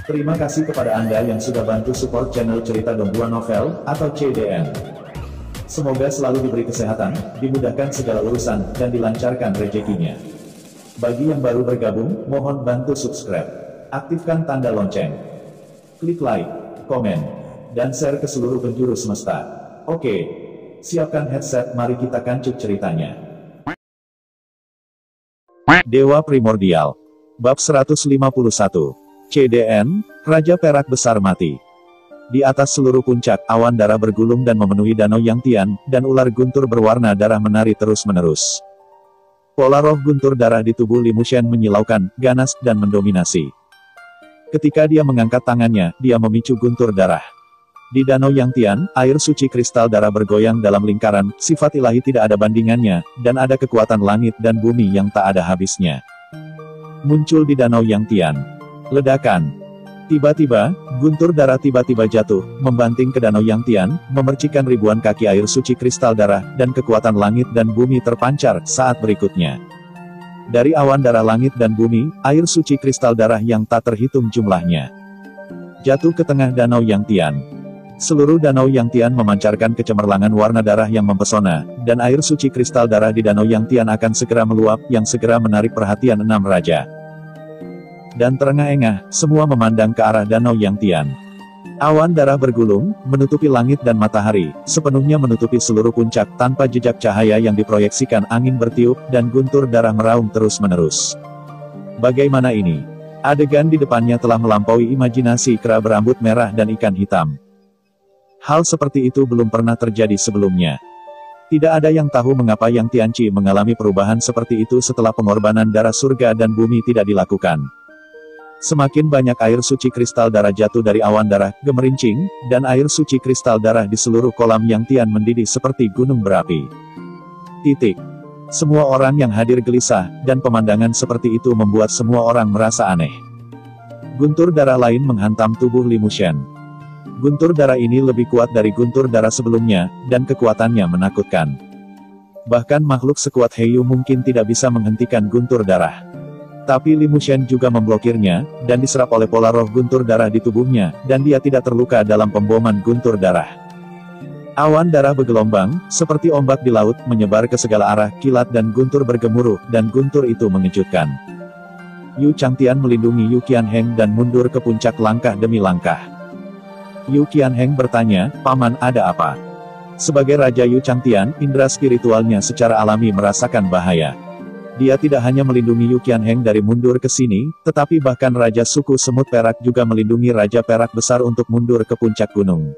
Terima kasih kepada Anda yang sudah bantu support channel Cerita Dongbuan Novel, atau CDN. Semoga selalu diberi kesehatan, dimudahkan segala urusan, dan dilancarkan rezekinya. Bagi yang baru bergabung, mohon bantu subscribe. Aktifkan tanda lonceng. Klik like, komen, dan share ke seluruh penjuru semesta. Oke, siapkan headset, mari kita kancut ceritanya. Dewa Primordial. Bab 151. CDN, Raja Perak Besar mati. Di atas seluruh puncak, awan darah bergulung dan memenuhi danau Yangtian, dan ular guntur berwarna darah menari terus-menerus. Pola roh guntur darah di tubuh Li Mushen menyilaukan, ganas, dan mendominasi. Ketika dia mengangkat tangannya, dia memicu guntur darah. Di danau Yangtian, air suci kristal darah bergoyang dalam lingkaran, sifat ilahi tidak ada bandingannya, dan ada kekuatan langit dan bumi yang tak ada habisnya. Muncul di danau Yangtian. Ledakan. Tiba-tiba, guntur darah tiba-tiba jatuh, membanting ke danau Yangtian, memercikan ribuan kaki air suci kristal darah, dan kekuatan langit dan bumi terpancar saat berikutnya. Dari awan darah langit dan bumi, air suci kristal darah yang tak terhitung jumlahnya jatuh ke tengah danau Yangtian. Seluruh danau Yangtian memancarkan kecemerlangan warna darah yang mempesona, dan air suci kristal darah di danau Yangtian akan segera meluap, yang segera menarik perhatian 6 raja. Dan terengah-engah, semua memandang ke arah danau Yangtian. Awan darah bergulung, menutupi langit dan matahari, sepenuhnya menutupi seluruh puncak tanpa jejak cahaya yang diproyeksikan angin bertiup, dan guntur darah meraung terus-menerus. Bagaimana ini? Adegan di depannya telah melampaui imajinasi kera berambut merah dan ikan hitam. Hal seperti itu belum pernah terjadi sebelumnya. Tidak ada yang tahu mengapa Yang Tianqi mengalami perubahan seperti itu setelah pengorbanan darah surga dan bumi tidak dilakukan. Semakin banyak air suci kristal darah jatuh dari awan darah, gemerincing, dan air suci kristal darah di seluruh kolam Yangtian mendidih seperti gunung berapi. Semua orang yang hadir gelisah, dan pemandangan seperti itu membuat semua orang merasa aneh. Guntur darah lain menghantam tubuh Li Mushen. Guntur darah ini lebih kuat dari guntur darah sebelumnya, dan kekuatannya menakutkan. Bahkan makhluk sekuat Heyu mungkin tidak bisa menghentikan guntur darah. Tapi Li Mushen juga memblokirnya, dan diserap oleh pola roh guntur darah di tubuhnya, dan dia tidak terluka dalam pemboman guntur darah. Awan darah bergelombang, seperti ombak di laut, menyebar ke segala arah, kilat dan guntur bergemuruh, dan guntur itu mengejutkan. Yu Changtian melindungi Yu Qianheng dan mundur ke puncak langkah demi langkah. Yu Qianheng bertanya, "Paman, ada apa?" Sebagai Raja Yu Changtian, indera spiritualnya secara alami merasakan bahaya. Dia tidak hanya melindungi Yu Qianheng dari mundur ke sini, tetapi bahkan Raja Suku Semut Perak juga melindungi Raja Perak Besar untuk mundur ke puncak gunung.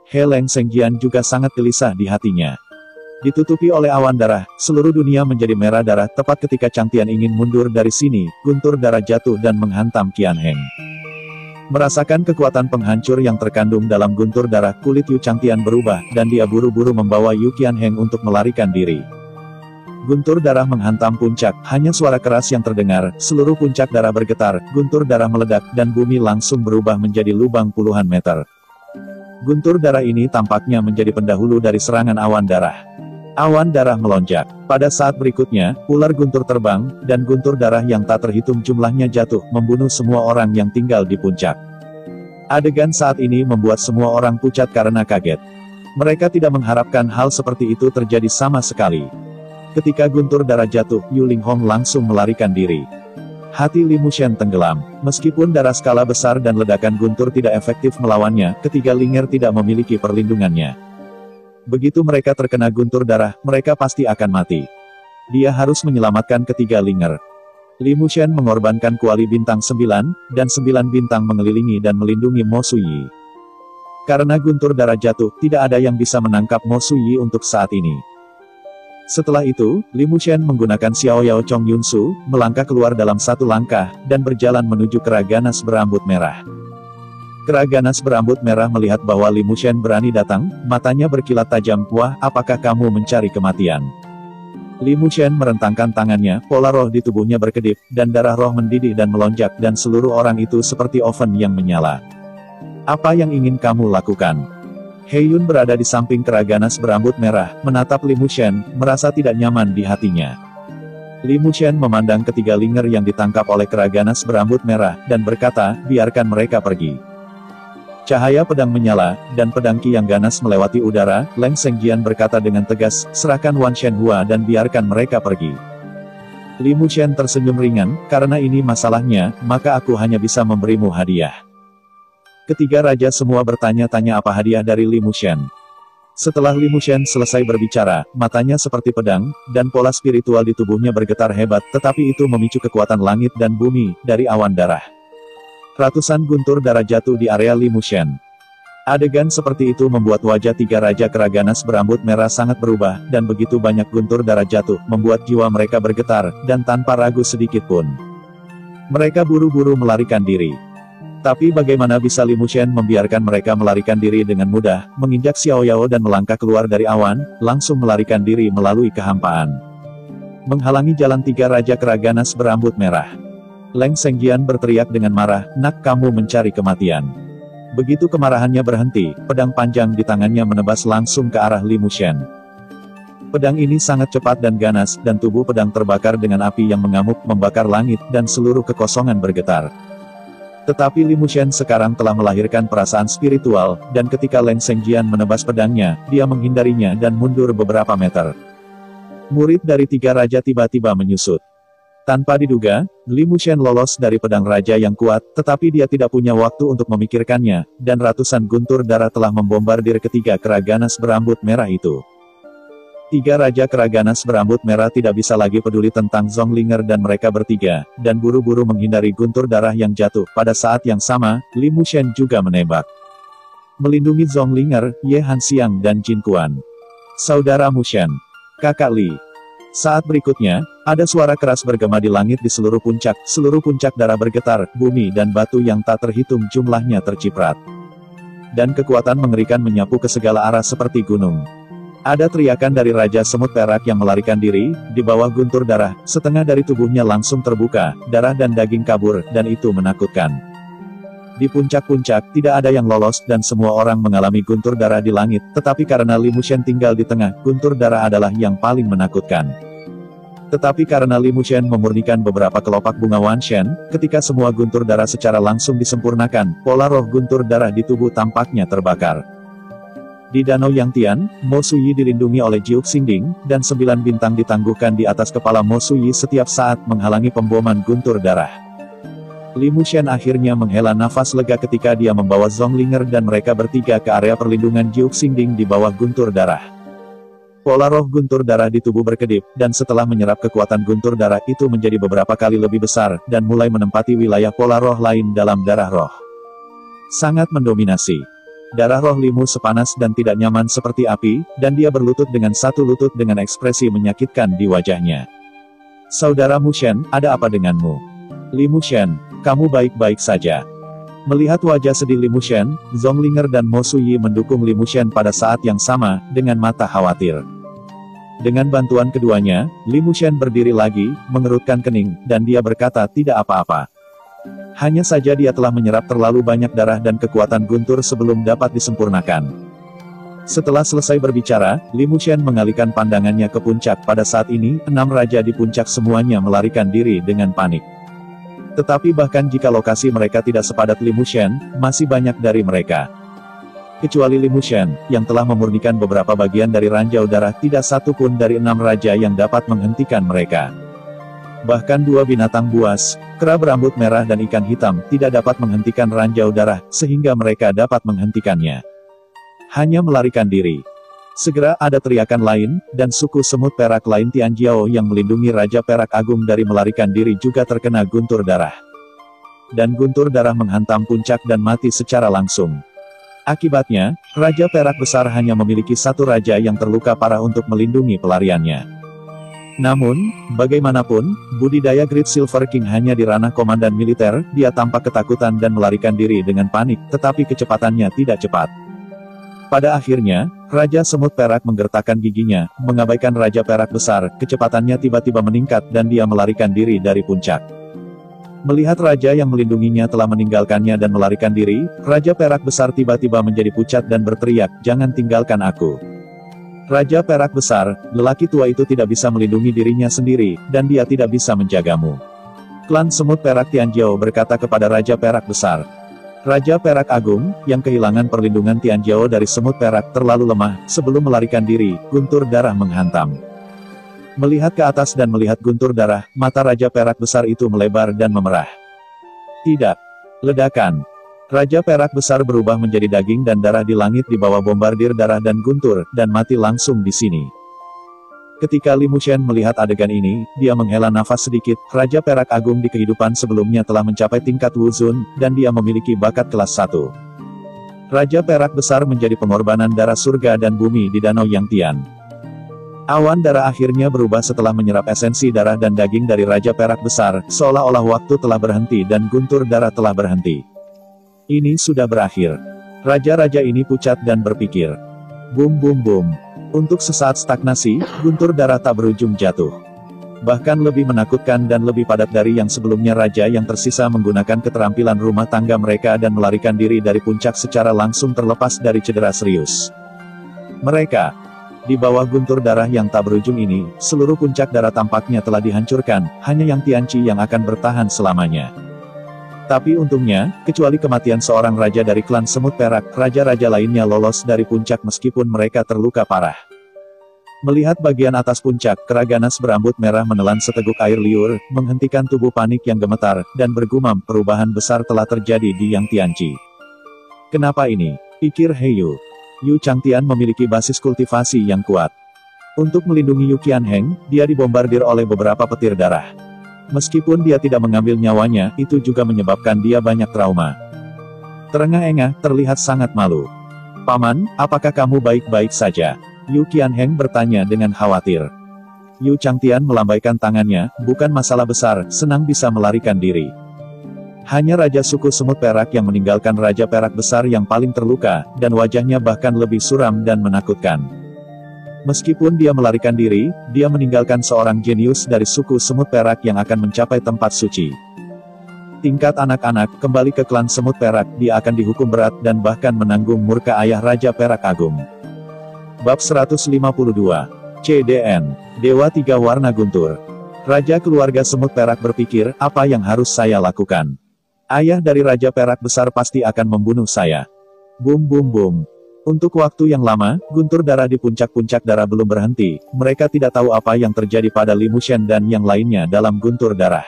He Leng Sengjian juga sangat gelisah di hatinya. Ditutupi oleh awan darah, seluruh dunia menjadi merah darah tepat ketika Changtian ingin mundur dari sini, guntur darah jatuh dan menghantam Qianheng. Merasakan kekuatan penghancur yang terkandung dalam guntur darah, kulit Yu Changtian berubah, dan dia buru-buru membawa Yu Qianheng untuk melarikan diri. Guntur darah menghantam puncak, hanya suara keras yang terdengar, seluruh puncak darah bergetar, guntur darah meledak, dan bumi langsung berubah menjadi lubang puluhan meter. Guntur darah ini tampaknya menjadi pendahulu dari serangan awan darah. Awan darah melonjak. Pada saat berikutnya, ular guntur terbang, dan guntur darah yang tak terhitung jumlahnya jatuh, membunuh semua orang yang tinggal di puncak. Adegan saat ini membuat semua orang pucat karena kaget. Mereka tidak mengharapkan hal seperti itu terjadi sama sekali. Ketika guntur darah jatuh, Yu Linghong langsung melarikan diri. Hati Li Mushen tenggelam. Meskipun darah skala besar dan ledakan guntur tidak efektif melawannya, ketiga Linger tidak memiliki perlindungannya. Begitu mereka terkena guntur darah, mereka pasti akan mati. Dia harus menyelamatkan ketiga Linger. Li Mushen mengorbankan kuali bintang 9, dan 9 bintang mengelilingi dan melindungi Mo Suyi. Karena guntur darah jatuh, tidak ada yang bisa menangkap Mo Suyi untuk saat ini. Setelah itu, Li Mushen menggunakan Xiao Yao Chong Yunsu, melangkah keluar dalam satu langkah, dan berjalan menuju kera ganas berambut merah. Kera ganas berambut merah melihat bahwa Li Mushen berani datang, matanya berkilat tajam. "Wah, apakah kamu mencari kematian?" Li Mushen merentangkan tangannya, pola roh di tubuhnya berkedip, dan darah roh mendidih dan melonjak, dan seluruh orang itu seperti oven yang menyala. "Apa yang ingin kamu lakukan?" Heiyun berada di samping kera ganas berambut merah, menatap Li Mushen, merasa tidak nyaman di hatinya. Li Mushen memandang ketiga Linger yang ditangkap oleh kera ganas berambut merah, dan berkata, biarkan mereka pergi. Cahaya pedang menyala, dan pedang Qi yang ganas melewati udara. Leng Sengjian berkata dengan tegas, serahkan Wan Shenhua dan biarkan mereka pergi. Li Mushen tersenyum ringan, karena ini masalahnya, maka aku hanya bisa memberimu hadiah. Ketiga raja semua bertanya-tanya apa hadiah dari Li Mushen. Setelah Li Mushen selesai berbicara, matanya seperti pedang, dan pola spiritual di tubuhnya bergetar hebat, tetapi itu memicu kekuatan langit dan bumi, dari awan darah. Ratusan guntur darah jatuh di area Li Mushen. Adegan seperti itu membuat wajah tiga raja kera ganas berambut merah sangat berubah, dan begitu banyak guntur darah jatuh, membuat jiwa mereka bergetar, dan tanpa ragu sedikit pun. Mereka buru-buru melarikan diri. Tapi bagaimana bisa Li Mushen membiarkan mereka melarikan diri dengan mudah, menginjak Xiao Yao dan melangkah keluar dari awan, langsung melarikan diri melalui kehampaan. Menghalangi jalan tiga raja kera ganas berambut merah. Leng Sengjian berteriak dengan marah, nak kamu mencari kematian. Begitu kemarahannya berhenti, pedang panjang di tangannya menebas langsung ke arah Li Mushen. Pedang ini sangat cepat dan ganas, dan tubuh pedang terbakar dengan api yang mengamuk, membakar langit, dan seluruh kekosongan bergetar. Tetapi Li Mushen sekarang telah melahirkan perasaan spiritual, dan ketika Leng Sengjian menebas pedangnya, dia menghindarinya dan mundur beberapa meter. Murid dari tiga raja tiba-tiba menyusut. Tanpa diduga, Li Mushen lolos dari pedang raja yang kuat, tetapi dia tidak punya waktu untuk memikirkannya, dan ratusan guntur darah telah membombardir ketiga kera ganas berambut merah itu. Tiga raja kera ganas berambut merah tidak bisa lagi peduli tentang Zonglinger dan mereka bertiga, dan buru-buru menghindari guntur darah yang jatuh. Pada saat yang sama, Li Mushen juga menembak. Melindungi Zonglinger, Ye Hanxiang dan Jin Quan. Saudara Mushen. Kakak Li. Saat berikutnya, ada suara keras bergema di langit di seluruh puncak darah bergetar, bumi dan batu yang tak terhitung jumlahnya terciprat. Dan kekuatan mengerikan menyapu ke segala arah seperti gunung. Ada teriakan dari Raja Semut Perak yang melarikan diri, di bawah guntur darah, setengah dari tubuhnya langsung terbuka, darah dan daging kabur, dan itu menakutkan. Di puncak-puncak, tidak ada yang lolos, dan semua orang mengalami guntur darah di langit, tetapi karena Li Mushen tinggal di tengah, guntur darah adalah yang paling menakutkan. Tetapi karena Li Mushen memurnikan beberapa kelopak bunga Wan Shen, ketika semua guntur darah secara langsung disempurnakan, pola roh guntur darah di tubuh tampaknya terbakar. Di Danau Yangtian, Mo Suyi dilindungi oleh Jiuk Xingding, dan 9 bintang ditangguhkan di atas kepala Mo Suyi setiap saat menghalangi pemboman guntur darah. Li Mushen akhirnya menghela nafas lega ketika dia membawa Zonglinger dan mereka bertiga ke area perlindungan Jiuk Xingding di bawah guntur darah. Pola roh guntur darah di tubuh berkedip, dan setelah menyerap kekuatan guntur darah itu menjadi beberapa kali lebih besar, dan mulai menempati wilayah pola roh lain dalam darah roh. Sangat mendominasi. Darah roh Limu sepanas dan tidak nyaman seperti api, dan dia berlutut dengan satu lutut dengan ekspresi menyakitkan di wajahnya. Saudara Mushen, ada apa denganmu? Li Mushen, kamu baik-baik saja. Melihat wajah sedih Li Mushen, Zonglinger dan Mo Suyi mendukung Li Mushen pada saat yang sama, dengan mata khawatir. Dengan bantuan keduanya, Li Mushen berdiri lagi, mengerutkan kening, dan dia berkata tidak apa-apa. Hanya saja dia telah menyerap terlalu banyak darah dan kekuatan guntur sebelum dapat disempurnakan. Setelah selesai berbicara, Li Mushen mengalihkan pandangannya ke puncak. Pada saat ini, 6 raja di puncak semuanya melarikan diri dengan panik. Tetapi bahkan jika lokasi mereka tidak sepadat Li Mushen, masih banyak dari mereka. Kecuali Li Mushen, yang telah memurnikan beberapa bagian dari ranjau darah, tidak satu pun dari 6 raja yang dapat menghentikan mereka. Bahkan 2 binatang buas, kera berambut merah dan ikan hitam, tidak dapat menghentikan ranjau darah, sehingga mereka dapat menghentikannya. Hanya melarikan diri. Segera ada teriakan lain, dan suku semut perak lain Tianjiao yang melindungi Raja Perak Agung dari melarikan diri juga terkena guntur darah. Dan guntur darah menghantam puncak dan mati secara langsung. Akibatnya, Raja Perak Besar hanya memiliki satu raja yang terluka parah untuk melindungi pelariannya. Namun, bagaimanapun, budidaya Great Silver King hanya di ranah komandan militer, dia tampak ketakutan dan melarikan diri dengan panik, tetapi kecepatannya tidak cepat. Pada akhirnya, Raja Semut Perak menggertakkan giginya, mengabaikan Raja Perak Besar, kecepatannya tiba-tiba meningkat dan dia melarikan diri dari puncak. Melihat raja yang melindunginya telah meninggalkannya dan melarikan diri, Raja Perak Besar tiba-tiba menjadi pucat dan berteriak, "Jangan tinggalkan aku. Raja Perak Besar, lelaki tua itu tidak bisa melindungi dirinya sendiri, dan dia tidak bisa menjagamu. Klan Semut Perak Tianjiao berkata kepada Raja Perak Besar. Raja Perak Agung, yang kehilangan perlindungan Tianjiao dari Semut Perak terlalu lemah, sebelum melarikan diri, guntur darah menghantam. Melihat ke atas dan melihat guntur darah, mata Raja Perak Besar itu melebar dan memerah. Tidak. Ledakan. Raja Perak Besar berubah menjadi daging dan darah di langit di bawah bombardir darah dan guntur, dan mati langsung di sini. Ketika Li Mushen melihat adegan ini, dia menghela nafas sedikit. Raja Perak Agung di kehidupan sebelumnya telah mencapai tingkat Wuzun, dan dia memiliki bakat kelas 1. Raja Perak Besar menjadi pengorbanan darah surga dan bumi di Danau Yangtian. Awan darah akhirnya berubah setelah menyerap esensi darah dan daging dari Raja Perak Besar, seolah-olah waktu telah berhenti dan guntur darah telah berhenti. Ini sudah berakhir. Raja-raja ini pucat dan berpikir. Bum bum bum. Untuk sesaat stagnasi, guntur darah tak berujung jatuh. Bahkan lebih menakutkan dan lebih padat dari yang sebelumnya. Raja yang tersisa menggunakan keterampilan rumah tangga mereka dan melarikan diri dari puncak secara langsung terlepas dari cedera serius. Mereka, di bawah guntur darah yang tak berujung ini, seluruh puncak darah tampaknya telah dihancurkan, hanya Yang Tianqi yang akan bertahan selamanya. Tapi untungnya, kecuali kematian seorang raja dari klan Semut Perak, raja-raja lainnya lolos dari puncak meskipun mereka terluka parah. Melihat bagian atas puncak, Keraganas berambut merah menelan seteguk air liur, menghentikan tubuh panik yang gemetar, dan bergumam, perubahan besar telah terjadi di Yang Tianqi. Kenapa ini? Pikir Heyu. Yu Changtian memiliki basis kultivasi yang kuat. Untuk melindungi Yu Qianheng, dia dibombardir oleh beberapa petir darah. Meskipun dia tidak mengambil nyawanya, itu juga menyebabkan dia banyak trauma. Terengah-engah, terlihat sangat malu. Paman, apakah kamu baik-baik saja? Yu Qianheng bertanya dengan khawatir. Yu Changtian melambaikan tangannya, bukan masalah besar, senang bisa melarikan diri. Hanya Raja suku Semut Perak yang meninggalkan Raja Perak Besar yang paling terluka, dan wajahnya bahkan lebih suram dan menakutkan. Meskipun dia melarikan diri, dia meninggalkan seorang jenius dari suku Semut Perak yang akan mencapai tempat suci. Tingkat anak-anak, kembali ke klan Semut Perak, dia akan dihukum berat dan bahkan menanggung murka ayah Raja Perak Agung. Bab 152. CDN. Dewa Tiga Warna Guntur. Raja keluarga Semut Perak berpikir, apa yang harus saya lakukan? Ayah dari Raja Perak Besar pasti akan membunuh saya. Bum bum bum. Untuk waktu yang lama, guntur darah di puncak-puncak darah belum berhenti. Mereka tidak tahu apa yang terjadi pada Li Mushen dan yang lainnya dalam guntur darah.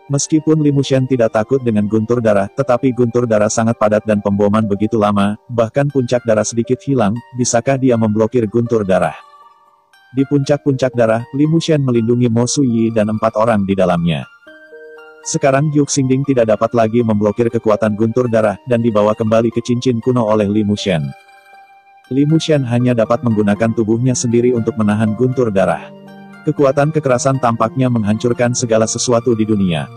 Meskipun Li Mushen tidak takut dengan guntur darah, tetapi guntur darah sangat padat dan pemboman begitu lama, bahkan puncak darah sedikit hilang, bisakah dia memblokir guntur darah? Di puncak-puncak darah, Li Mushen melindungi Mo Suyi dan 4 orang di dalamnya. Sekarang Yu Xingding tidak dapat lagi memblokir kekuatan guntur darah, dan dibawa kembali ke cincin kuno oleh Li Mushen. Li Mushen hanya dapat menggunakan tubuhnya sendiri untuk menahan guntur darah. Kekuatan kekerasan tampaknya menghancurkan segala sesuatu di dunia.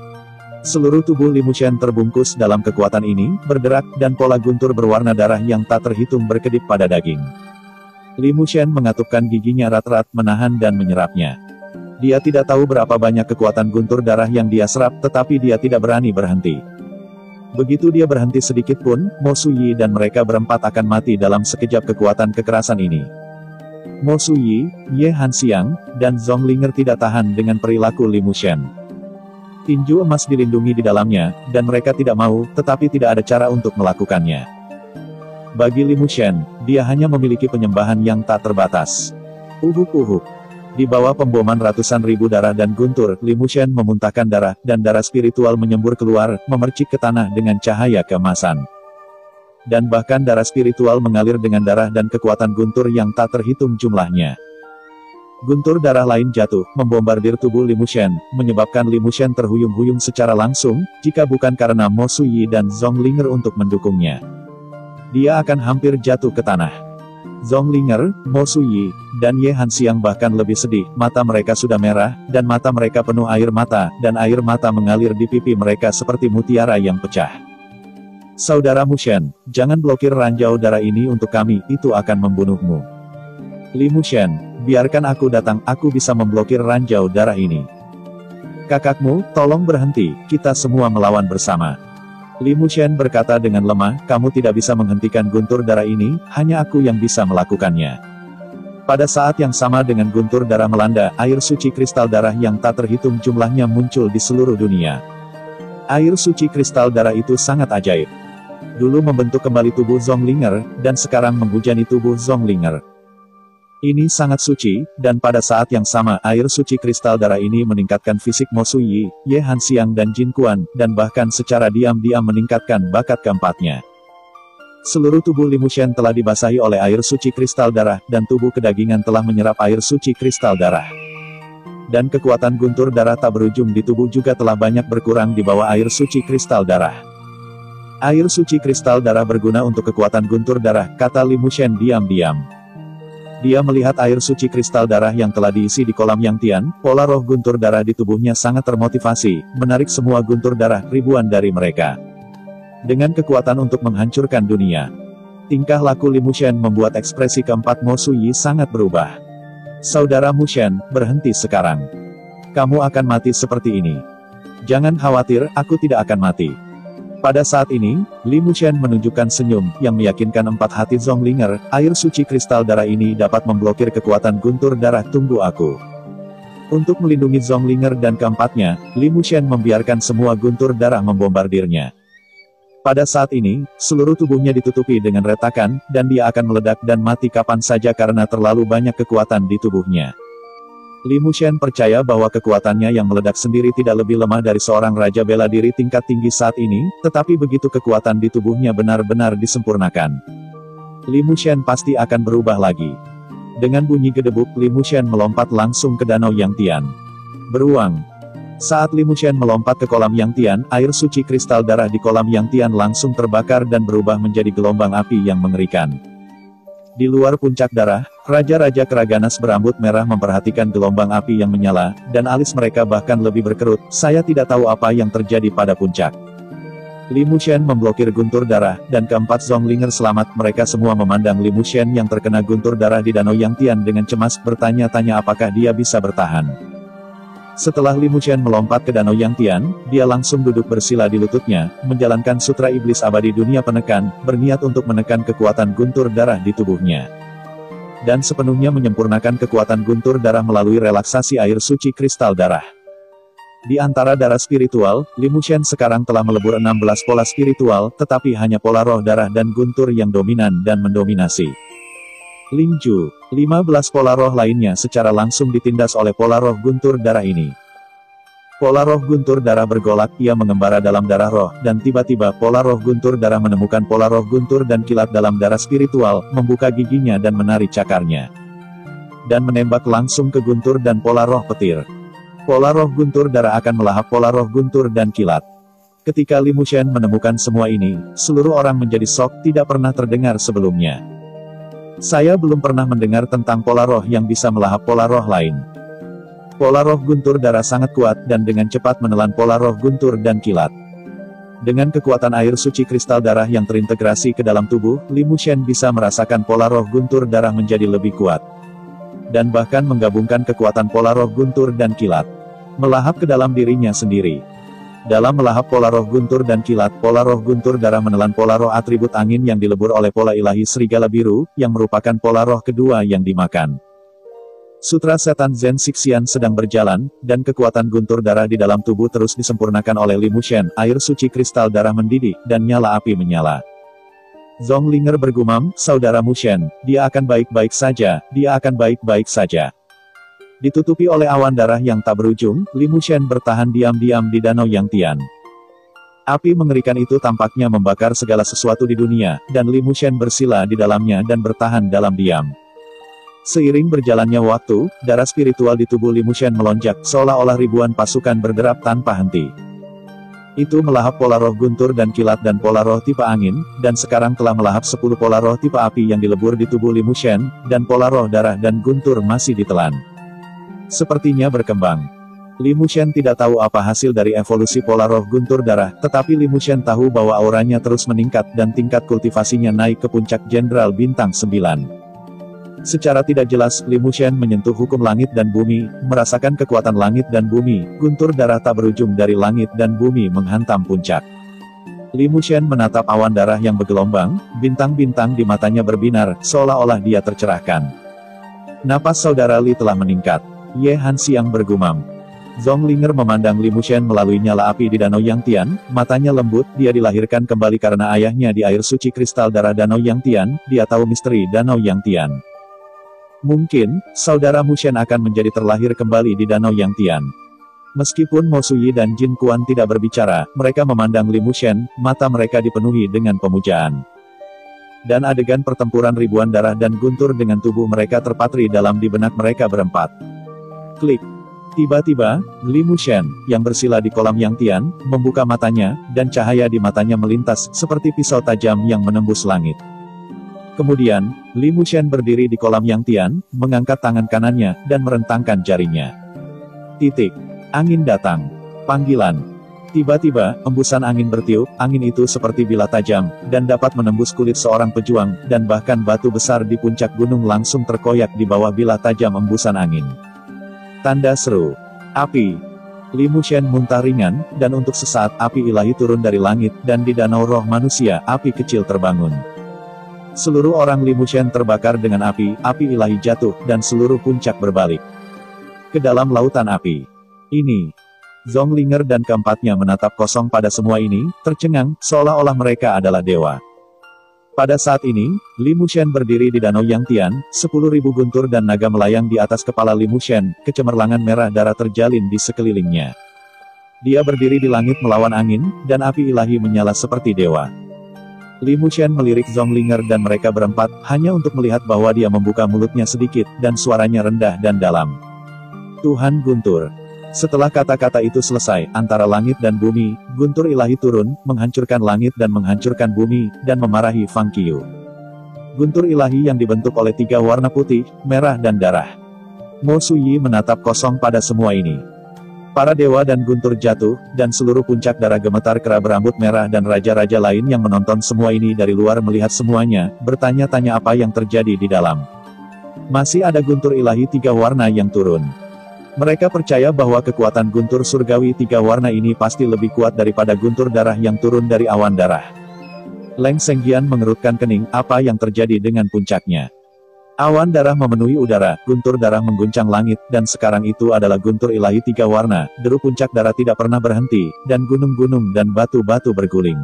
Seluruh tubuh Li Mushen terbungkus dalam kekuatan ini, berderak, dan pola guntur berwarna darah yang tak terhitung berkedip pada daging. Li Mushen mengatupkan giginya erat-erat, menahan dan menyerapnya. Dia tidak tahu berapa banyak kekuatan guntur darah yang dia serap, tetapi dia tidak berani berhenti. Begitu dia berhenti sedikit pun, Mo Suyi dan mereka berempat akan mati dalam sekejap kekuatan kekerasan ini. Mo Suyi, Ye Hanxiang, dan Zhong Linger tidak tahan dengan perilaku Li Mushen. Tinju emas dilindungi di dalamnya, dan mereka tidak mau, tetapi tidak ada cara untuk melakukannya. Bagi Li Mushen, dia hanya memiliki penyembahan yang tak terbatas. Uhuk-uhuk. Di bawah pemboman ratusan ribu darah dan guntur, Li Mushen memuntahkan darah, dan darah spiritual menyembur keluar, memercik ke tanah dengan cahaya keemasan. Dan bahkan darah spiritual mengalir dengan darah dan kekuatan guntur yang tak terhitung jumlahnya. Guntur darah lain jatuh, membombardir tubuh Li Mushen, menyebabkan Li Mushen terhuyung-huyung secara langsung, jika bukan karena Mo Suyi dan Zhong Linger untuk mendukungnya. Dia akan hampir jatuh ke tanah. Zhong Linger, Mo Suyi, dan Ye Hanxiang bahkan lebih sedih, mata mereka sudah merah, dan mata mereka penuh air mata, dan air mata mengalir di pipi mereka seperti mutiara yang pecah. Saudara Mushen, jangan blokir ranjau darah ini untuk kami, itu akan membunuhmu. Li Mushen, biarkan aku datang, aku bisa memblokir ranjau darah ini. Kakakmu, tolong berhenti, kita semua melawan bersama. Li Mushen berkata dengan lemah, kamu tidak bisa menghentikan guntur darah ini, hanya aku yang bisa melakukannya. Pada saat yang sama dengan guntur darah melanda, air suci kristal darah yang tak terhitung jumlahnya muncul di seluruh dunia. Air suci kristal darah itu sangat ajaib. Dulu membentuk kembali tubuh Zonglinger, dan sekarang menghujani tubuh Zonglinger. Ini sangat suci, dan pada saat yang sama air suci kristal darah ini meningkatkan fisik Mo Suyi, Ye Hanxiang dan Jin Quan, dan bahkan secara diam-diam meningkatkan bakat keempatnya. Seluruh tubuh Li Mushen telah dibasahi oleh air suci kristal darah, dan tubuh kedagingan telah menyerap air suci kristal darah. Dan kekuatan guntur darah tak berujung di tubuh juga telah banyak berkurang di bawah air suci kristal darah. Air suci kristal darah berguna untuk kekuatan guntur darah, kata Li Mushen diam-diam. Dia melihat air suci kristal darah yang telah diisi di kolam Yang Tian, pola roh guntur darah di tubuhnya sangat termotivasi, menarik semua guntur darah, ribuan dari mereka. Dengan kekuatan untuk menghancurkan dunia. Tingkah laku Li Mushen membuat ekspresi keempat Mo Suyi sangat berubah. Saudara Mushen, berhenti sekarang. Kamu akan mati seperti ini. Jangan khawatir, aku tidak akan mati. Pada saat ini, Li Mushen menunjukkan senyum, yang meyakinkan empat hati Zonglinger, air suci kristal darah ini dapat memblokir kekuatan guntur darah tunggu aku. Untuk melindungi Zonglinger dan keempatnya, Li Mushen membiarkan semua guntur darah membombardirnya. Pada saat ini, seluruh tubuhnya ditutupi dengan retakan, dan dia akan meledak dan mati kapan saja karena terlalu banyak kekuatan di tubuhnya. Li Mushen percaya bahwa kekuatannya yang meledak sendiri tidak lebih lemah dari seorang raja bela diri tingkat tinggi saat ini, tetapi begitu kekuatan di tubuhnya benar-benar disempurnakan, Li Mushen pasti akan berubah lagi. Dengan bunyi gedebuk, Li Mushen melompat langsung ke danau Yang Tian. Beruang. Saat Li Mushen melompat ke kolam Yang Tian, air suci kristal darah di kolam Yang Tian langsung terbakar dan berubah menjadi gelombang api yang mengerikan. Di luar puncak darah, raja-raja Keraganas berambut merah memperhatikan gelombang api yang menyala, dan alis mereka bahkan lebih berkerut. Saya tidak tahu apa yang terjadi pada puncak. Li Mushen memblokir guntur darah, dan keempat Zonglinger selamat. Mereka semua memandang Li Mushen yang terkena guntur darah di danau Yang Tian dengan cemas, bertanya-tanya apakah dia bisa bertahan. Setelah Li Mushen melompat ke danau Yang Tian, dia langsung duduk bersila di lututnya, menjalankan sutra iblis abadi dunia penekan, berniat untuk menekan kekuatan guntur darah di tubuhnya. Dan sepenuhnya menyempurnakan kekuatan guntur darah melalui relaksasi air suci kristal darah. Di antara darah spiritual, Li Mushen sekarang telah melebur 16 pola spiritual, tetapi hanya pola roh darah dan guntur yang dominan dan mendominasi. Lingju, 15 pola roh lainnya secara langsung ditindas oleh pola roh guntur darah ini. Pola roh guntur darah bergolak, ia mengembara dalam darah roh, dan tiba-tiba pola roh guntur darah menemukan pola roh guntur dan kilat dalam darah spiritual, membuka giginya dan menarik cakarnya. Dan menembak langsung ke guntur dan pola roh petir. Pola roh guntur darah akan melahap pola roh guntur dan kilat. Ketika Li Mushen menemukan semua ini, seluruh orang menjadi shock, tidak pernah terdengar sebelumnya. Saya belum pernah mendengar tentang pola roh yang bisa melahap pola roh lain. Pola roh guntur darah sangat kuat dan dengan cepat menelan pola roh guntur dan kilat. Dengan kekuatan air suci kristal darah yang terintegrasi ke dalam tubuh, Li Mushen bisa merasakan pola roh guntur darah menjadi lebih kuat. Dan bahkan menggabungkan kekuatan pola roh guntur dan kilat. Melahap ke dalam dirinya sendiri. Dalam melahap pola roh guntur dan kilat, pola roh guntur darah menelan pola roh atribut angin yang dilebur oleh pola ilahi serigala biru, yang merupakan pola roh kedua yang dimakan. Sutra setan Zen Sixian sedang berjalan, dan kekuatan guntur darah di dalam tubuh terus disempurnakan oleh Li Mushen, air suci kristal darah mendidih, dan nyala api menyala. Zonglinger bergumam, saudara Mushen, dia akan baik-baik saja, dia akan baik-baik saja. Ditutupi oleh awan darah yang tak berujung, Li Mushen bertahan diam-diam di danau Yang Tian. Api mengerikan itu tampaknya membakar segala sesuatu di dunia, dan Li Mushen bersila di dalamnya dan bertahan dalam diam. Seiring berjalannya waktu, darah spiritual di tubuh Li Mushen melonjak, seolah-olah ribuan pasukan berderap tanpa henti. Itu melahap pola roh guntur dan kilat dan pola roh tipe angin, dan sekarang telah melahap 10 pola roh tipe api yang dilebur di tubuh Li Mushen, dan pola roh darah dan guntur masih ditelan. Sepertinya berkembang. Li Mushen tidak tahu apa hasil dari evolusi pola roh guntur darah, tetapi Li Mushen tahu bahwa auranya terus meningkat dan tingkat kultivasinya naik ke puncak Jenderal Bintang 9. Secara tidak jelas, Li Mushen menyentuh hukum langit dan bumi, merasakan kekuatan langit dan bumi, guntur darah tak berujung dari langit dan bumi menghantam puncak. Li Mushen menatap awan darah yang bergelombang, bintang-bintang di matanya berbinar, seolah-olah dia tercerahkan. Napas saudara Li telah meningkat. Ye Hanxiang bergumam. Zonglinger memandang Li Mushen melalui nyala api di Danau Yangtian, matanya lembut, dia dilahirkan kembali karena ayahnya di air suci kristal darah Danau Yangtian, dia tahu misteri Danau Yangtian. Mungkin, saudara Mushen akan menjadi terlahir kembali di Danau Yangtian. Meskipun Mo Suyi dan Jin Kuan tidak berbicara, mereka memandang Li Mushen, mata mereka dipenuhi dengan pemujaan. Dan adegan pertempuran ribuan darah dan guntur dengan tubuh mereka terpatri dalam di benak mereka berempat. Klik. Tiba-tiba, Li Mushen, yang bersila di kolam Yangtian, membuka matanya, dan cahaya di matanya melintas, seperti pisau tajam yang menembus langit. Kemudian, Li Mushen berdiri di kolam Yangtian, mengangkat tangan kanannya, dan merentangkan jarinya. Titik. Angin datang. Panggilan. Tiba-tiba, embusan angin bertiup, angin itu seperti bilah tajam, dan dapat menembus kulit seorang pejuang, dan bahkan batu besar di puncak gunung langsung terkoyak di bawah bilah tajam embusan angin. Tanda seru. Api. Li Mushen muntah ringan, dan untuk sesaat api ilahi turun dari langit, dan di danau roh manusia, api kecil terbangun. Seluruh orang Li Mushen terbakar dengan api ilahi jatuh, dan seluruh puncak berbalik ke dalam lautan api. Ini. Zonglinger dan keempatnya menatap kosong pada semua ini, tercengang, seolah-olah mereka adalah dewa. Pada saat ini, Li Mushen berdiri di Danau Yangtian, 10.000 guntur dan naga melayang di atas kepala Li Mushen, kecemerlangan merah darah terjalin di sekelilingnya. Dia berdiri di langit melawan angin, dan api ilahi menyala seperti dewa. Li Mushen melirik Zonglinger dan mereka berempat, hanya untuk melihat bahwa dia membuka mulutnya sedikit, dan suaranya rendah dan dalam. Tuhan Guntur. Setelah kata-kata itu selesai, antara langit dan bumi, guntur ilahi turun, menghancurkan langit dan menghancurkan bumi, dan memarahi Fang Qiu. Guntur ilahi yang dibentuk oleh 3 warna putih, merah dan darah. Mo Suyi menatap kosong pada semua ini. Para dewa dan guntur jatuh, dan seluruh puncak darah gemetar kera berambut merah dan raja-raja lain yang menonton semua ini dari luar melihat semuanya, bertanya-tanya apa yang terjadi di dalam. Masih ada guntur ilahi 3 warna yang turun. Mereka percaya bahwa kekuatan guntur surgawi 3 warna ini pasti lebih kuat daripada guntur darah yang turun dari awan darah. Leng Senggian mengerutkan kening, apa yang terjadi dengan puncaknya. Awan darah memenuhi udara, guntur darah mengguncang langit, dan sekarang itu adalah guntur ilahi 3 warna, deru puncak darah tidak pernah berhenti, dan gunung-gunung dan batu-batu berguling.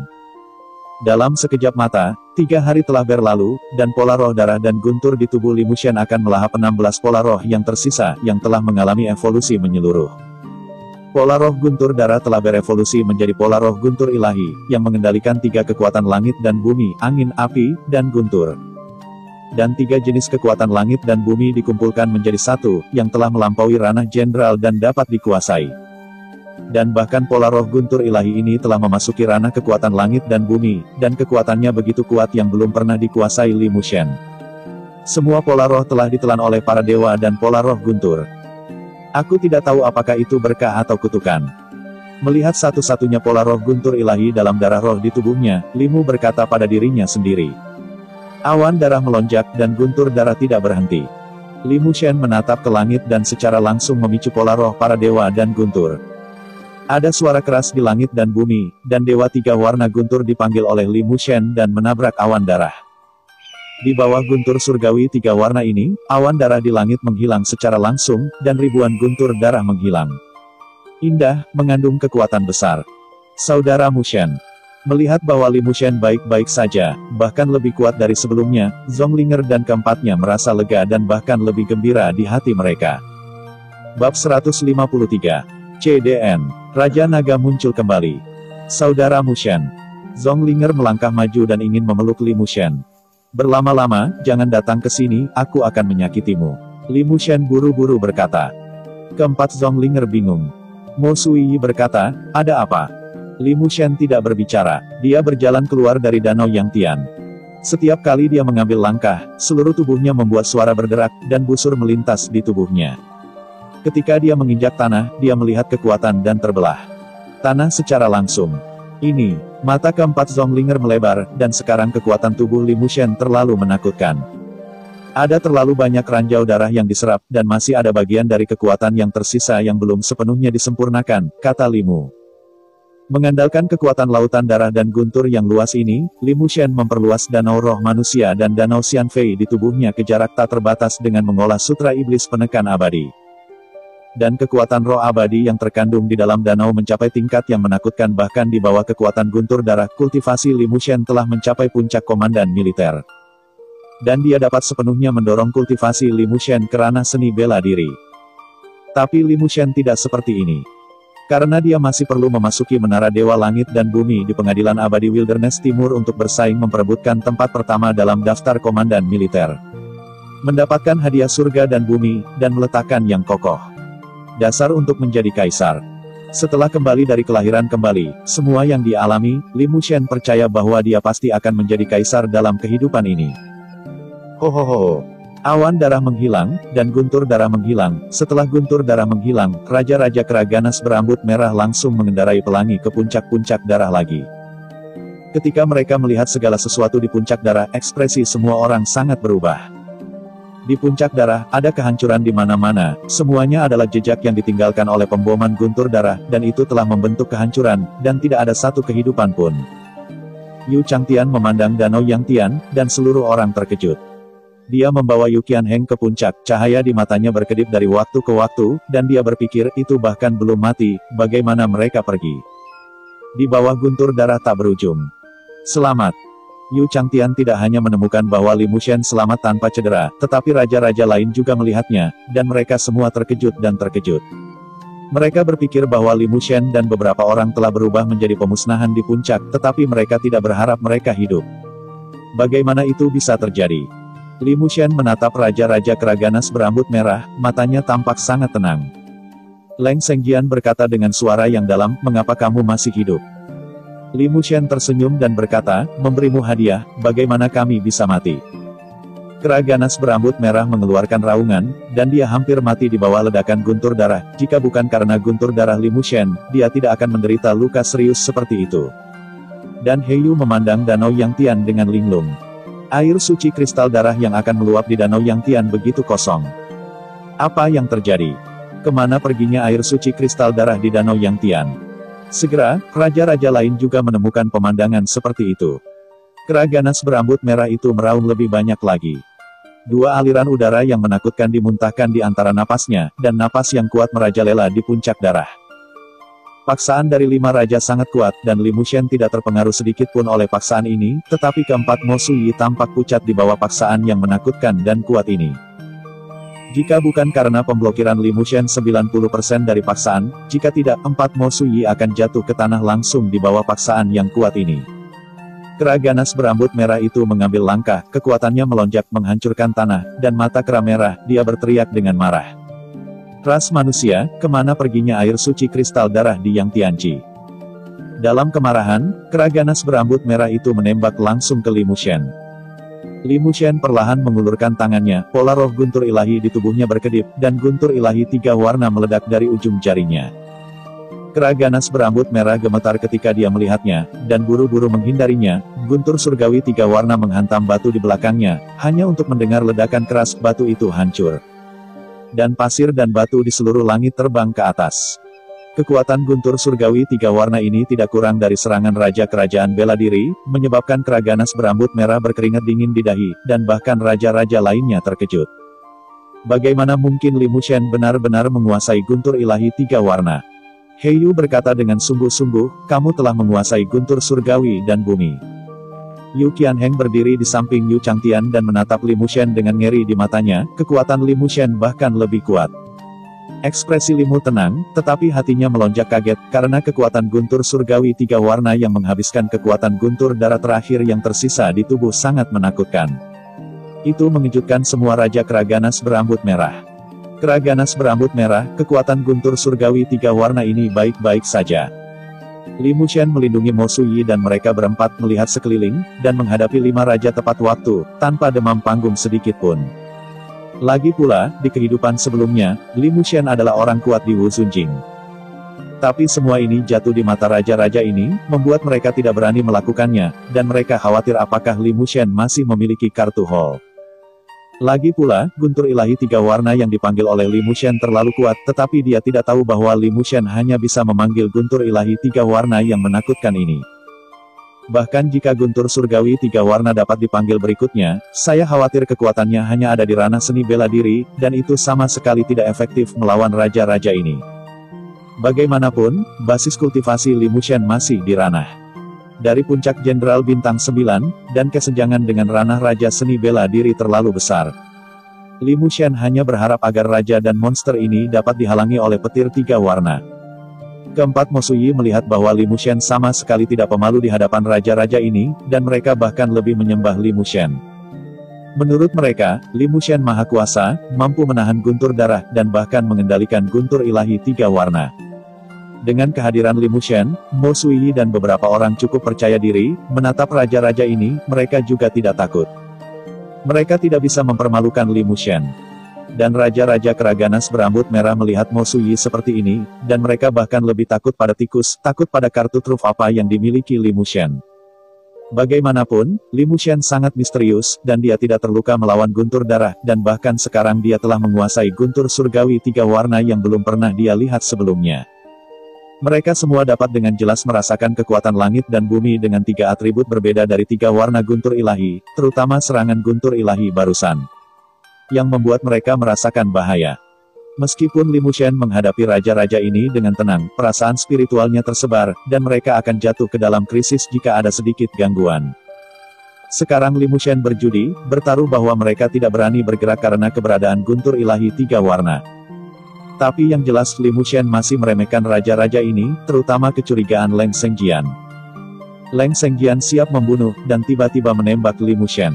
Dalam sekejap mata, 3 hari telah berlalu, dan pola roh darah dan guntur di tubuh Li Mushen akan melahap 16 pola roh yang tersisa, yang telah mengalami evolusi menyeluruh. Pola roh guntur darah telah berevolusi menjadi pola roh guntur ilahi, yang mengendalikan 3 kekuatan langit dan bumi, angin, api, dan guntur. Dan 3 jenis kekuatan langit dan bumi dikumpulkan menjadi satu, yang telah melampaui ranah jenderal dan dapat dikuasai. Dan bahkan pola roh guntur ilahi ini telah memasuki ranah kekuatan langit dan bumi, dan kekuatannya begitu kuat yang belum pernah dikuasai Li Mushen. Semua pola roh telah ditelan oleh para dewa dan pola roh guntur. Aku tidak tahu apakah itu berkah atau kutukan. Melihat satu-satunya pola roh guntur ilahi dalam darah roh di tubuhnya, Li Mu berkata pada dirinya sendiri. Awan darah melonjak dan guntur darah tidak berhenti. Li Mushen menatap ke langit dan secara langsung memicu pola roh para dewa dan guntur. Ada suara keras di langit dan bumi, dan dewa 3 warna guntur dipanggil oleh Li Mushen dan menabrak awan darah. Di bawah guntur surgawi 3 warna ini, awan darah di langit menghilang secara langsung, dan ribuan guntur darah menghilang. Indah, mengandung kekuatan besar. Saudara Mushen. Melihat bahwa Li Mushen baik-baik saja, bahkan lebih kuat dari sebelumnya, Zonglinger dan keempatnya merasa lega dan bahkan lebih gembira di hati mereka. Bab 153. CDN. Raja Naga muncul kembali. Saudara Mushen. Zonglinger melangkah maju dan ingin memeluk Li Mushen. Berlama-lama, jangan datang ke sini, aku akan menyakitimu. Li Mushen buru-buru berkata. Keempat Zonglinger bingung. Mo Suyi berkata, ada apa? Li Mushen tidak berbicara, dia berjalan keluar dari Danau Yangtian. Setiap kali dia mengambil langkah, seluruh tubuhnya membuat suara berderak, dan busur melintas di tubuhnya. Ketika dia menginjak tanah, dia melihat kekuatan dan terbelah tanah secara langsung. Ini, mata keempat Zonglinger melebar, dan sekarang kekuatan tubuh Li Mushen terlalu menakutkan. Ada terlalu banyak ranjau darah yang diserap, dan masih ada bagian dari kekuatan yang tersisa yang belum sepenuhnya disempurnakan, kata Li Mu. Mengandalkan kekuatan lautan darah dan guntur yang luas ini, Li Mushen memperluas danau roh manusia dan danau Xianfei di tubuhnya ke jarak tak terbatas dengan mengolah sutra iblis penekan abadi. Dan kekuatan roh abadi yang terkandung di dalam danau mencapai tingkat yang menakutkan, bahkan di bawah kekuatan guntur darah. Kultivasi Li Mushen telah mencapai puncak komandan militer. Dan dia dapat sepenuhnya mendorong kultivasi Li Mushen ke ranah seni bela diri. Tapi Li Mushen tidak seperti ini. Karena dia masih perlu memasuki menara Dewa Langit dan Bumi di Pengadilan Abadi Wilderness Timur untuk bersaing memperebutkan tempat pertama dalam daftar komandan militer. Mendapatkan hadiah surga dan bumi, dan meletakkan yang kokoh. Dasar untuk menjadi kaisar. Setelah kembali dari kelahiran kembali, semua yang dia alami, Li Mushen percaya bahwa dia pasti akan menjadi kaisar dalam kehidupan ini. Hohoho. Awan darah menghilang, dan guntur darah menghilang. Setelah guntur darah menghilang, raja-raja Keraganas berambut merah langsung mengendarai pelangi ke puncak-puncak darah lagi. Ketika mereka melihat segala sesuatu di puncak darah, ekspresi semua orang sangat berubah. Di puncak darah, ada kehancuran di mana-mana. Semuanya adalah jejak yang ditinggalkan oleh pemboman guntur darah, dan itu telah membentuk kehancuran, dan tidak ada satu kehidupan pun. Yu Changtian memandang Danau Yangtian, dan seluruh orang terkejut. Dia membawa Yu Qianheng ke puncak, cahaya di matanya berkedip dari waktu ke waktu, dan dia berpikir itu bahkan belum mati, bagaimana mereka pergi. Di bawah guntur darah tak berujung. Selamat. Yu Changtian tidak hanya menemukan bahwa Li Mushen selamat tanpa cedera, tetapi raja-raja lain juga melihatnya, dan mereka semua terkejut dan terkejut. Mereka berpikir bahwa Li Mushen dan beberapa orang telah berubah menjadi pemusnahan di puncak, tetapi mereka tidak berharap mereka hidup. Bagaimana itu bisa terjadi? Li Mushen menatap raja-raja Keraganas berambut merah, matanya tampak sangat tenang. Leng Sengjian berkata dengan suara yang dalam, "Mengapa kamu masih hidup?" Li Mushen tersenyum dan berkata, "Memberimu hadiah, bagaimana kami bisa mati?" Keraganas berambut merah mengeluarkan raungan, dan dia hampir mati di bawah ledakan guntur darah. Jika bukan karena guntur darah Li Mushen, dia tidak akan menderita luka serius seperti itu. Dan Heyu memandang Danau Yangtian dengan linglung. Air suci kristal darah yang akan meluap di Danau Yangtian begitu kosong. Apa yang terjadi? Kemana perginya air suci kristal darah di Danau Yangtian? Segera, raja-raja lain juga menemukan pemandangan seperti itu. Keraganas berambut merah itu meraung lebih banyak lagi. Dua aliran udara yang menakutkan dimuntahkan di antara napasnya, dan napas yang kuat merajalela di puncak darah. Paksaan dari 5 raja sangat kuat, dan Li Mushen tidak terpengaruh sedikit pun oleh paksaan ini, tetapi keempat Mo Suyi tampak pucat di bawah paksaan yang menakutkan dan kuat ini. Jika bukan karena pemblokiran Li Mushen 90% dari paksaan, jika tidak, 4 Mo Suyi akan jatuh ke tanah langsung di bawah paksaan yang kuat ini. Keraganas berambut merah itu mengambil langkah, kekuatannya melonjak menghancurkan tanah, dan mata kera merah, dia berteriak dengan marah. Ras manusia, kemana perginya air suci kristal darah di Yangtianji? Dalam kemarahan, Keraganas berambut merah itu menembak langsung ke Li Mushen. Li Mushen perlahan mengulurkan tangannya, pola roh guntur ilahi di tubuhnya berkedip, dan guntur ilahi 3 warna meledak dari ujung jarinya. Keraganas berambut merah gemetar ketika dia melihatnya, dan buru-buru menghindarinya. Guntur surgawi 3 warna menghantam batu di belakangnya, hanya untuk mendengar ledakan keras, batu itu hancur. Dan pasir dan batu di seluruh langit terbang ke atas. Kekuatan guntur surgawi 3 warna ini tidak kurang dari serangan raja kerajaan bela diri, menyebabkan Keraganas berambut merah berkeringat dingin di dahi, dan bahkan raja-raja lainnya terkejut. Bagaimana mungkin Li Mushen benar-benar menguasai guntur ilahi 3 warna? Heyu berkata dengan sungguh-sungguh, "Kamu telah menguasai guntur surgawi dan bumi." Yu Qianheng berdiri di samping Yu Changtian dan menatap Li Mushen dengan ngeri di matanya. Kekuatan Li Mushen bahkan lebih kuat. Ekspresi Limu tenang, tetapi hatinya melonjak kaget, karena kekuatan guntur surgawi 3 warna yang menghabiskan kekuatan guntur darah terakhir yang tersisa di tubuh sangat menakutkan. Itu mengejutkan semua raja Keraganas berambut merah. Keraganas berambut merah, kekuatan guntur surgawi 3 warna ini baik-baik saja. Li Mushen melindungi Mo Suyi dan mereka berempat melihat sekeliling, dan menghadapi 5 raja tepat waktu, tanpa demam panggung sedikit pun. Lagi pula, di kehidupan sebelumnya, Li Mushen adalah orang kuat di Wu Zunjing. Tapi semua ini jatuh di mata raja-raja ini, membuat mereka tidak berani melakukannya, dan mereka khawatir apakah Li Mushen masih memiliki kartu Hall. Lagi pula, guntur ilahi tiga warna yang dipanggil oleh Li Mushen terlalu kuat, tetapi dia tidak tahu bahwa Li Mushen hanya bisa memanggil guntur ilahi tiga warna yang menakutkan ini. Bahkan jika guntur surgawi tiga warna dapat dipanggil berikutnya, saya khawatir kekuatannya hanya ada di ranah seni bela diri, dan itu sama sekali tidak efektif melawan raja-raja ini. Bagaimanapun, basis kultivasi Li Mushen masih di ranah dari puncak Jenderal Bintang 9, dan kesenjangan dengan ranah Raja Seni Bela Diri terlalu besar. Li Mushen hanya berharap agar raja dan monster ini dapat dihalangi oleh petir tiga warna. Keempat Mosuyi melihat bahwa Li Mushen sama sekali tidak pemalu di hadapan raja-raja ini, dan mereka bahkan lebih menyembah Li Mushen. Menurut mereka, Li Mushen maha kuasa, mampu menahan guntur darah, dan bahkan mengendalikan guntur ilahi tiga warna. Dengan kehadiran Li Mushen, Mo Suiyi dan beberapa orang cukup percaya diri, menatap raja-raja ini, mereka juga tidak takut. Mereka tidak bisa mempermalukan Li Mushen. Dan raja-raja Keraganas berambut merah melihat Mo Suiyi seperti ini, dan mereka bahkan lebih takut pada tikus, takut pada kartu truf apa yang dimiliki Li Mushen. Bagaimanapun, Li Mushen sangat misterius, dan dia tidak terluka melawan guntur darah, dan bahkan sekarang dia telah menguasai guntur surgawi tiga warna yang belum pernah dia lihat sebelumnya. Mereka semua dapat dengan jelas merasakan kekuatan langit dan bumi dengan tiga atribut berbeda dari tiga warna guntur ilahi, terutama serangan guntur ilahi barusan, yang membuat mereka merasakan bahaya. Meskipun Li Mushen menghadapi raja-raja ini dengan tenang, perasaan spiritualnya tersebar, dan mereka akan jatuh ke dalam krisis jika ada sedikit gangguan. Sekarang Li Mushen bertaruh bahwa mereka tidak berani bergerak karena keberadaan guntur ilahi tiga warna. Tapi yang jelas Li Mushen masih meremehkan raja-raja ini, terutama kecurigaan Leng Sengjian. Leng Sengjian siap membunuh, dan tiba-tiba menembak Li Mushen.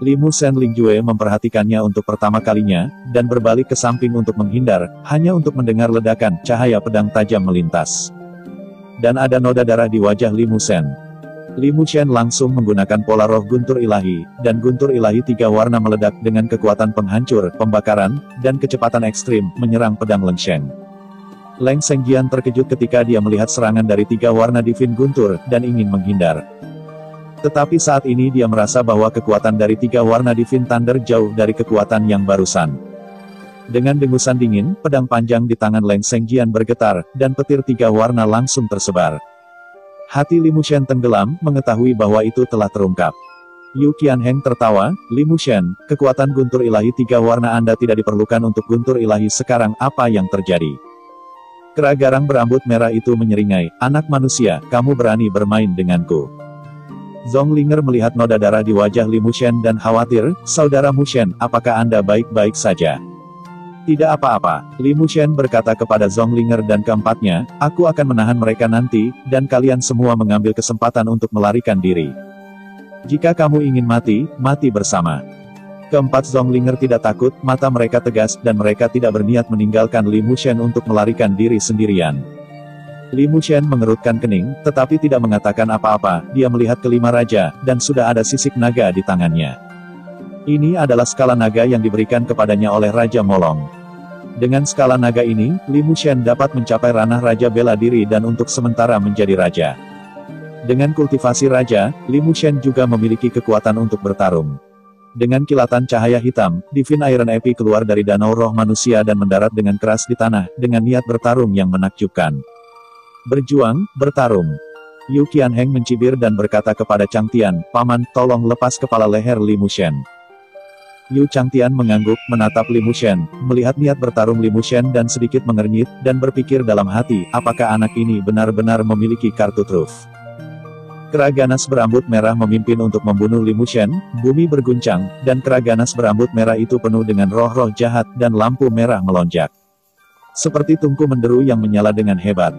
Li Mushen Lingjue memperhatikannya untuk pertama kalinya, dan berbalik ke samping untuk menghindar, hanya untuk mendengar ledakan, cahaya pedang tajam melintas. Dan ada noda darah di wajah Li Mushen. Li Mushen langsung menggunakan pola roh guntur ilahi, dan guntur ilahi tiga warna meledak dengan kekuatan penghancur, pembakaran, dan kecepatan ekstrim, menyerang pedang Leng Sheng. Leng Sengjian terkejut ketika dia melihat serangan dari tiga warna divin guntur, dan ingin menghindar. Tetapi saat ini dia merasa bahwa kekuatan dari tiga warna divin thunder jauh dari kekuatan yang barusan. Dengan dengusan dingin, pedang panjang di tangan Leng Sengjian bergetar, dan petir tiga warna langsung tersebar. Hati Li Mushen tenggelam, mengetahui bahwa itu telah terungkap. Yu Qianheng tertawa, Li Mushen, kekuatan guntur ilahi tiga warna Anda tidak diperlukan untuk guntur ilahi sekarang, apa yang terjadi? Kera garang berambut merah itu menyeringai, anak manusia, kamu berani bermain denganku. Zhong Linger melihat noda darah di wajah Li Mushen dan khawatir, saudara Mushen, apakah Anda baik-baik saja? Tidak apa-apa, Li Mushen berkata kepada Zhong Linger dan keempatnya, aku akan menahan mereka nanti, dan kalian semua mengambil kesempatan untuk melarikan diri. Jika kamu ingin mati, mati bersama. Keempat Zhong Linger tidak takut, mata mereka tegas, dan mereka tidak berniat meninggalkan Li Mushen untuk melarikan diri sendirian. Li Mushen mengerutkan kening, tetapi tidak mengatakan apa-apa, dia melihat kelima raja, dan sudah ada sisik naga di tangannya. Ini adalah skala naga yang diberikan kepadanya oleh Raja Molong. Dengan skala naga ini, Li Mushen dapat mencapai ranah Raja Bela Diri dan untuk sementara menjadi raja. Dengan kultivasi raja, Li Mushen juga memiliki kekuatan untuk bertarung. Dengan kilatan cahaya hitam, Divine Iron Epi keluar dari danau roh manusia dan mendarat dengan keras di tanah, dengan niat bertarung yang menakjubkan. Berjuang, bertarung. Yu Qianheng mencibir dan berkata kepada Chang Tian, Paman, tolong lepas kepala leher Li Mushen. Yu Changtian mengangguk, menatap Li Mushen, melihat niat bertarung Li Mushen dan sedikit mengernyit, dan berpikir dalam hati, apakah anak ini benar-benar memiliki kartu truf. Kera ganas berambut merah memimpin untuk membunuh Li Mushen, bumi berguncang, dan kera ganas berambut merah itu penuh dengan roh-roh jahat, dan lampu merah melonjak. Seperti tungku menderu yang menyala dengan hebat.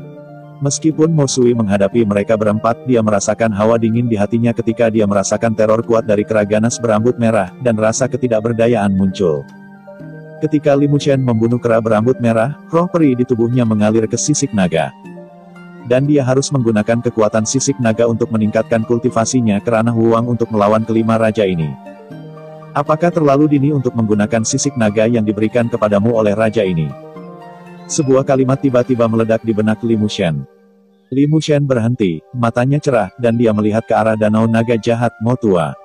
Meskipun Mo Sui menghadapi mereka berempat, dia merasakan hawa dingin di hatinya ketika dia merasakan teror kuat dari kera ganas berambut merah, dan rasa ketidakberdayaan muncul. Ketika Li Mushen membunuh kera berambut merah, roh peri di tubuhnya mengalir ke sisik naga. Dan dia harus menggunakan kekuatan sisik naga untuk meningkatkan kultivasinya ke ranah Wuang untuk melawan kelima raja ini. Apakah terlalu dini untuk menggunakan sisik naga yang diberikan kepadamu oleh raja ini? Sebuah kalimat tiba-tiba meledak di benak Li Mushen. Li Mushen berhenti, matanya cerah, dan dia melihat ke arah danau naga jahat Mo Tua.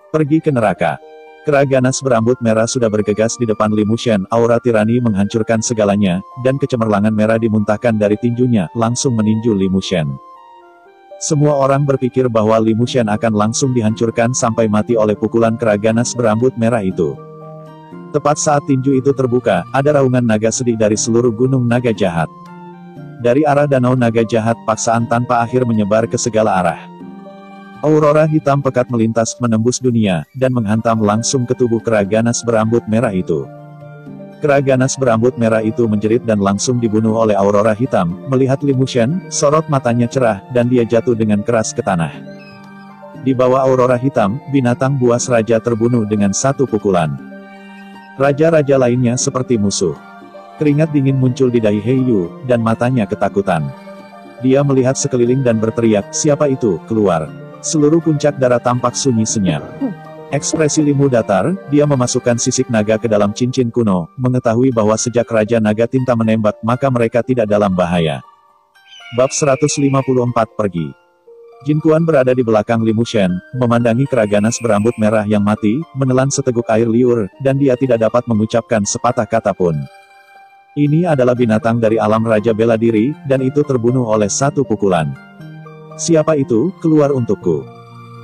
Pergi ke neraka. Kera ganas berambut merah sudah bergegas di depan Li Mushen. Aura tirani menghancurkan segalanya, dan kecemerlangan merah dimuntahkan dari tinjunya, langsung meninju Li Mushen. Semua orang berpikir bahwa Li Mushen akan langsung dihancurkan sampai mati oleh pukulan kera ganas berambut merah itu. Tepat saat tinju itu terbuka, ada raungan naga sedih dari seluruh gunung naga jahat. Dari arah danau naga jahat, paksaan tanpa akhir menyebar ke segala arah. Aurora hitam pekat melintas menembus dunia, dan menghantam langsung ke tubuh kera ganas berambut merah itu. Kera ganas berambut merah itu menjerit dan langsung dibunuh oleh aurora hitam. Melihat Li Mushen, sorot matanya cerah, dan dia jatuh dengan keras ke tanah. Di bawah aurora hitam, binatang buas raja terbunuh dengan satu pukulan. Raja-raja lainnya seperti musuh. Keringat dingin muncul di dahi Heiyu, dan matanya ketakutan. Dia melihat sekeliling dan berteriak, "Siapa itu? Keluar!" Seluruh puncak darah tampak sunyi senyap. Ekspresi Limu datar, dia memasukkan sisik naga ke dalam cincin kuno, mengetahui bahwa sejak Raja Naga Tinta menembak, maka mereka tidak dalam bahaya. Bab 154 pergi. Jin Kuan berada di belakang Li Mushen, memandangi kera ganas berambut merah yang mati, menelan seteguk air liur, dan dia tidak dapat mengucapkan sepatah kata pun. Ini adalah binatang dari alam Raja Bela Diri, dan itu terbunuh oleh satu pukulan. Siapa itu? Keluar untukku.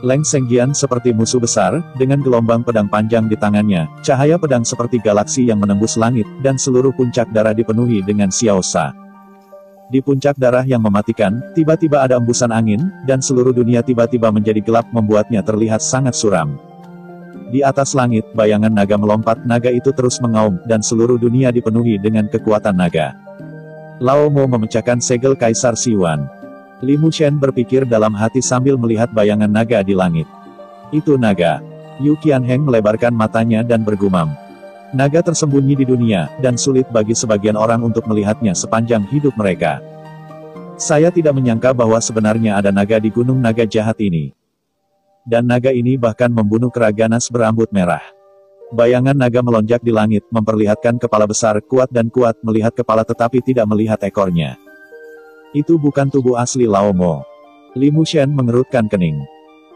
Leng Sengjian seperti musuh besar, dengan gelombang pedang panjang di tangannya, cahaya pedang seperti galaksi yang menembus langit, dan seluruh puncak darah dipenuhi dengan Xiaosha. Di puncak darah yang mematikan, tiba-tiba ada embusan angin, dan seluruh dunia tiba-tiba menjadi gelap membuatnya terlihat sangat suram. Di atas langit, bayangan naga melompat, naga itu terus mengaum, dan seluruh dunia dipenuhi dengan kekuatan naga. Lao Mo memecahkan segel Kaisar Siwan. Li Mushen berpikir dalam hati sambil melihat bayangan naga di langit. Itu naga. Yu Qianheng melebarkan matanya dan bergumam. Naga tersembunyi di dunia, dan sulit bagi sebagian orang untuk melihatnya sepanjang hidup mereka. Saya tidak menyangka bahwa sebenarnya ada naga di gunung naga jahat ini. Dan naga ini bahkan membunuh kera ganas berambut merah. Bayangan naga melonjak di langit, memperlihatkan kepala besar, kuat melihat kepala tetapi tidak melihat ekornya. Itu bukan tubuh asli Lao Mo. Li Mushen mengerutkan kening.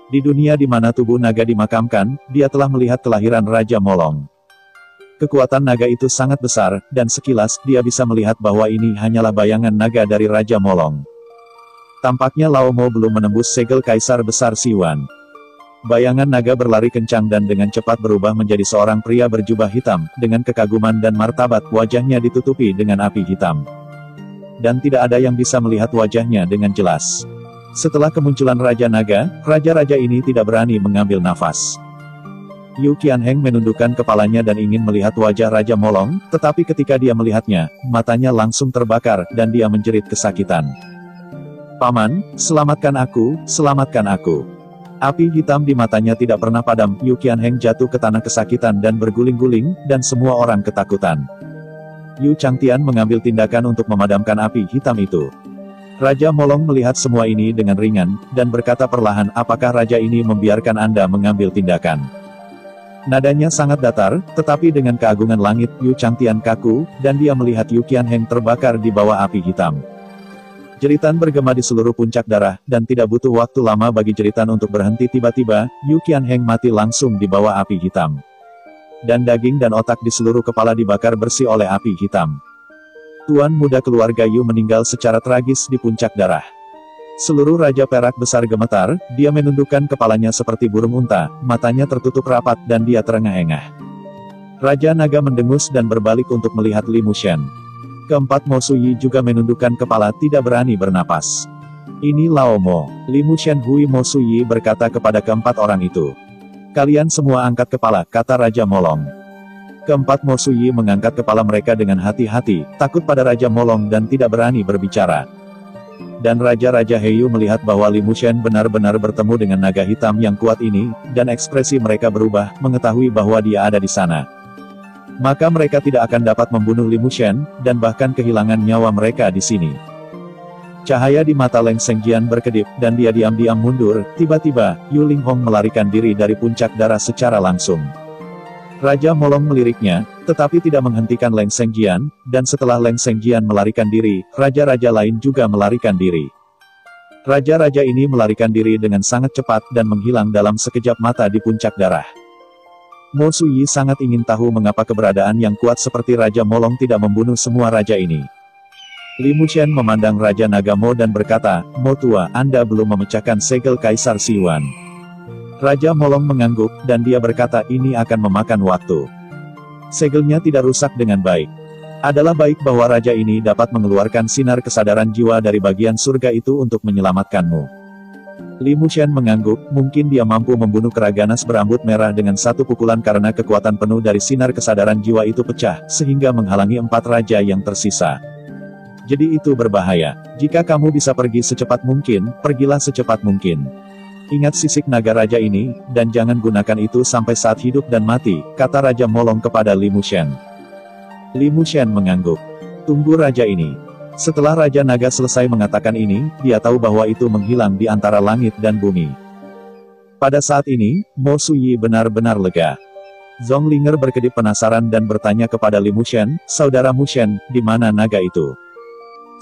Di dunia di mana tubuh naga dimakamkan, dia telah melihat kelahiran Raja Molong. Kekuatan naga itu sangat besar, dan sekilas, dia bisa melihat bahwa ini hanyalah bayangan naga dari Raja Molong. Tampaknya Lao Mo belum menembus segel Kaisar Besar Siwan. Bayangan naga berlari kencang dan dengan cepat berubah menjadi seorang pria berjubah hitam, dengan kekaguman dan martabat, wajahnya ditutupi dengan api hitam. Dan tidak ada yang bisa melihat wajahnya dengan jelas. Setelah kemunculan Raja Naga, raja-raja ini tidak berani mengambil nafas. Yu Qianheng menundukkan kepalanya dan ingin melihat wajah Raja Molong, tetapi ketika dia melihatnya, matanya langsung terbakar, dan dia menjerit kesakitan. "Paman, selamatkan aku, selamatkan aku." Api hitam di matanya tidak pernah padam. Yu Qianheng jatuh ke tanah kesakitan dan berguling-guling, dan semua orang ketakutan. Yu Changtian mengambil tindakan untuk memadamkan api hitam itu. Raja Molong melihat semua ini dengan ringan, dan berkata perlahan, "Apakah raja ini membiarkan Anda mengambil tindakan?" Nadanya sangat datar, tetapi dengan keagungan langit, Yu Changtian kaku, dan dia melihat Yu Qianheng terbakar di bawah api hitam. Jeritan bergema di seluruh puncak darah, dan tidak butuh waktu lama bagi jeritan untuk berhenti. Tiba-tiba, Yu Qianheng mati langsung di bawah api hitam. Dan daging dan otak di seluruh kepala dibakar bersih oleh api hitam. Tuan muda keluarga Yu meninggal secara tragis di puncak darah. Seluruh Raja Perak besar gemetar, dia menundukkan kepalanya seperti burung unta, matanya tertutup rapat dan dia terengah-engah. Raja Naga mendengus dan berbalik untuk melihat Li Mushen. Keempat Mo Suyi juga menundukkan kepala, tidak berani bernapas. "Ini Lao Mo." Li Mushen Hui Mo Suyi berkata kepada keempat orang itu. "Kalian semua angkat kepala," kata Raja Molong. Keempat Mo Suyi mengangkat kepala mereka dengan hati-hati, takut pada Raja Molong dan tidak berani berbicara. Dan Raja-Raja Heiyu melihat bahwa Li Mushen benar-benar bertemu dengan naga hitam yang kuat ini, dan ekspresi mereka berubah, mengetahui bahwa dia ada di sana. Maka mereka tidak akan dapat membunuh Li Mushen, dan bahkan kehilangan nyawa mereka di sini. Cahaya di mata Leng Sengjian berkedip, dan dia diam-diam mundur. Tiba-tiba, Yu Linghong melarikan diri dari puncak darah secara langsung. Raja Molong meliriknya, tetapi tidak menghentikan Leng Sengjian, dan setelah Leng Sengjian melarikan diri, raja-raja lain juga melarikan diri. Raja-raja ini melarikan diri dengan sangat cepat dan menghilang dalam sekejap mata di puncak darah. Mo Suyi sangat ingin tahu mengapa keberadaan yang kuat seperti Raja Molong tidak membunuh semua raja ini. Li Mushen memandang Raja Naga Mo dan berkata, "Mo tua, Anda belum memecahkan segel Kaisar Siwan." Raja Molong mengangguk, dan dia berkata ini akan memakan waktu. Segelnya tidak rusak dengan baik. Adalah baik bahwa raja ini dapat mengeluarkan sinar kesadaran jiwa dari bagian surga itu untuk menyelamatkanmu. Li Mushen mengangguk, mungkin dia mampu membunuh kera ganas berambut merah dengan satu pukulan karena kekuatan penuh dari sinar kesadaran jiwa itu pecah, sehingga menghalangi 4 raja yang tersisa. Jadi itu berbahaya. Jika kamu bisa pergi secepat mungkin, pergilah secepat mungkin. Ingat sisik naga raja ini, dan jangan gunakan itu sampai saat hidup dan mati, kata Raja Molong kepada Li Mushen. Li Mushen mengangguk. Tunggu raja ini. Setelah Raja Naga selesai mengatakan ini, dia tahu bahwa itu menghilang di antara langit dan bumi. Pada saat ini, Mo Suyi benar-benar lega. Zhong Linger berkedip penasaran dan bertanya kepada Li Mushen, "Saudara Mushen, di mana naga itu?"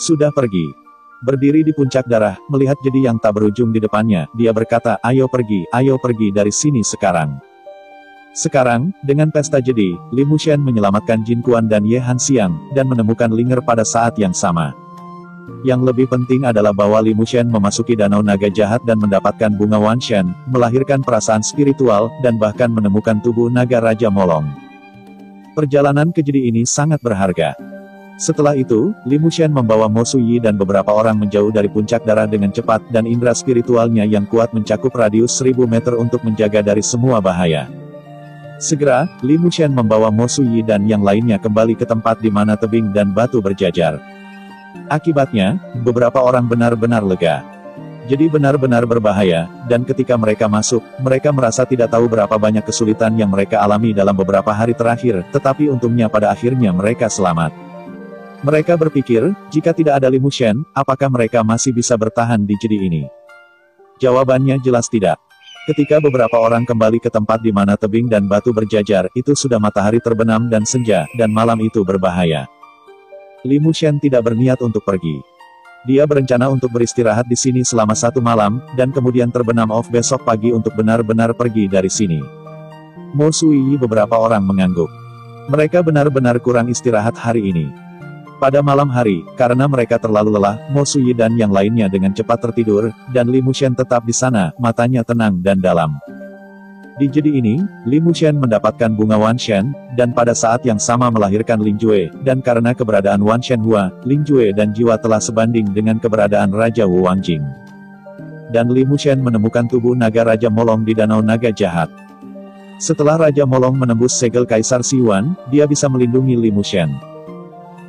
"Sudah pergi." Berdiri di puncak darah, melihat jedi yang tak berujung di depannya, dia berkata, ayo pergi dari sini sekarang." Sekarang, dengan pesta jedi, Li Mushen menyelamatkan Jin Kuan dan Ye Han Xiang, dan menemukan Linger pada saat yang sama. Yang lebih penting adalah bahwa Li Mushen memasuki Danau Naga Jahat dan mendapatkan bunga Wanshen, melahirkan perasaan spiritual, dan bahkan menemukan tubuh naga Raja Molong. Perjalanan ke jedi ini sangat berharga. Setelah itu, Li Mushen membawa Mo Suyi dan beberapa orang menjauh dari puncak darah dengan cepat dan indera spiritualnya yang kuat mencakup radius 1000 meter untuk menjaga dari semua bahaya. Segera, Li Mushen membawa Mo Suyi dan yang lainnya kembali ke tempat di mana tebing dan batu berjajar. Akibatnya, beberapa orang benar-benar lega. Jadi benar-benar berbahaya, dan ketika mereka masuk, mereka merasa tidak tahu berapa banyak kesulitan yang mereka alami dalam beberapa hari terakhir, tetapi untungnya pada akhirnya mereka selamat. Mereka berpikir, jika tidak ada Li Mushen, apakah mereka masih bisa bertahan di jedi ini? Jawabannya jelas tidak. Ketika beberapa orang kembali ke tempat di mana tebing dan batu berjajar, itu sudah matahari terbenam dan senja, dan malam itu berbahaya. Li Mushen tidak berniat untuk pergi. Dia berencana untuk beristirahat di sini selama 1 malam, dan kemudian terbenam off besok pagi untuk benar-benar pergi dari sini. Mo Suyi beberapa orang mengangguk. Mereka benar-benar kurang istirahat hari ini. Pada malam hari, karena mereka terlalu lelah, Mo Suyi dan yang lainnya dengan cepat tertidur, dan Li Mushen tetap di sana, matanya tenang dan dalam. Di jedi ini, Li Mushen mendapatkan bunga Wanshen, dan pada saat yang sama melahirkan Lin Jue, dan karena keberadaan Wanshen Hua, Lin Jue dan jiwa telah sebanding dengan keberadaan Raja Wu Wangjing. Dan Li Mushen menemukan tubuh naga Raja Molong di Danau Naga Jahat. Setelah Raja Molong menembus segel Kaisar Siwan, dia bisa melindungi Li Mushen.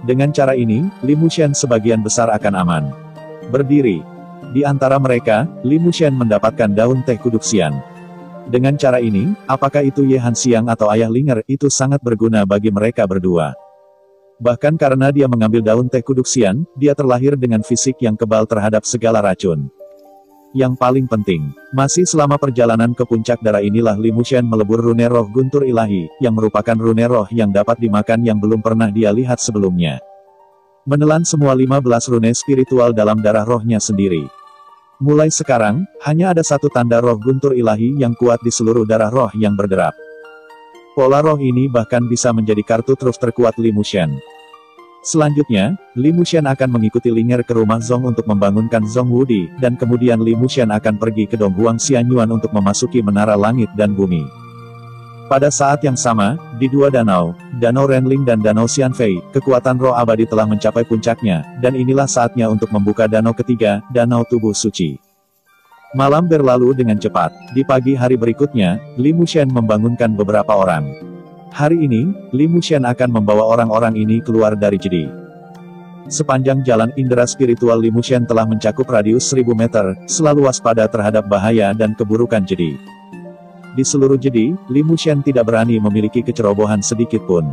Dengan cara ini, Li Mushen sebagian besar akan aman. Berdiri. Di antara mereka, Li Mushen mendapatkan daun teh kuduksian. Dengan cara ini, apakah itu Ye Han Xiang atau Ayah Linger, itu sangat berguna bagi mereka berdua. Bahkan karena dia mengambil daun teh kuduksian, dia terlahir dengan fisik yang kebal terhadap segala racun. Yang paling penting, masih selama perjalanan ke puncak darah inilah Li Mushen melebur rune roh guntur ilahi, yang merupakan rune roh yang dapat dimakan yang belum pernah dia lihat sebelumnya. Menelan semua 15 rune spiritual dalam darah rohnya sendiri. Mulai sekarang, hanya ada 1 tanda roh guntur ilahi yang kuat di seluruh darah roh yang berderap. Pola roh ini bahkan bisa menjadi kartu truf terkuat Li Mushen. Selanjutnya, Li Mushen akan mengikuti Linger ke rumah Zhong untuk membangunkan Zhong Wudi, dan kemudian Li Mushen akan pergi ke Donghuang Xianyuan untuk memasuki menara langit dan bumi. Pada saat yang sama, di 2 danau, Danau Renling dan Danau Xianfei, kekuatan roh abadi telah mencapai puncaknya, dan inilah saatnya untuk membuka danau ketiga, Danau Tubuh Suci. Malam berlalu dengan cepat. Di pagi hari berikutnya, Li Mushen membangunkan beberapa orang. Hari ini, Li Mushen akan membawa orang-orang ini keluar dari jedi. Sepanjang jalan indera spiritual Li Mushen telah mencakup radius 1000 meter, selalu waspada terhadap bahaya dan keburukan jedi. Di seluruh jedi, Li Mushen tidak berani memiliki kecerobohan sedikit pun.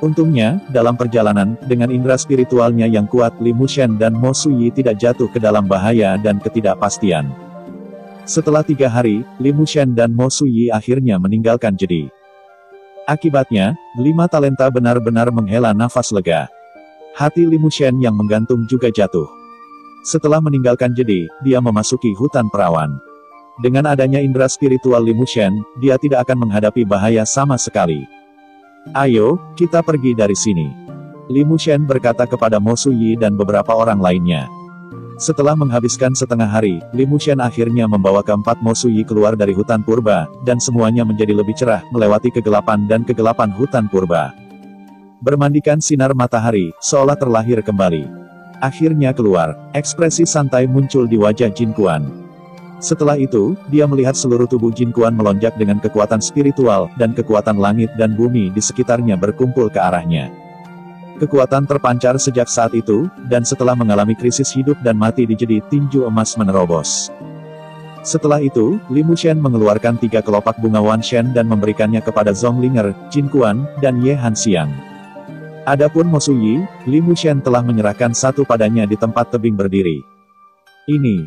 Untungnya, dalam perjalanan, dengan indera spiritualnya yang kuat, Li Mushen dan Mo Suyi tidak jatuh ke dalam bahaya dan ketidakpastian. Setelah 3 hari, Li Mushen dan Mo Suyi akhirnya meninggalkan jedi. Akibatnya, 5 talenta benar-benar menghela nafas lega. Hati Li Mushen yang menggantung juga jatuh. Setelah meninggalkan jedi, dia memasuki hutan perawan. Dengan adanya indera spiritual Li Mushen, dia tidak akan menghadapi bahaya sama sekali. Ayo, kita pergi dari sini. Li Mushen berkata kepada Mo Suyi dan beberapa orang lainnya. Setelah menghabiskan setengah hari, Li Mushen akhirnya membawa keempat Mo Suyi keluar dari hutan purba, dan semuanya menjadi lebih cerah, melewati kegelapan dan kegelapan hutan purba. Bermandikan sinar matahari, seolah terlahir kembali. Akhirnya keluar, ekspresi santai muncul di wajah Jin Kuan. Setelah itu, dia melihat seluruh tubuh Jin Kuan melonjak dengan kekuatan spiritual, dan kekuatan langit dan bumi di sekitarnya berkumpul ke arahnya. Kekuatan terpancar sejak saat itu, dan setelah mengalami krisis hidup dan mati di jedi tinju emas menerobos. Setelah itu, Li Mushen mengeluarkan 3 kelopak bunga Wan Shen dan memberikannya kepada Zonglinger, Jin Kuan, dan Ye Hanxiang. Adapun Mo Suyi, Li Mushen telah menyerahkan satu padanya di tempat tebing berdiri. Ini.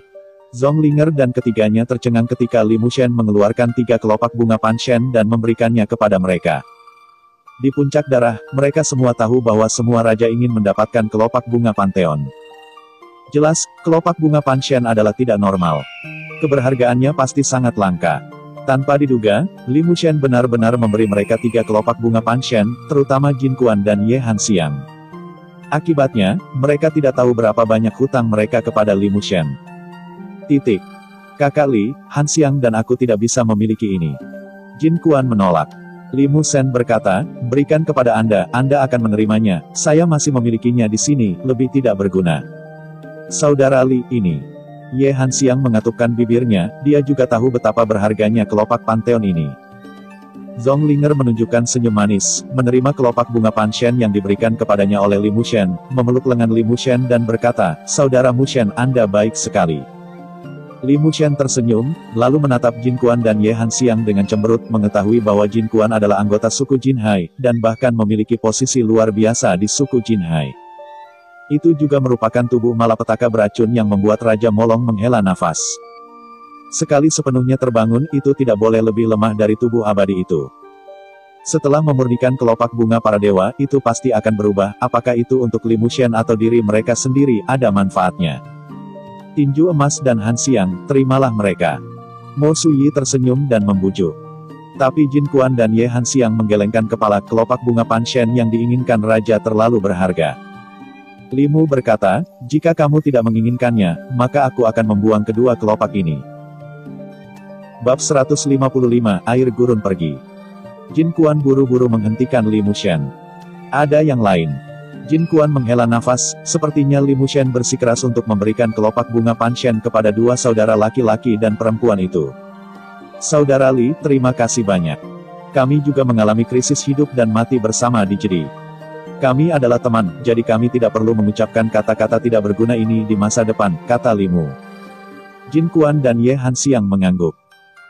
Zonglinger dan ketiganya tercengang ketika Li Mushen mengeluarkan 3 kelopak bunga Pan Shen dan memberikannya kepada mereka. Di puncak darah, mereka semua tahu bahwa semua raja ingin mendapatkan kelopak bunga Pantheon. Jelas, kelopak bunga Pan Shen adalah tidak normal. Keberhargaannya pasti sangat langka. Tanpa diduga, Li Mushen benar-benar memberi mereka 3 kelopak bunga Pan Shen, terutama Jin Kuan dan Ye Hanxiang. Akibatnya, mereka tidak tahu berapa banyak hutang mereka kepada Li Mushen. Kakak Li, Hanxiang dan aku tidak bisa memiliki ini. Jin Kuan menolak. Li Mushen berkata, berikan kepada Anda akan menerimanya, saya masih memilikinya di sini, lebih tidak berguna. Saudara Li, ini. Ye Hanxiang mengatupkan bibirnya, dia juga tahu betapa berharganya kelopak Pantheon ini. Zonglinger menunjukkan senyum manis, menerima kelopak bunga Pan Shen yang diberikan kepadanya oleh Li Mushen, memeluk lengan Li Mushen dan berkata, Saudara Mushen, Anda baik sekali. Li Mushen tersenyum, lalu menatap Jin Kuan dan Ye Hanxiang dengan cemberut, mengetahui bahwa Jin Kuan adalah anggota suku Jin Hai, dan bahkan memiliki posisi luar biasa di suku Jin Hai. Itu juga merupakan tubuh malapetaka beracun yang membuat Raja Molong menghela nafas. Sekali sepenuhnya terbangun, itu tidak boleh lebih lemah dari tubuh abadi itu. Setelah memurnikan kelopak bunga para dewa, itu pasti akan berubah, apakah itu untuk Li Mushen atau diri mereka sendiri, ada manfaatnya. Tinju emas dan Hanxiang, terimalah mereka. Mo Suyi tersenyum dan membujuk. Tapi Jin Kuan dan Ye Hanxiang menggelengkan kepala, kelopak bunga Pan Shen yang diinginkan raja terlalu berharga. Li Mu berkata, jika kamu tidak menginginkannya, maka aku akan membuang kedua kelopak ini. Bab 155, Air Gurun pergi. Jin Kuan buru-buru menghentikan Li Mushen. Ada yang lain. Jin Kuan menghela nafas, sepertinya Li Mushen bersikeras untuk memberikan kelopak bunga Pan Shen kepada dua saudara laki-laki dan perempuan itu. Saudara Li, terima kasih banyak. Kami juga mengalami krisis hidup dan mati bersama di jedi. Kami adalah teman, jadi kami tidak perlu mengucapkan kata-kata tidak berguna ini di masa depan, kata Li Mu. Jin Kuan dan Ye Hanxiang mengangguk.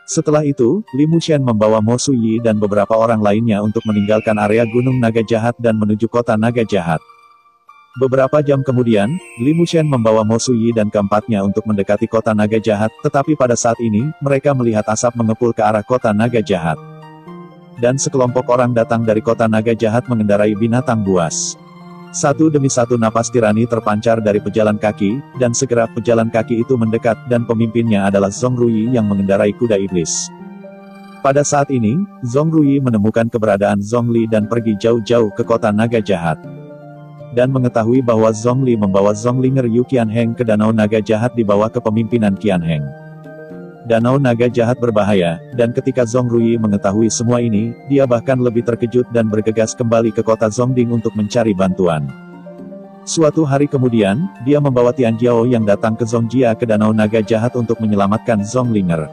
Setelah itu, Li Mushen membawa Mo Suyi dan beberapa orang lainnya untuk meninggalkan area Gunung Naga Jahat dan menuju kota Naga Jahat. Beberapa jam kemudian, Li Mushen membawa Mo Suyi dan keempatnya untuk mendekati kota Naga Jahat, tetapi pada saat ini, mereka melihat asap mengepul ke arah kota Naga Jahat. Dan sekelompok orang datang dari kota Naga Jahat mengendarai binatang buas. Satu demi satu napas tirani terpancar dari pejalan kaki, dan segera pejalan kaki itu mendekat, dan pemimpinnya adalah Zhong Ruyi yang mengendarai kuda iblis. Pada saat ini, Zhong Ruyi menemukan keberadaan Zhong Li dan pergi jauh-jauh ke kota Naga Jahat. Dan mengetahui bahwa Zhong Li membawa Zonglinger Yu Qianheng ke Danau Naga Jahat di bawah kepemimpinan Qianheng. Danau Naga Jahat berbahaya, dan ketika Zhong Ruyi mengetahui semua ini, dia bahkan lebih terkejut dan bergegas kembali ke kota Zhongding untuk mencari bantuan. Suatu hari kemudian, dia membawa Tian Jiao yang datang ke Zongjia ke Danau Naga Jahat untuk menyelamatkan Zonglinger.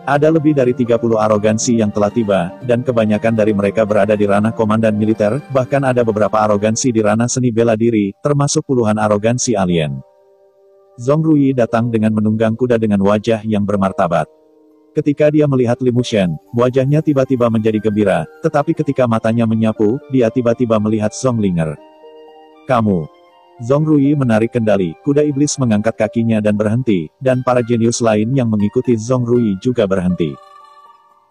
Ada lebih dari 30 arogansi yang telah tiba, dan kebanyakan dari mereka berada di ranah komandan militer, bahkan ada beberapa arogansi di ranah seni bela diri, termasuk puluhan arogansi alien. Zhong Ruyi datang dengan menunggang kuda dengan wajah yang bermartabat. Ketika dia melihat Li Mushen, wajahnya tiba-tiba menjadi gembira, tetapi ketika matanya menyapu, dia tiba-tiba melihat Zonglinger. Kamu. Zhong Ruyi menarik kendali, kuda iblis mengangkat kakinya dan berhenti, dan para jenius lain yang mengikuti Zhong Ruyi juga berhenti.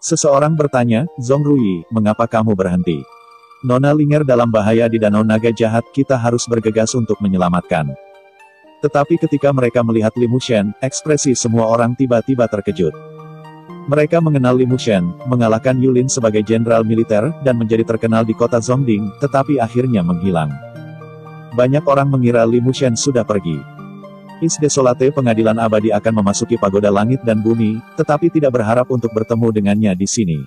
Seseorang bertanya, Zhong Ruyi, mengapa kamu berhenti? Nona Linger dalam bahaya di Danau Naga Jahat, kita harus bergegas untuk menyelamatkan. Tetapi ketika mereka melihat Li Mushen, ekspresi semua orang tiba-tiba terkejut. Mereka mengenal Li Mushen, mengalahkan Yulin sebagai jenderal militer, dan menjadi terkenal di kota Zhongding, tetapi akhirnya menghilang. Banyak orang mengira Li Mushen sudah pergi. Is Desolate Pengadilan Abadi akan memasuki pagoda langit dan bumi, tetapi tidak berharap untuk bertemu dengannya di sini.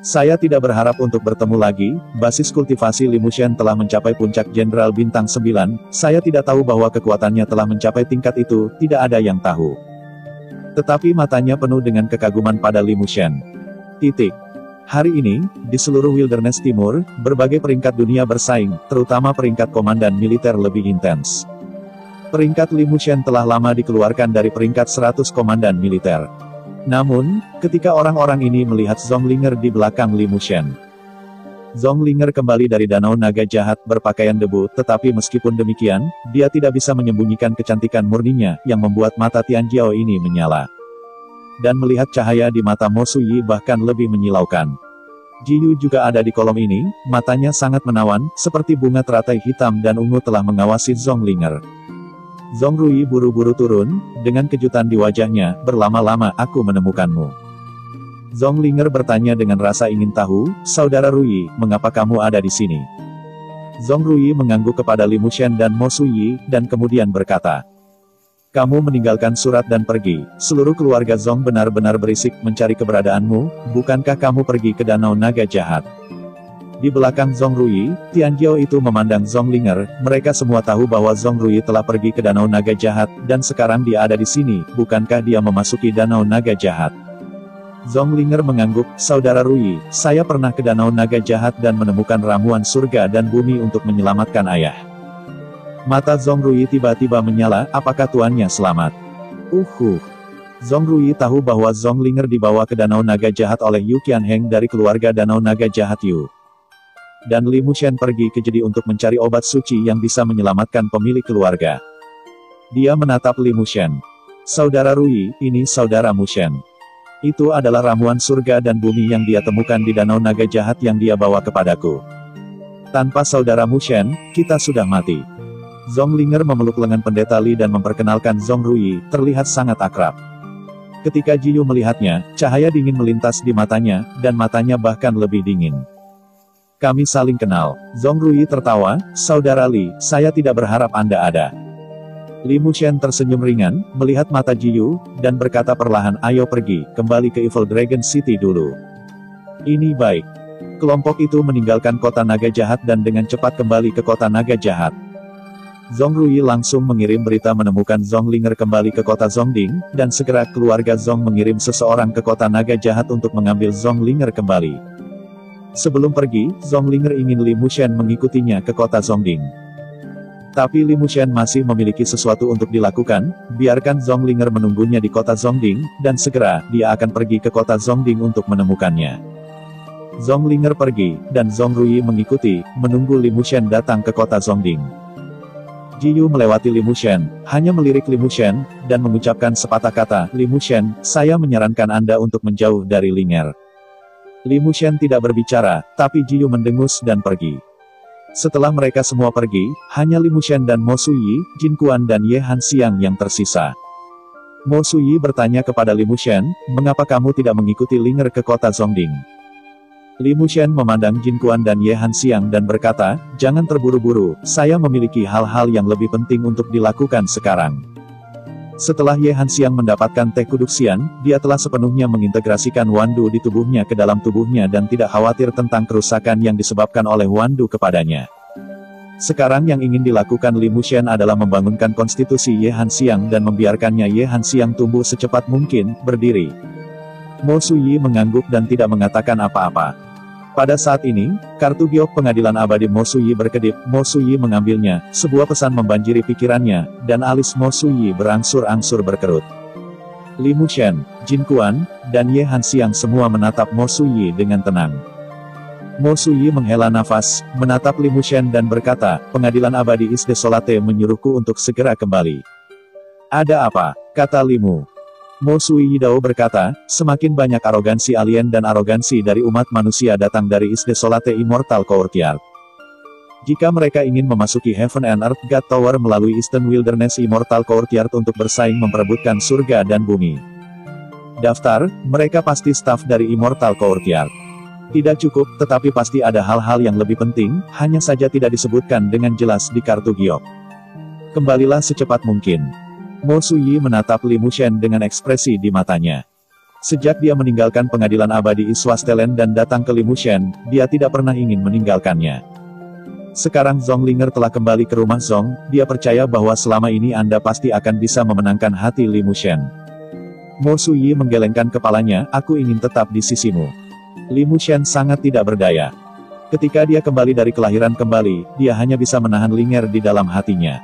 Saya tidak berharap untuk bertemu lagi, basis kultivasi Li Mushen telah mencapai puncak Jenderal Bintang 9, saya tidak tahu bahwa kekuatannya telah mencapai tingkat itu, tidak ada yang tahu. Tetapi matanya penuh dengan kekaguman pada Li Mushen. Hari ini, di seluruh Wilderness Timur, berbagai peringkat dunia bersaing, terutama peringkat komandan militer lebih intens. Peringkat Li Mushen telah lama dikeluarkan dari peringkat 100 komandan militer. Namun, ketika orang-orang ini melihat Zonglinger di belakang Li Mushen. Zonglinger kembali dari Danau Naga Jahat berpakaian debu, tetapi meskipun demikian, dia tidak bisa menyembunyikan kecantikan murninya, yang membuat mata Tianjiao ini menyala. Dan melihat cahaya di mata Mo Suyi bahkan lebih menyilaukan. Jiyu juga ada di kolom ini, matanya sangat menawan, seperti bunga teratai hitam dan ungu telah mengawasi Zonglinger. Zongrui buru-buru turun, dengan kejutan di wajahnya, berlama-lama aku menemukanmu. Zonglinger bertanya dengan rasa ingin tahu, Saudara Rui, mengapa kamu ada di sini? Zongrui mengangguk kepada Li Mushen dan Mo Suyi, dan kemudian berkata, kamu meninggalkan surat dan pergi, seluruh keluarga Zong benar-benar berisik mencari keberadaanmu, bukankah kamu pergi ke Danau Naga Jahat? Di belakang Zongrui, Tianjiao itu memandang Zonglinger, mereka semua tahu bahwa Zongrui telah pergi ke Danau Naga Jahat, dan sekarang dia ada di sini, bukankah dia memasuki Danau Naga Jahat? Zonglinger mengangguk, Saudara Rui, saya pernah ke Danau Naga Jahat dan menemukan ramuan surga dan bumi untuk menyelamatkan ayah. Mata Zongrui tiba-tiba menyala, apakah tuannya selamat? Zongrui tahu bahwa Zonglinger dibawa ke Danau Naga Jahat oleh Yu Qianheng dari keluarga Danau Naga Jahat Yu. Dan Li Mushen pergi ke Jedi untuk mencari obat suci yang bisa menyelamatkan pemilik keluarga. Dia menatap Li Mushen. Saudara Rui, ini Saudara Mushen. Itu adalah ramuan surga dan bumi yang dia temukan di Danau Naga Jahat yang dia bawa kepadaku. Tanpa Saudara Mushen, kita sudah mati. Zonglinger memeluk lengan pendeta Li dan memperkenalkan Zongrui, terlihat sangat akrab. Ketika Jiyu melihatnya, cahaya dingin melintas di matanya, dan matanya bahkan lebih dingin. Kami saling kenal. Zongrui tertawa, Saudara Li, saya tidak berharap Anda ada. Li Mushen tersenyum ringan, melihat mata Jiyu, dan berkata perlahan, ayo pergi, kembali ke Evil Dragon City dulu. Ini baik. Kelompok itu meninggalkan kota naga jahat dan dengan cepat kembali ke kota naga jahat. Zongrui langsung mengirim berita menemukan Zonglinger kembali ke kota Zhongding, dan segera keluarga Zong mengirim seseorang ke kota naga jahat untuk mengambil Zonglinger kembali. Sebelum pergi, Zonglinger ingin Li Mushen mengikutinya ke kota Zhongding. Tapi Li Mushen masih memiliki sesuatu untuk dilakukan, biarkan Zonglinger menunggunya di kota Zhongding, dan segera, dia akan pergi ke kota Zhongding untuk menemukannya. Zonglinger pergi, dan Zongrui mengikuti, menunggu Li Mushen datang ke kota Zhongding. Jiyu melewati Li Mushen, hanya melirik Li Mushen, dan mengucapkan sepatah kata, Li Mushen, saya menyarankan Anda untuk menjauh dari Linger. Li Mushen tidak berbicara, tapi Jiyu mendengus dan pergi. Setelah mereka semua pergi, hanya Li Mushen dan Mo Suyi, Jin Kuan dan Ye Hanxiang yang tersisa. Mo Suyi bertanya kepada Li Mushen, mengapa kamu tidak mengikuti Linger ke kota Zhongding? Li Mushen memandang Jin Kuan dan Ye Hanxiang dan berkata, jangan terburu-buru, saya memiliki hal-hal yang lebih penting untuk dilakukan sekarang. Setelah Ye Hanxiang mendapatkan teh kuduksian, dia telah sepenuhnya mengintegrasikan Wandu di tubuhnya ke dalam tubuhnya dan tidak khawatir tentang kerusakan yang disebabkan oleh Wandu kepadanya. Sekarang yang ingin dilakukan Li Mushen adalah membangunkan konstitusi Ye Hanxiang dan membiarkannya Ye Hanxiang tumbuh secepat mungkin, berdiri. Mo Suyi mengangguk dan tidak mengatakan apa-apa. Pada saat ini, kartu giok pengadilan abadi Mo Suyi berkedip, Mo Suyi mengambilnya, sebuah pesan membanjiri pikirannya, dan alis Mo Suyi berangsur-angsur berkerut. Li Mushen, Jin Kuan, dan Ye Hanxiang semua menatap Mo Suyi dengan tenang. Mo Suyi menghela nafas, menatap Li Mushen dan berkata, pengadilan abadi Is Desolate menyuruhku untuk segera kembali. Ada apa? Kata Limu. Mo Suyi Yidao berkata, semakin banyak arogansi alien dan arogansi dari umat manusia datang dari Is Desolate Immortal Courtyard. Jika mereka ingin memasuki Heaven and Earth God Tower melalui Eastern Wilderness Immortal Courtyard untuk bersaing memperebutkan surga dan bumi. Daftar, mereka pasti staf dari Immortal Courtyard. Tidak cukup, tetapi pasti ada hal-hal yang lebih penting, hanya saja tidak disebutkan dengan jelas di kartu giok. Kembalilah secepat mungkin. Mo Suyi menatap Li Mushen dengan ekspresi di matanya. Sejak dia meninggalkan pengadilan abadi Iswastelen dan datang ke Li Mushen, dia tidak pernah ingin meninggalkannya. Sekarang Zonglinger telah kembali ke rumah Zong, dia percaya bahwa selama ini Anda pasti akan bisa memenangkan hati Li Mushen. Mo Suyi menggelengkan kepalanya, aku ingin tetap di sisimu. Li Mushen sangat tidak berdaya. Ketika dia kembali dari kelahiran kembali, dia hanya bisa menahan Linger di dalam hatinya.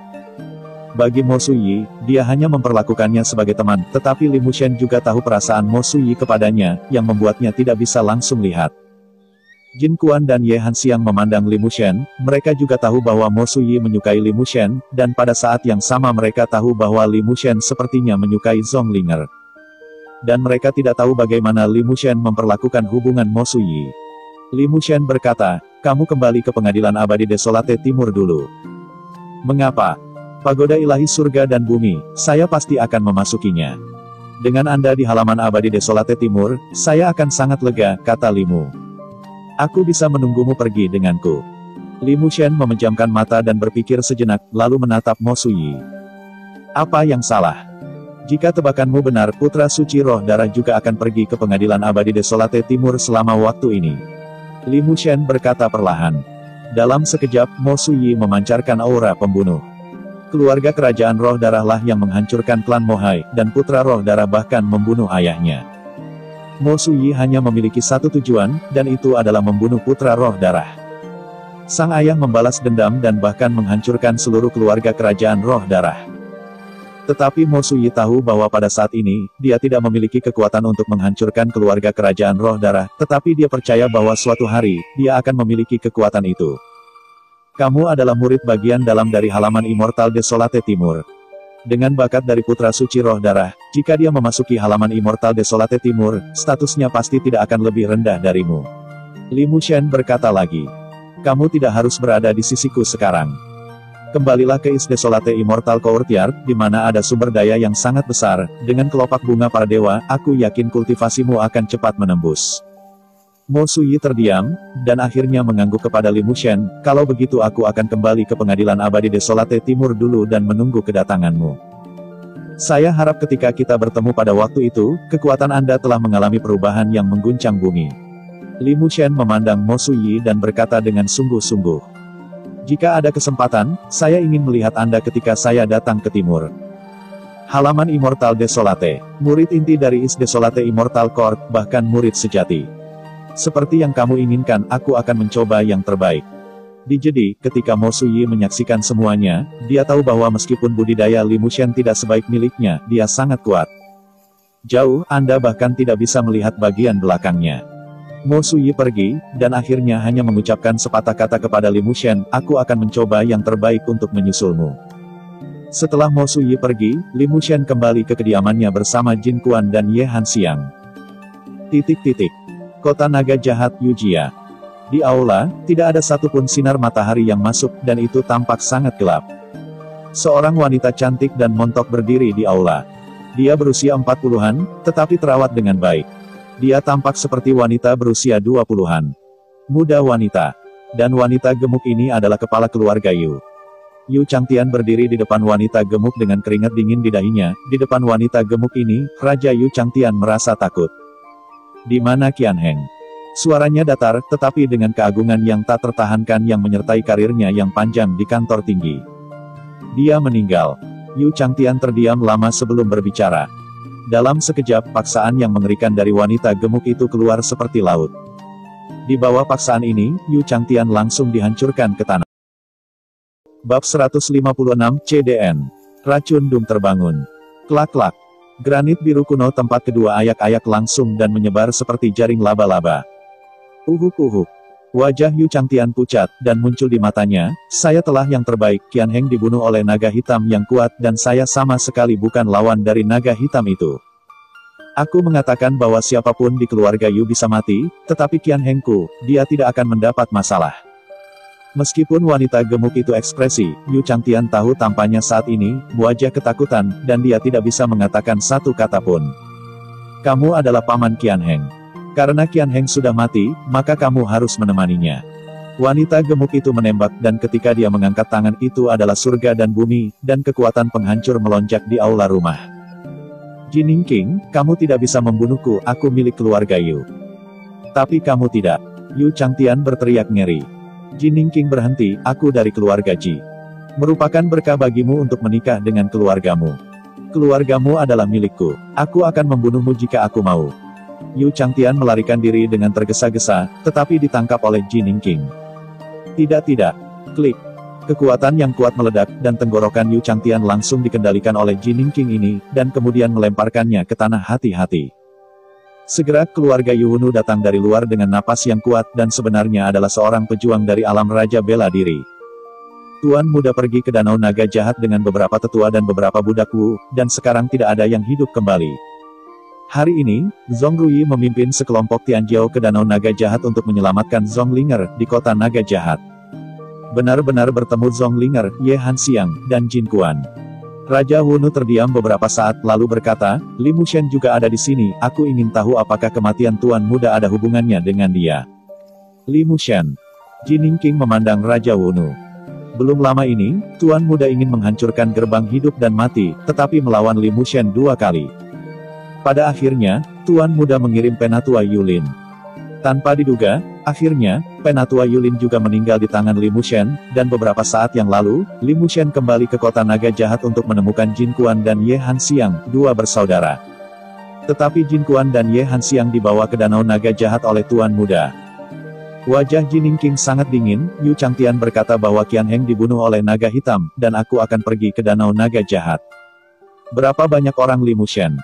Bagi Mo Suyi, dia hanya memperlakukannya sebagai teman, tetapi Li Mushen juga tahu perasaan Mo Suyi kepadanya, yang membuatnya tidak bisa langsung lihat. Jin Kuan dan Ye Hanxiang memandang Li Mushen, mereka juga tahu bahwa Mo Suyi menyukai Li Mushen, dan pada saat yang sama mereka tahu bahwa Li Mushen sepertinya menyukai Zonglinger. Dan mereka tidak tahu bagaimana Li Mushen memperlakukan hubungan Mo Suyi. Li Mushen berkata, kamu kembali ke pengadilan abadi Desolate Timur dulu. Mengapa? Pagoda ilahi surga dan bumi, saya pasti akan memasukinya. Dengan Anda di halaman abadi Desolate Timur, saya akan sangat lega, kata Limu. Aku bisa menunggumu pergi denganku. Li Mushen memejamkan mata dan berpikir sejenak, lalu menatap Mo Suyi. Apa yang salah? Jika tebakanmu benar, putra suci roh darah juga akan pergi ke pengadilan abadi Desolate Timur selama waktu ini. Li Mushen berkata perlahan. Dalam sekejap, Mo Suyi memancarkan aura pembunuh. Keluarga kerajaan roh darahlah yang menghancurkan klan Mohai, dan putra roh darah bahkan membunuh ayahnya. Mo Suyi hanya memiliki satu tujuan, dan itu adalah membunuh putra roh darah. Sang ayah membalas dendam dan bahkan menghancurkan seluruh keluarga kerajaan roh darah. Tetapi Mo Suyi tahu bahwa pada saat ini, dia tidak memiliki kekuatan untuk menghancurkan keluarga kerajaan roh darah, tetapi dia percaya bahwa suatu hari, dia akan memiliki kekuatan itu. Kamu adalah murid bagian dalam dari halaman Immortal Desolate Timur. Dengan bakat dari putra suci roh darah, jika dia memasuki halaman Immortal Desolate Timur, statusnya pasti tidak akan lebih rendah darimu. Li Mushen berkata lagi. Kamu tidak harus berada di sisiku sekarang. Kembalilah ke East Desolate Immortal Courtyard, di mana ada sumber daya yang sangat besar, dengan kelopak bunga para dewa, aku yakin kultivasimu akan cepat menembus. Mo Suyi terdiam, dan akhirnya mengangguk kepada Li Mushen, kalau begitu aku akan kembali ke pengadilan abadi Desolate Timur dulu dan menunggu kedatanganmu. Saya harap ketika kita bertemu pada waktu itu, kekuatan Anda telah mengalami perubahan yang mengguncang bumi. Li Mushen memandang Mo Suyi dan berkata dengan sungguh-sungguh. Jika ada kesempatan, saya ingin melihat Anda ketika saya datang ke timur. Halaman Immortal Desolate, murid inti dari East Desolate Immortal Court, bahkan murid sejati. Seperti yang kamu inginkan, aku akan mencoba yang terbaik. Jadi, ketika Mo Suyi menyaksikan semuanya, dia tahu bahwa meskipun budidaya Li Mushen tidak sebaik miliknya, dia sangat kuat. Jauh, Anda bahkan tidak bisa melihat bagian belakangnya. Mo Suyi pergi, dan akhirnya hanya mengucapkan sepatah kata kepada Li Mushen, aku akan mencoba yang terbaik untuk menyusulmu. Setelah Mo Suyi pergi, Li Mushen kembali ke kediamannya bersama Jin Kuan dan Ye Hanxiang. Kota naga jahat Yujia. Di aula, tidak ada satupun sinar matahari yang masuk, dan itu tampak sangat gelap. Seorang wanita cantik dan montok berdiri di aula. Dia berusia 40-an, tetapi terawat dengan baik. Dia tampak seperti wanita berusia 20-an. Muda wanita. Dan wanita gemuk ini adalah kepala keluarga Yu. Yu Changtian berdiri di depan wanita gemuk dengan keringat dingin di dahinya. Di depan wanita gemuk ini, Raja Yu Changtian merasa takut. Di mana Qian Heng? Suaranya datar, tetapi dengan keagungan yang tak tertahankan yang menyertai karirnya yang panjang di kantor tinggi. Dia meninggal. Yu Changtian terdiam lama sebelum berbicara. Dalam sekejap, paksaan yang mengerikan dari wanita gemuk itu keluar seperti laut. Di bawah paksaan ini, Yu Changtian langsung dihancurkan ke tanah. Bab 156 CDN. Racun Doom terbangun. Klak-klak. Granit biru kuno tempat kedua ayak-ayak langsung dan menyebar seperti jaring laba-laba. Uhuk-uhuk. Wajah Yu Changtian pucat, dan muncul di matanya, saya telah yang terbaik, Qian Heng dibunuh oleh naga hitam yang kuat dan saya sama sekali bukan lawan dari naga hitam itu. Aku mengatakan bahwa siapapun di keluarga Yu bisa mati, tetapi Qian Hengku, dia tidak akan mendapat masalah. Meskipun wanita gemuk itu ekspresi, Yu Changtian tahu tampaknya saat ini, wajah ketakutan, dan dia tidak bisa mengatakan satu kata pun. Kamu adalah paman Qian Heng. Karena Qian Heng sudah mati, maka kamu harus menemaninya. Wanita gemuk itu menembak dan ketika dia mengangkat tangan itu adalah surga dan bumi, dan kekuatan penghancur melonjak di aula rumah. Jining King, kamu tidak bisa membunuhku, aku milik keluarga Yu. Tapi kamu tidak. Yu Changtian berteriak ngeri. Jining King berhenti, aku dari keluarga Ji. Merupakan berkah bagimu untuk menikah dengan keluargamu. Keluargamu adalah milikku. Aku akan membunuhmu jika aku mau. Yu Changtian melarikan diri dengan tergesa-gesa, tetapi ditangkap oleh Jining King. Tidak. Klik. Kekuatan yang kuat meledak, dan tenggorokan Yu Changtian langsung dikendalikan oleh Jining King ini, dan kemudian melemparkannya ke tanah hati-hati. Segera keluarga Yu Hunu datang dari luar dengan napas yang kuat dan sebenarnya adalah seorang pejuang dari alam raja bela diri. Tuan muda pergi ke Danau Naga Jahat dengan beberapa tetua dan beberapa budak Wu, dan sekarang tidak ada yang hidup kembali. Hari ini, Zhong Ruyi memimpin sekelompok Tianjiao ke Danau Naga Jahat untuk menyelamatkan Zhong Linger di kota Naga Jahat. Benar-benar bertemu Zhong Linger, Ye Hanxiang, dan Jin Quan. Raja Hunu terdiam beberapa saat lalu berkata, Li Mushen juga ada di sini, aku ingin tahu apakah kematian Tuan muda ada hubungannya dengan dia. Li Mushen. Jining King memandang Raja Hunu. Belum lama ini, Tuan muda ingin menghancurkan gerbang hidup dan mati, tetapi melawan Li Mushen 2 kali. Pada akhirnya, Tuan muda mengirim Penatua Yulin. Tanpa diduga, akhirnya, Penatua Yulin juga meninggal di tangan Li Mushen, dan beberapa saat yang lalu, Li Mushen kembali ke kota Naga Jahat untuk menemukan Jin Quan dan Ye Hanxiang, 2 bersaudara. Tetapi Jin Quan dan Ye Hanxiang dibawa ke Danau Naga Jahat oleh Tuan muda. Wajah Jining King sangat dingin, Yu Changtian berkata bahwa Qian Heng dibunuh oleh naga hitam, dan aku akan pergi ke Danau Naga Jahat. Berapa banyak orang Li Mushen?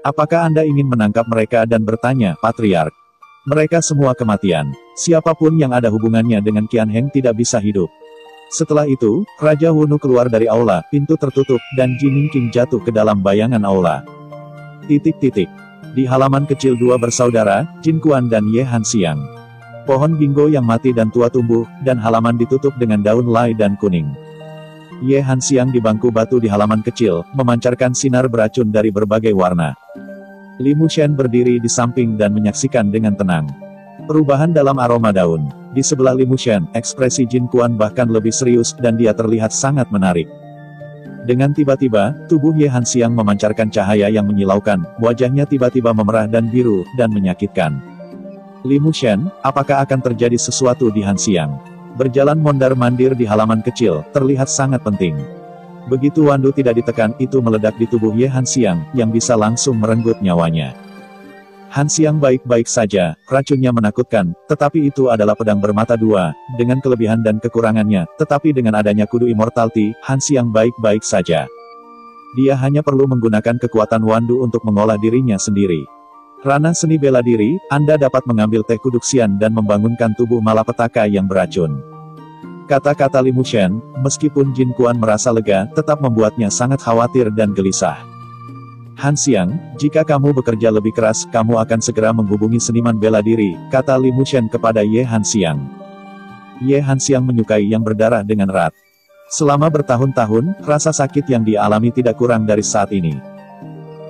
Apakah Anda ingin menangkap mereka dan bertanya, Patriark? Mereka semua kematian. Siapapun yang ada hubungannya dengan Qian Heng tidak bisa hidup. Setelah itu, Raja Hunu keluar dari aula, pintu tertutup, dan Jining King jatuh ke dalam bayangan aula. Di halaman kecil 2 bersaudara, Jin Quan dan Ye Hanxiang. Pohon ginkgo yang mati dan tua tumbuh, dan halaman ditutup dengan daun lai dan kuning. Ye Hanxiang di bangku batu di halaman kecil, memancarkan sinar beracun dari berbagai warna. Li Mushen berdiri di samping dan menyaksikan dengan tenang. Perubahan dalam aroma daun. Di sebelah Li Mushen, ekspresi Jin Quan bahkan lebih serius dan dia terlihat sangat menarik. Dengan tiba-tiba, tubuh Ye Hanxiang memancarkan cahaya yang menyilaukan, wajahnya tiba-tiba memerah dan biru, dan menyakitkan. Li Mushen, apakah akan terjadi sesuatu di Hanxiang? Berjalan mondar-mandir di halaman kecil, terlihat sangat penting. Begitu Wandu tidak ditekan, itu meledak di tubuh Ye Hanxiang, yang bisa langsung merenggut nyawanya. Hanxiang baik-baik saja, racunnya menakutkan, tetapi itu adalah pedang bermata 2, dengan kelebihan dan kekurangannya, tetapi dengan adanya kudu immortality, Hanxiang baik-baik saja. Dia hanya perlu menggunakan kekuatan Wandu untuk mengolah dirinya sendiri. Ranah seni bela diri, Anda dapat mengambil teh kuduksian dan membangunkan tubuh malapetaka yang beracun. Kata-kata Li Mushen, meskipun Jin Quan merasa lega, tetap membuatnya sangat khawatir dan gelisah. Hanxiang, jika kamu bekerja lebih keras, kamu akan segera menghubungi seniman bela diri, kata Li Mushen kepada Ye Hanxiang. Ye Hanxiang menyukai yang berdarah dengan rat. Selama bertahun-tahun, rasa sakit yang dia alami tidak kurang dari saat ini.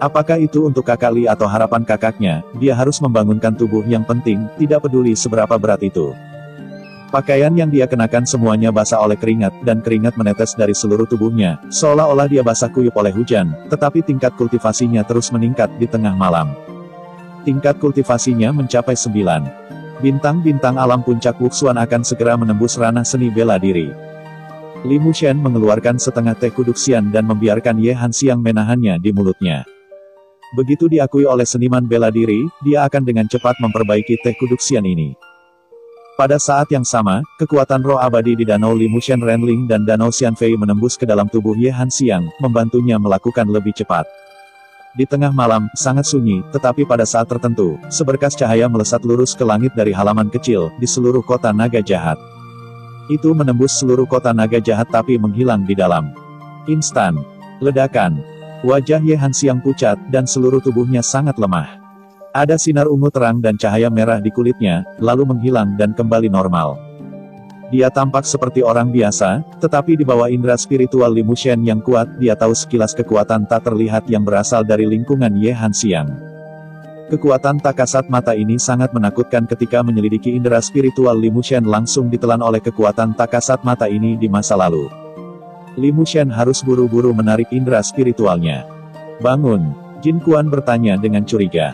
Apakah itu untuk kakak Li atau harapan kakaknya, dia harus membangunkan tubuh yang penting, tidak peduli seberapa berat itu. Pakaian yang dia kenakan semuanya basah oleh keringat, dan keringat menetes dari seluruh tubuhnya, seolah-olah dia basah kuyup oleh hujan, tetapi tingkat kultivasinya terus meningkat di tengah malam. Tingkat kultivasinya mencapai 9. Bintang-bintang alam puncak Wuxuan akan segera menembus ranah seni bela diri. Li Mushen mengeluarkan setengah teh kuduksian dan membiarkan Ye Hanxiang menahannya di mulutnya. Begitu diakui oleh seniman bela diri, dia akan dengan cepat memperbaiki teh kuduksian ini. Pada saat yang sama, kekuatan roh abadi di Danau Li Mushen Renling dan Danau Xianfei menembus ke dalam tubuh Ye Hanxiang, membantunya melakukan lebih cepat. Di tengah malam, sangat sunyi, tetapi pada saat tertentu, seberkas cahaya melesat lurus ke langit dari halaman kecil, di seluruh kota naga jahat. Itu menembus seluruh kota naga jahat tapi menghilang di dalam. Instan. Ledakan. Wajah Ye Hanxiang pucat, dan seluruh tubuhnya sangat lemah. Ada sinar ungu terang dan cahaya merah di kulitnya, lalu menghilang dan kembali normal. Dia tampak seperti orang biasa, tetapi di bawah indera spiritual Li Mushen yang kuat, dia tahu sekilas kekuatan tak terlihat yang berasal dari lingkungan Ye Hanxiang. Kekuatan tak kasat mata ini sangat menakutkan ketika menyelidiki indera spiritual Li Mushen langsung ditelan oleh kekuatan tak kasat mata ini di masa lalu. Li Mushen harus buru-buru menarik indera spiritualnya. Bangun, Jin Kuan bertanya dengan curiga.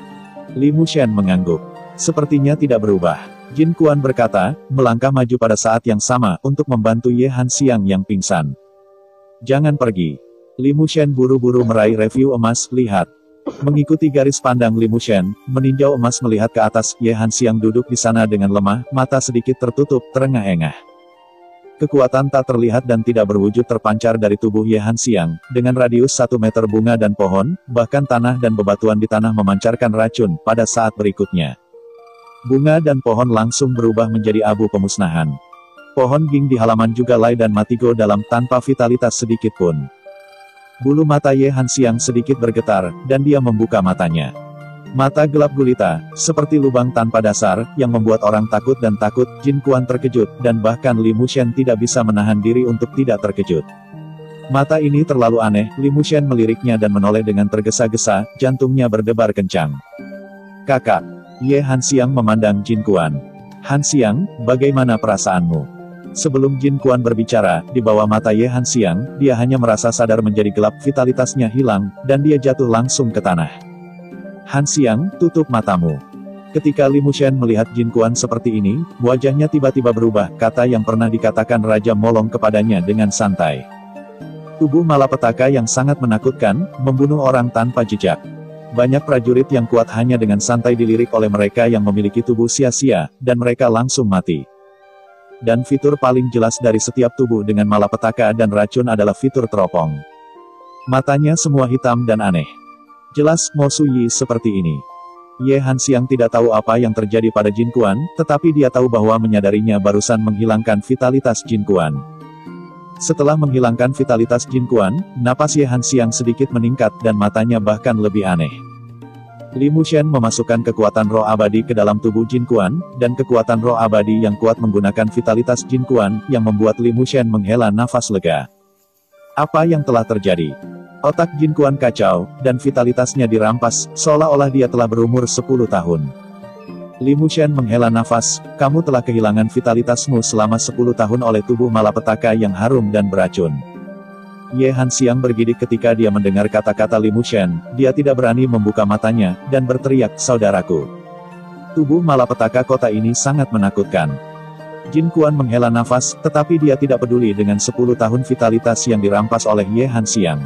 Li Mushen mengangguk. Sepertinya tidak berubah. Jin Kuan berkata, melangkah maju pada saat yang sama untuk membantu Ye Hanxiang yang pingsan. Jangan pergi. Li Mushen buru-buru meraih review emas, lihat. Mengikuti garis pandang Li Mushen, meninjau emas melihat ke atas, Ye Hanxiang duduk di sana dengan lemah, mata sedikit tertutup, terengah-engah. Kekuatan tak terlihat dan tidak berwujud terpancar dari tubuh Ye Hanxiang, dengan radius 1 meter bunga dan pohon, bahkan tanah dan bebatuan di tanah memancarkan racun, pada saat berikutnya. Bunga dan pohon langsung berubah menjadi abu pemusnahan. Pohon ging di halaman juga lay dan matigo dalam tanpa vitalitas sedikit pun. Bulu mata Ye Hanxiang sedikit bergetar, dan dia membuka matanya. Mata gelap gulita, seperti lubang tanpa dasar, yang membuat orang takut dan takut. Jin Kuan terkejut, dan bahkan Li Mushen tidak bisa menahan diri untuk tidak terkejut. Mata ini terlalu aneh, Li Mushen meliriknya dan menoleh dengan tergesa-gesa, jantungnya berdebar kencang. Kakak, Ye Hanxiang memandang Jin Kuan. Hanxiang, bagaimana perasaanmu? Sebelum Jin Kuan berbicara, di bawah mata Ye Hanxiang, dia hanya merasa sadar menjadi gelap, vitalitasnya hilang, dan dia jatuh langsung ke tanah. Hanxiang, tutup matamu. Ketika Li Mushen melihat Jin Kuan seperti ini, wajahnya tiba-tiba berubah, kata yang pernah dikatakan Raja Molong kepadanya dengan santai. Tubuh malapetaka yang sangat menakutkan, membunuh orang tanpa jejak. Banyak prajurit yang kuat hanya dengan santai dilirik oleh mereka yang memiliki tubuh sia-sia, dan mereka langsung mati. Dan fitur paling jelas dari setiap tubuh dengan malapetaka dan racun adalah fitur teropong. Matanya semua hitam dan aneh. Jelas Mo Suyi seperti ini. Ye Hanxiang tidak tahu apa yang terjadi pada Jin Kuan, tetapi dia tahu bahwa menyadarinya barusan menghilangkan vitalitas Jin Kuan. Setelah menghilangkan vitalitas Jin Kuan, napas Ye Hanxiang sedikit meningkat dan matanya bahkan lebih aneh. Li Mushen memasukkan kekuatan roh abadi ke dalam tubuh Jin Kuan, dan kekuatan roh abadi yang kuat menggunakan vitalitas Jin Kuan, yang membuat Li Mushen menghela nafas lega. Apa yang telah terjadi? Otak Jin Kuan kacau, dan vitalitasnya dirampas, seolah-olah dia telah berumur 10 tahun. Li Mushen menghela nafas, kamu telah kehilangan vitalitasmu selama 10 tahun oleh tubuh malapetaka yang harum dan beracun. Ye Hanxiang bergidik ketika dia mendengar kata-kata Li Mushen, dia tidak berani membuka matanya, dan berteriak, saudaraku. Tubuh malapetaka kota ini sangat menakutkan. Jin Kuan menghela nafas, tetapi dia tidak peduli dengan 10 tahun vitalitas yang dirampas oleh Ye Hanxiang.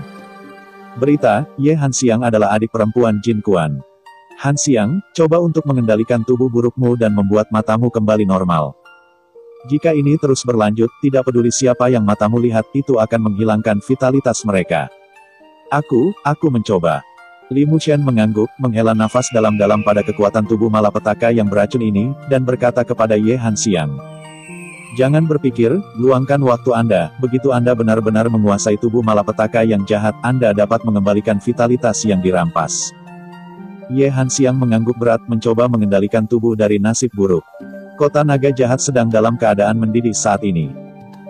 Berita, Ye Hanxiang adalah adik perempuan Jin Kuan. Hanxiang, coba untuk mengendalikan tubuh burukmu dan membuat matamu kembali normal. Jika ini terus berlanjut, tidak peduli siapa yang matamu lihat, itu akan menghilangkan vitalitas mereka. Aku mencoba. Li Mushen mengangguk, menghela nafas dalam-dalam pada kekuatan tubuh malapetaka yang beracun ini, dan berkata kepada Ye Hanxiang. Jangan berpikir, luangkan waktu Anda, begitu Anda benar-benar menguasai tubuh malapetaka yang jahat, Anda dapat mengembalikan vitalitas yang dirampas. Ye Hanxiang mengangguk berat mencoba mengendalikan tubuh dari nasib buruk. Kota naga jahat sedang dalam keadaan mendidih saat ini.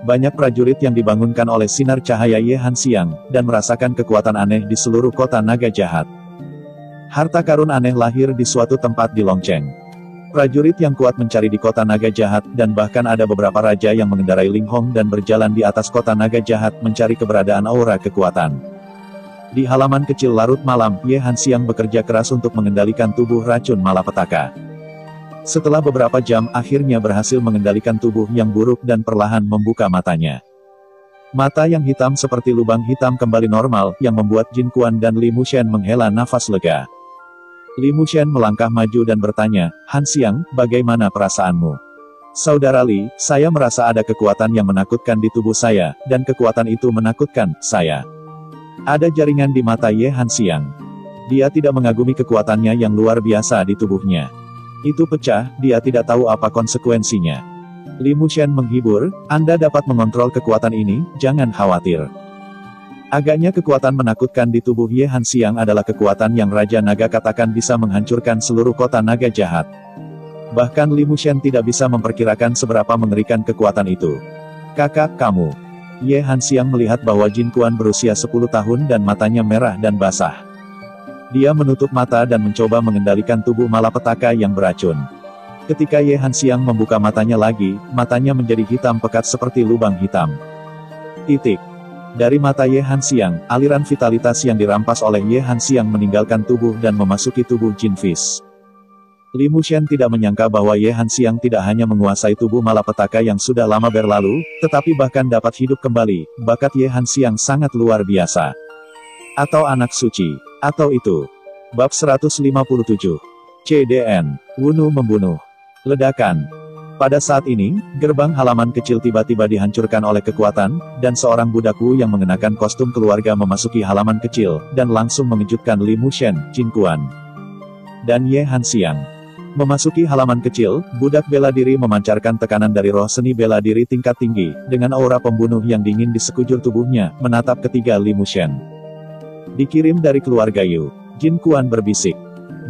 Banyak prajurit yang dibangunkan oleh sinar cahaya Ye Hanxiang, dan merasakan kekuatan aneh di seluruh kota naga jahat. Harta karun aneh lahir di suatu tempat di Longcheng. Prajurit yang kuat mencari di kota naga jahat, dan bahkan ada beberapa raja yang mengendarai Ling Hong dan berjalan di atas kota naga jahat mencari keberadaan aura kekuatan. Di halaman kecil larut malam, Ye Hanxiang bekerja keras untuk mengendalikan tubuh racun malapetaka. Setelah beberapa jam, akhirnya berhasil mengendalikan tubuh yang buruk dan perlahan membuka matanya. Mata yang hitam seperti lubang hitam kembali normal, yang membuat Jin Kuan dan Li Mushen menghela nafas lega. Li Mushen melangkah maju dan bertanya, Hanxiang, bagaimana perasaanmu? Saudara Li, saya merasa ada kekuatan yang menakutkan di tubuh saya, dan kekuatan itu menakutkan saya. Ada jaringan di mata Ye Hanxiang. Dia tidak mengagumi kekuatannya yang luar biasa di tubuhnya. Itu pecah, dia tidak tahu apa konsekuensinya. Li Mushen menghibur, Anda dapat mengontrol kekuatan ini, jangan khawatir. Agaknya kekuatan menakutkan di tubuh Ye Hanxiang adalah kekuatan yang Raja Naga katakan bisa menghancurkan seluruh kota naga jahat. Bahkan Li Mushen tidak bisa memperkirakan seberapa mengerikan kekuatan itu. Kakak kamu. Ye Hanxiang melihat bahwa Jin Kuan berusia 10 tahun dan matanya merah dan basah. Dia menutup mata dan mencoba mengendalikan tubuh malapetaka yang beracun. Ketika Ye Hanxiang membuka matanya lagi, matanya menjadi hitam pekat seperti lubang hitam. Titik. Dari mata Ye Hanxiang, aliran vitalitas yang dirampas oleh Ye Hanxiang meninggalkan tubuh dan memasuki tubuh Jin Fish. Li Mushen tidak menyangka bahwa Ye Hanxiang tidak hanya menguasai tubuh malapetaka yang sudah lama berlalu, tetapi bahkan dapat hidup kembali. Bakat Ye Hanxiang sangat luar biasa. Atau anak suci. Atau itu. Bab 157. CDN. Wunu membunuh. Ledakan. Pada saat ini, gerbang halaman kecil tiba-tiba dihancurkan oleh kekuatan, dan seorang budak Wu yang mengenakan kostum keluarga memasuki halaman kecil, dan langsung mengejutkan Li Mushen, Jin Kuan, dan Ye Hanxiang. Memasuki halaman kecil, budak bela diri memancarkan tekanan dari roh seni bela diri tingkat tinggi, dengan aura pembunuh yang dingin di sekujur tubuhnya, menatap ketiga Li Mushen. Dikirim dari keluarga Yu, Jin Kuan berbisik.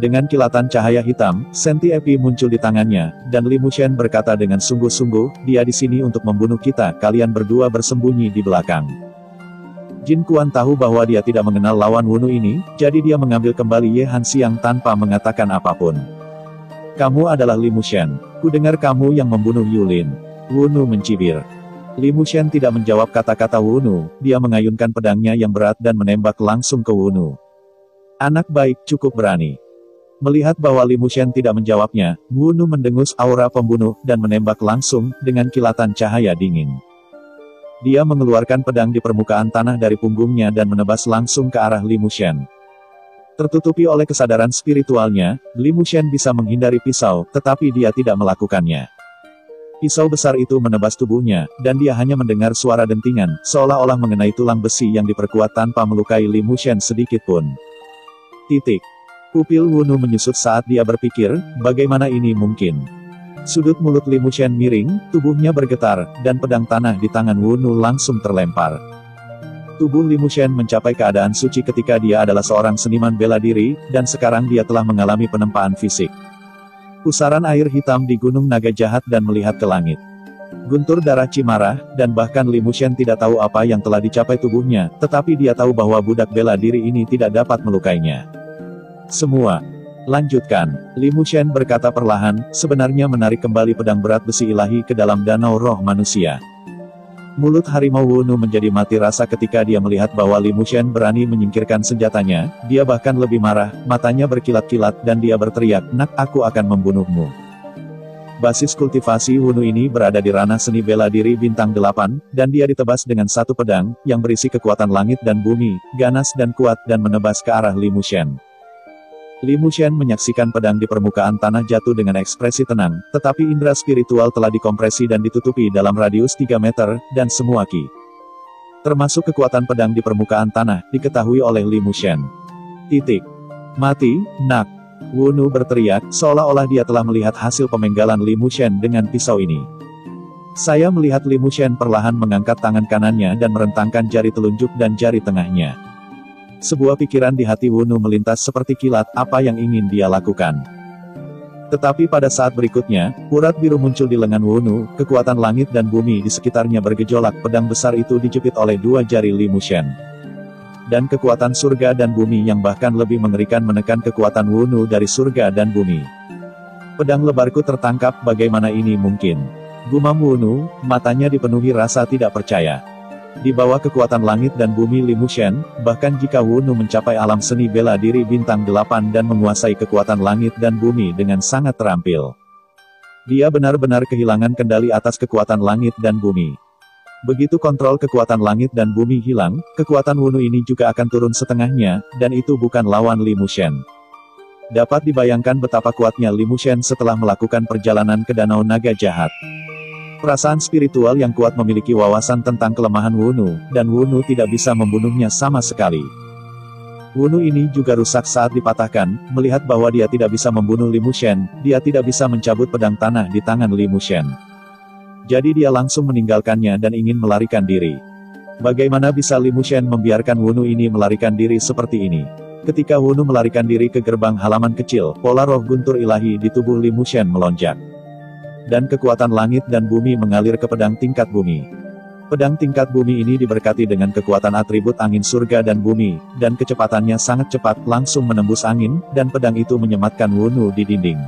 Dengan kilatan cahaya hitam, senti api muncul di tangannya, dan Li Mushen berkata dengan sungguh-sungguh, dia di sini untuk membunuh kita, kalian berdua bersembunyi di belakang. Jin Kuan tahu bahwa dia tidak mengenal lawan Wunu ini, jadi dia mengambil kembali Ye Hanxiang tanpa mengatakan apapun. Kamu adalah Li Mushen. Ku dengar kamu yang membunuh Yulin. Wunu mencibir. Li Mushen tidak menjawab kata-kata Wunu, dia mengayunkan pedangnya yang berat dan menembak langsung ke Wunu. Anak baik, cukup berani. Melihat bahwa Li Mushen tidak menjawabnya, Wunu mendengus aura pembunuh dan menembak langsung dengan kilatan cahaya dingin. Dia mengeluarkan pedang di permukaan tanah dari punggungnya dan menebas langsung ke arah Li Mushen. Tertutupi oleh kesadaran spiritualnya, Li Mushen bisa menghindari pisau, tetapi dia tidak melakukannya. Pisau besar itu menebas tubuhnya, dan dia hanya mendengar suara dentingan, seolah-olah mengenai tulang besi yang diperkuat tanpa melukai Li Mushen sedikit pun. Titik. Pupil Wunu menyusut saat dia berpikir, bagaimana ini mungkin? Sudut mulut Li Mushen miring, tubuhnya bergetar, dan pedang tanah di tangan Wunu langsung terlempar. Tubuh Li Mushen mencapai keadaan suci ketika dia adalah seorang seniman bela diri, dan sekarang dia telah mengalami penempaan fisik. Pusaran air hitam di Gunung Naga Jahat dan melihat ke langit. Guntur darah Cimarah, dan bahkan Li Mushen tidak tahu apa yang telah dicapai tubuhnya, tetapi dia tahu bahwa budak bela diri ini tidak dapat melukainya. Semua. Lanjutkan, Li Mushen berkata perlahan, sebenarnya menarik kembali pedang berat besi ilahi ke dalam danau roh manusia. Mulut harimau Wunu menjadi mati rasa ketika dia melihat bahwa Li Mushen berani menyingkirkan senjatanya, dia bahkan lebih marah, matanya berkilat-kilat dan dia berteriak, nak aku akan membunuhmu. Basis kultivasi Wunu ini berada di ranah seni bela diri bintang 8, dan dia ditebas dengan satu pedang, yang berisi kekuatan langit dan bumi, ganas dan kuat dan menebas ke arah Li Mushen. Li Mushen menyaksikan pedang di permukaan tanah jatuh dengan ekspresi tenang, tetapi indera spiritual telah dikompresi dan ditutupi dalam radius 3 meter, dan semua ki, termasuk kekuatan pedang di permukaan tanah, diketahui oleh Li Mushen. Titik. Mati, nak. Wunu berteriak, seolah-olah dia telah melihat hasil pemenggalan Li Mushen dengan pisau ini. Saya melihat Li Mushen perlahan mengangkat tangan kanannya dan merentangkan jari telunjuk dan jari tengahnya. Sebuah pikiran di hati Wunu melintas seperti kilat, apa yang ingin dia lakukan. Tetapi pada saat berikutnya, urat biru muncul di lengan Wunu, kekuatan langit dan bumi di sekitarnya bergejolak, pedang besar itu dijepit oleh dua jari Li Mushen. Dan kekuatan surga dan bumi yang bahkan lebih mengerikan menekan kekuatan Wunu dari surga dan bumi. Pedang lebarku tertangkap, bagaimana ini mungkin? Gumam Wunu, matanya dipenuhi rasa tidak percaya. Di bawah kekuatan langit dan bumi Li Mushen, bahkan jika Wunu mencapai alam seni bela diri bintang 8 dan menguasai kekuatan langit dan bumi dengan sangat terampil, dia benar-benar kehilangan kendali atas kekuatan langit dan bumi. Begitu kontrol kekuatan langit dan bumi hilang, kekuatan Wunu ini juga akan turun setengahnya, dan itu bukan lawan Li Mushen. Dapat dibayangkan betapa kuatnya Li Mushen setelah melakukan perjalanan ke Danau Naga Jahat. Perasaan spiritual yang kuat memiliki wawasan tentang kelemahan Wunu, dan Wunu tidak bisa membunuhnya sama sekali. Wunu ini juga rusak saat dipatahkan, melihat bahwa dia tidak bisa membunuh Li Mushen, dia tidak bisa mencabut pedang tanah di tangan Li Mushen. Jadi dia langsung meninggalkannya dan ingin melarikan diri. Bagaimana bisa Li Mushen membiarkan Wunu ini melarikan diri seperti ini? Ketika Wunu melarikan diri ke gerbang halaman kecil, pola roh guntur ilahi di tubuh Li Mushen melonjak. Dan kekuatan langit dan bumi mengalir ke pedang tingkat bumi. Pedang tingkat bumi ini diberkati dengan kekuatan atribut angin surga dan bumi, dan kecepatannya sangat cepat, langsung menembus angin, dan pedang itu menyematkan Wunu di dinding.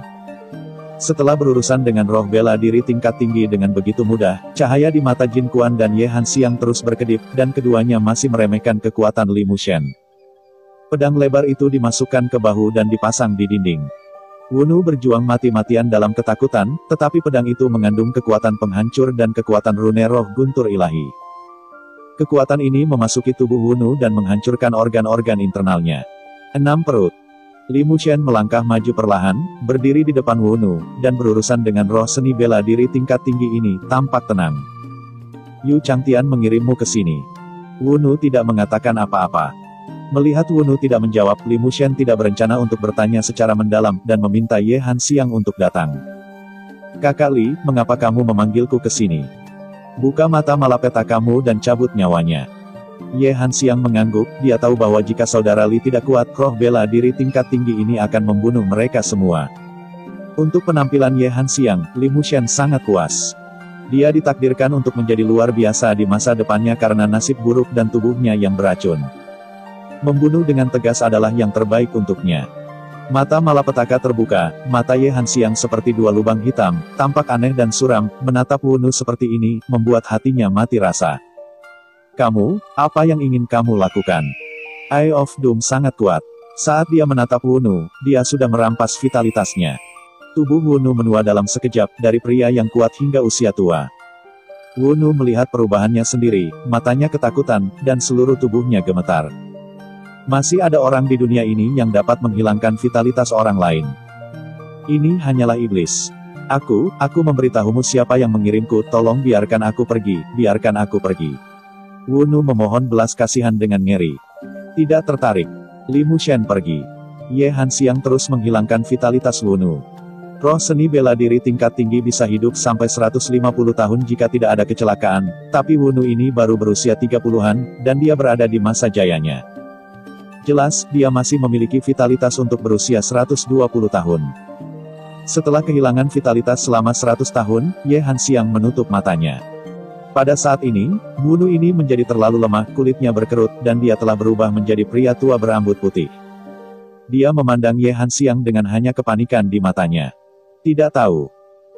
Setelah berurusan dengan roh bela diri tingkat tinggi dengan begitu mudah, cahaya di mata Jin Kuan dan Ye Hanxiang terus berkedip, dan keduanya masih meremehkan kekuatan Li Mushen. Pedang lebar itu dimasukkan ke bahu dan dipasang di dinding. Wunu berjuang mati-matian dalam ketakutan, tetapi pedang itu mengandung kekuatan penghancur dan kekuatan rune roh guntur ilahi. Kekuatan ini memasuki tubuh Wunu dan menghancurkan organ-organ internalnya. 6 perut. Li Mushen melangkah maju perlahan, berdiri di depan Wunu, dan berurusan dengan roh seni bela diri tingkat tinggi ini, tampak tenang. Yu Changtian mengirimmu ke sini. Wunu tidak mengatakan apa-apa. Melihat Wunu tidak menjawab, Li Mushen tidak berencana untuk bertanya secara mendalam, dan meminta Ye Hanxiang untuk datang. Kakak Li, mengapa kamu memanggilku ke sini? Buka mata malapeta kamu dan cabut nyawanya. Ye Hanxiang mengangguk, dia tahu bahwa jika saudara Li tidak kuat, roh bela diri tingkat tinggi ini akan membunuh mereka semua. Untuk penampilan Ye Hanxiang, Li Mushen sangat puas. Dia ditakdirkan untuk menjadi luar biasa di masa depannya karena nasib buruk dan tubuhnya yang beracun. Membunuh dengan tegas adalah yang terbaik untuknya. Mata malapetaka terbuka, mata Ye Hanxiang seperti dua lubang hitam, tampak aneh dan suram, menatap Wunu seperti ini, membuat hatinya mati rasa. Kamu, apa yang ingin kamu lakukan? Eye of Doom sangat kuat. Saat dia menatap Wunu, dia sudah merampas vitalitasnya. Tubuh Wunu menua dalam sekejap, dari pria yang kuat hingga usia tua. Wunu melihat perubahannya sendiri, matanya ketakutan, dan seluruh tubuhnya gemetar. Masih ada orang di dunia ini yang dapat menghilangkan vitalitas orang lain. Ini hanyalah iblis. Aku memberitahumu siapa yang mengirimku, tolong biarkan aku pergi, biarkan aku pergi. Wunu memohon belas kasihan dengan ngeri. Tidak tertarik. Li Mushen pergi. Ye Hanxiang terus menghilangkan vitalitas Wunu. Roh seni bela diri tingkat tinggi bisa hidup sampai 150 tahun jika tidak ada kecelakaan, tapi Wunu ini baru berusia 30-an, dan dia berada di masa jayanya. Jelas, dia masih memiliki vitalitas untuk berusia 120 tahun. Setelah kehilangan vitalitas selama 100 tahun, Ye Hanxiang menutup matanya. Pada saat ini, Wunu ini menjadi terlalu lemah, kulitnya berkerut, dan dia telah berubah menjadi pria tua berambut putih. Dia memandang Ye Hanxiang dengan hanya kepanikan di matanya. Tidak tahu.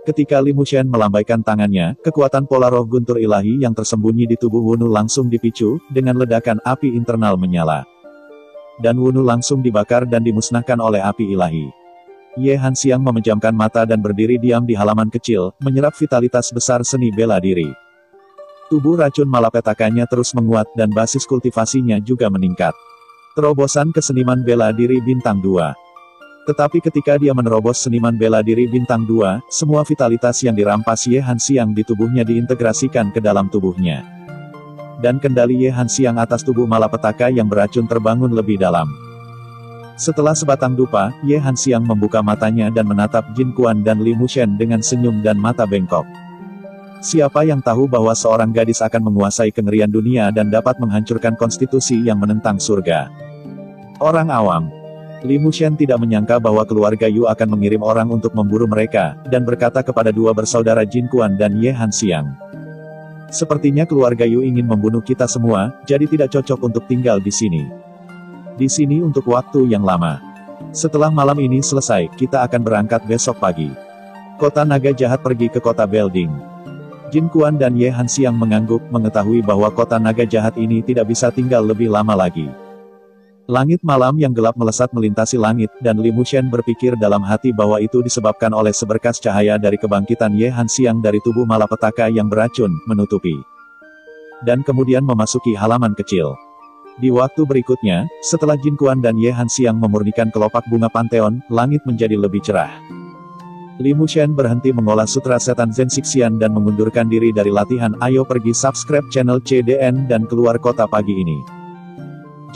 Ketika Li Mushen melambaikan tangannya, kekuatan pola roh guntur ilahi yang tersembunyi di tubuh Wunu langsung dipicu, dengan ledakan api internal menyala. Dan Wunu langsung dibakar dan dimusnahkan oleh api ilahi. Ye Hanxiang memejamkan mata dan berdiri diam di halaman kecil, menyerap vitalitas besar seni bela diri. Tubuh racun malapetakannya terus menguat dan basis kultivasinya juga meningkat. Terobosan ke seniman bela diri bintang 2. Tetapi ketika dia menerobos seniman bela diri bintang 2, semua vitalitas yang dirampas Ye Hanxiang di tubuhnya diintegrasikan ke dalam tubuhnya. Dan kendali Ye Hanxiang atas tubuh malapetaka yang beracun terbangun lebih dalam. Setelah sebatang dupa, Ye Hanxiang membuka matanya dan menatap Jin Kuan dan Li Mushen dengan senyum dan mata bengkok. Siapa yang tahu bahwa seorang gadis akan menguasai kengerian dunia dan dapat menghancurkan konstitusi yang menentang surga? Orang awam. Li Mushen tidak menyangka bahwa keluarga Yu akan mengirim orang untuk memburu mereka, dan berkata kepada dua bersaudara Jin Kuan dan Ye Hanxiang. Sepertinya keluarga Yu ingin membunuh kita semua, jadi tidak cocok untuk tinggal di sini. Di sini untuk waktu yang lama. Setelah malam ini selesai, kita akan berangkat besok pagi. Kota naga jahat pergi ke kota Belding. Jin Kuan dan Ye Hanxiang mengangguk, mengetahui bahwa kota naga jahat ini tidak bisa tinggal lebih lama lagi. Langit malam yang gelap melesat melintasi langit, dan Li Mushen berpikir dalam hati bahwa itu disebabkan oleh seberkas cahaya dari kebangkitan Ye Hanxiang dari tubuh malapetaka yang beracun, menutupi. Dan kemudian memasuki halaman kecil. Di waktu berikutnya, setelah Jin Kuan dan Ye Hanxiang memurnikan kelopak bunga Pantheon, langit menjadi lebih cerah. Li Mushen berhenti mengolah sutra setan Zen Xixian dan mengundurkan diri dari latihan. Ayo pergi subscribe channel CDN dan keluar kota pagi ini.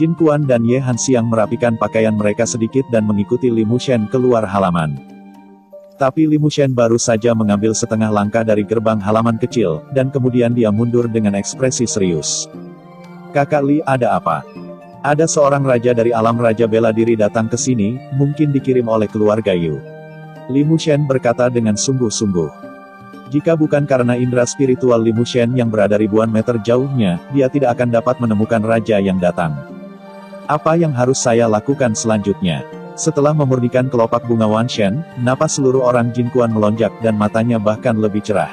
Jin Kuan dan Ye Hanxiang merapikan pakaian mereka sedikit dan mengikuti Li Mushen keluar halaman. Tapi Li Mushen baru saja mengambil setengah langkah dari gerbang halaman kecil, dan kemudian dia mundur dengan ekspresi serius. Kakak Li, ada apa? Ada seorang raja dari alam raja bela diri datang ke sini, mungkin dikirim oleh keluarga Yu. Li Mushen berkata dengan sungguh-sungguh. Jika bukan karena indera spiritual Li Mushen yang berada ribuan meter jauhnya, dia tidak akan dapat menemukan raja yang datang. Apa yang harus saya lakukan selanjutnya? Setelah memurnikan kelopak bunga Wanshen, napas seluruh orang Jin Quan melonjak dan matanya bahkan lebih cerah.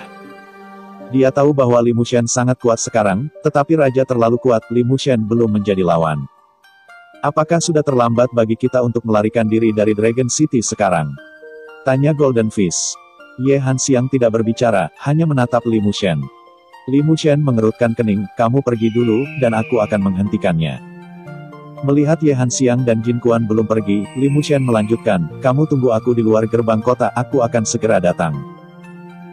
Dia tahu bahwa Li Mushen sangat kuat sekarang, tetapi raja terlalu kuat, Li Mushen belum menjadi lawan. Apakah sudah terlambat bagi kita untuk melarikan diri dari Dragon City sekarang? Tanya Golden Fish. Ye Hanxiang tidak berbicara, hanya menatap Li Mushen. Li Mushen mengerutkan kening, kamu pergi dulu, dan aku akan menghentikannya. Melihat Ye Hanxiang dan Jin Quan belum pergi, Li Mushen melanjutkan, kamu tunggu aku di luar gerbang kota, aku akan segera datang.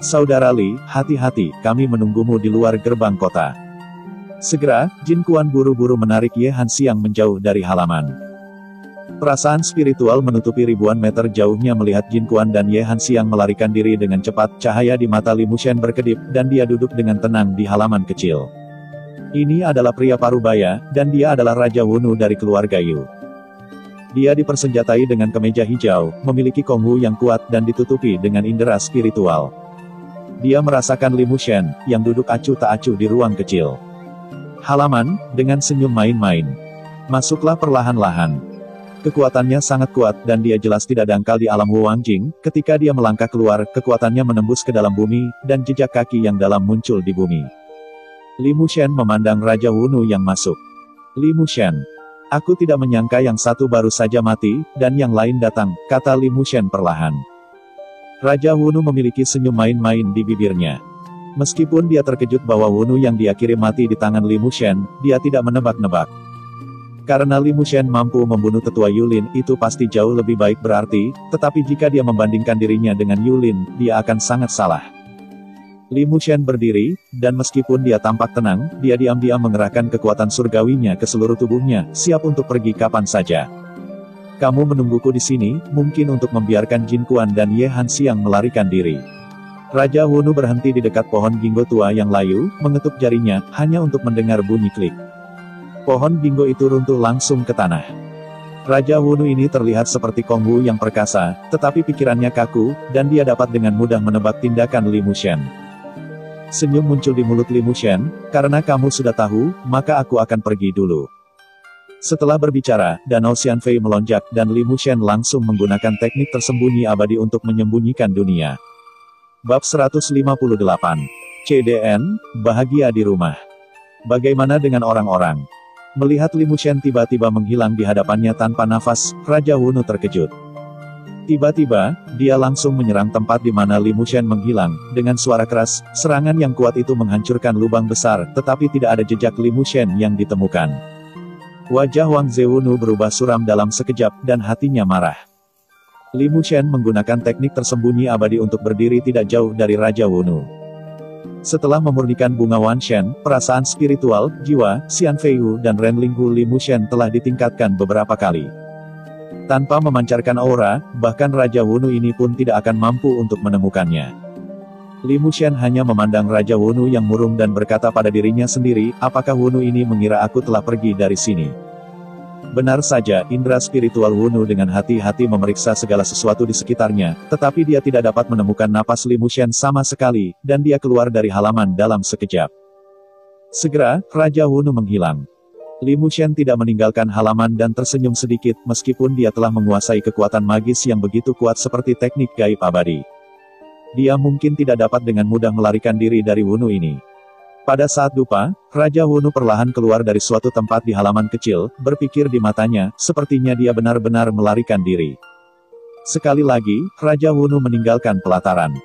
Saudara Li, hati-hati, kami menunggumu di luar gerbang kota. Segera, Jin Quan buru-buru menarik Ye Hanxiang menjauh dari halaman. Perasaan spiritual menutupi ribuan meter jauhnya melihat Jin Quan dan Ye Hanxiang melarikan diri dengan cepat, cahaya di mata Li Mushen berkedip, dan dia duduk dengan tenang di halaman kecil. Ini adalah pria parubaya, dan dia adalah Raja Wunu dari keluarga Yu. Dia dipersenjatai dengan kemeja hijau, memiliki konghu yang kuat dan ditutupi dengan indera spiritual. Dia merasakan Li Mushen, yang duduk acuh tak acuh di ruang kecil. Halaman, dengan senyum main-main. Masuklah perlahan-lahan. Kekuatannya sangat kuat dan dia jelas tidak dangkal di alam Huangjing. Ketika dia melangkah keluar, kekuatannya menembus ke dalam bumi, dan jejak kaki yang dalam muncul di bumi. Li Mushen memandang Raja Wunu yang masuk. Li Mushen. Aku tidak menyangka yang satu baru saja mati, dan yang lain datang, kata Li Mushen perlahan. Raja Wunu memiliki senyum main-main di bibirnya. Meskipun dia terkejut bahwa Wunu yang dia kirim mati di tangan Li Mushen, dia tidak menebak-nebak. Karena Li Mushen mampu membunuh tetua Yulin, itu pasti jauh lebih baik berarti, tetapi jika dia membandingkan dirinya dengan Yulin, dia akan sangat salah. Li Mushen berdiri, dan meskipun dia tampak tenang, dia diam-diam mengerahkan kekuatan surgawinya ke seluruh tubuhnya, siap untuk pergi kapan saja. Kamu menungguku di sini, mungkin untuk membiarkan Jin Quan dan Ye Hanxiang melarikan diri. Raja Wunu berhenti di dekat pohon ginggo tua yang layu, mengetuk jarinya, hanya untuk mendengar bunyi klik. Pohon ginggo itu runtuh langsung ke tanah. Raja Wunu ini terlihat seperti konghu yang perkasa, tetapi pikirannya kaku, dan dia dapat dengan mudah menebak tindakan Li Mushen. Senyum muncul di mulut Li Mushen, karena kamu sudah tahu, maka aku akan pergi dulu. Setelah berbicara, Danau Xianfei melonjak, dan Li Mushen langsung menggunakan teknik tersembunyi abadi untuk menyembunyikan dunia. Bab 158. CDN, bahagia di rumah. Bagaimana dengan orang-orang? Melihat Li Mushen tiba-tiba menghilang di hadapannya tanpa nafas, Raja Wunu terkejut. Tiba-tiba, dia langsung menyerang tempat di mana Li Mushen menghilang. Dengan suara keras, serangan yang kuat itu menghancurkan lubang besar, tetapi tidak ada jejak Li Mushen yang ditemukan. Wajah Wang Zewunu berubah suram dalam sekejap, dan hatinya marah. Li Mushen menggunakan teknik tersembunyi abadi untuk berdiri tidak jauh dari Raja Wunu. Setelah memurnikan bunga Wanshen, perasaan spiritual, jiwa, Xianfeiyu dan Renlinghu Li Mushen telah ditingkatkan beberapa kali. Tanpa memancarkan aura, bahkan Raja Wunu ini pun tidak akan mampu untuk menemukannya. Li Mushen hanya memandang Raja Wunu yang murung dan berkata pada dirinya sendiri, apakah Wunu ini mengira aku telah pergi dari sini? Benar saja, indera spiritual Wunu dengan hati-hati memeriksa segala sesuatu di sekitarnya, tetapi dia tidak dapat menemukan napas Li Mushen sama sekali, dan dia keluar dari halaman dalam sekejap. Segera, Raja Wunu menghilang. Li Mushen tidak meninggalkan halaman dan tersenyum sedikit, meskipun dia telah menguasai kekuatan magis yang begitu kuat seperti teknik gaib abadi. Dia mungkin tidak dapat dengan mudah melarikan diri dari Wunu ini. Pada saat dupa, Raja Wunu perlahan keluar dari suatu tempat di halaman kecil, berpikir di matanya, sepertinya dia benar-benar melarikan diri. Sekali lagi, Raja Wunu meninggalkan pelataran.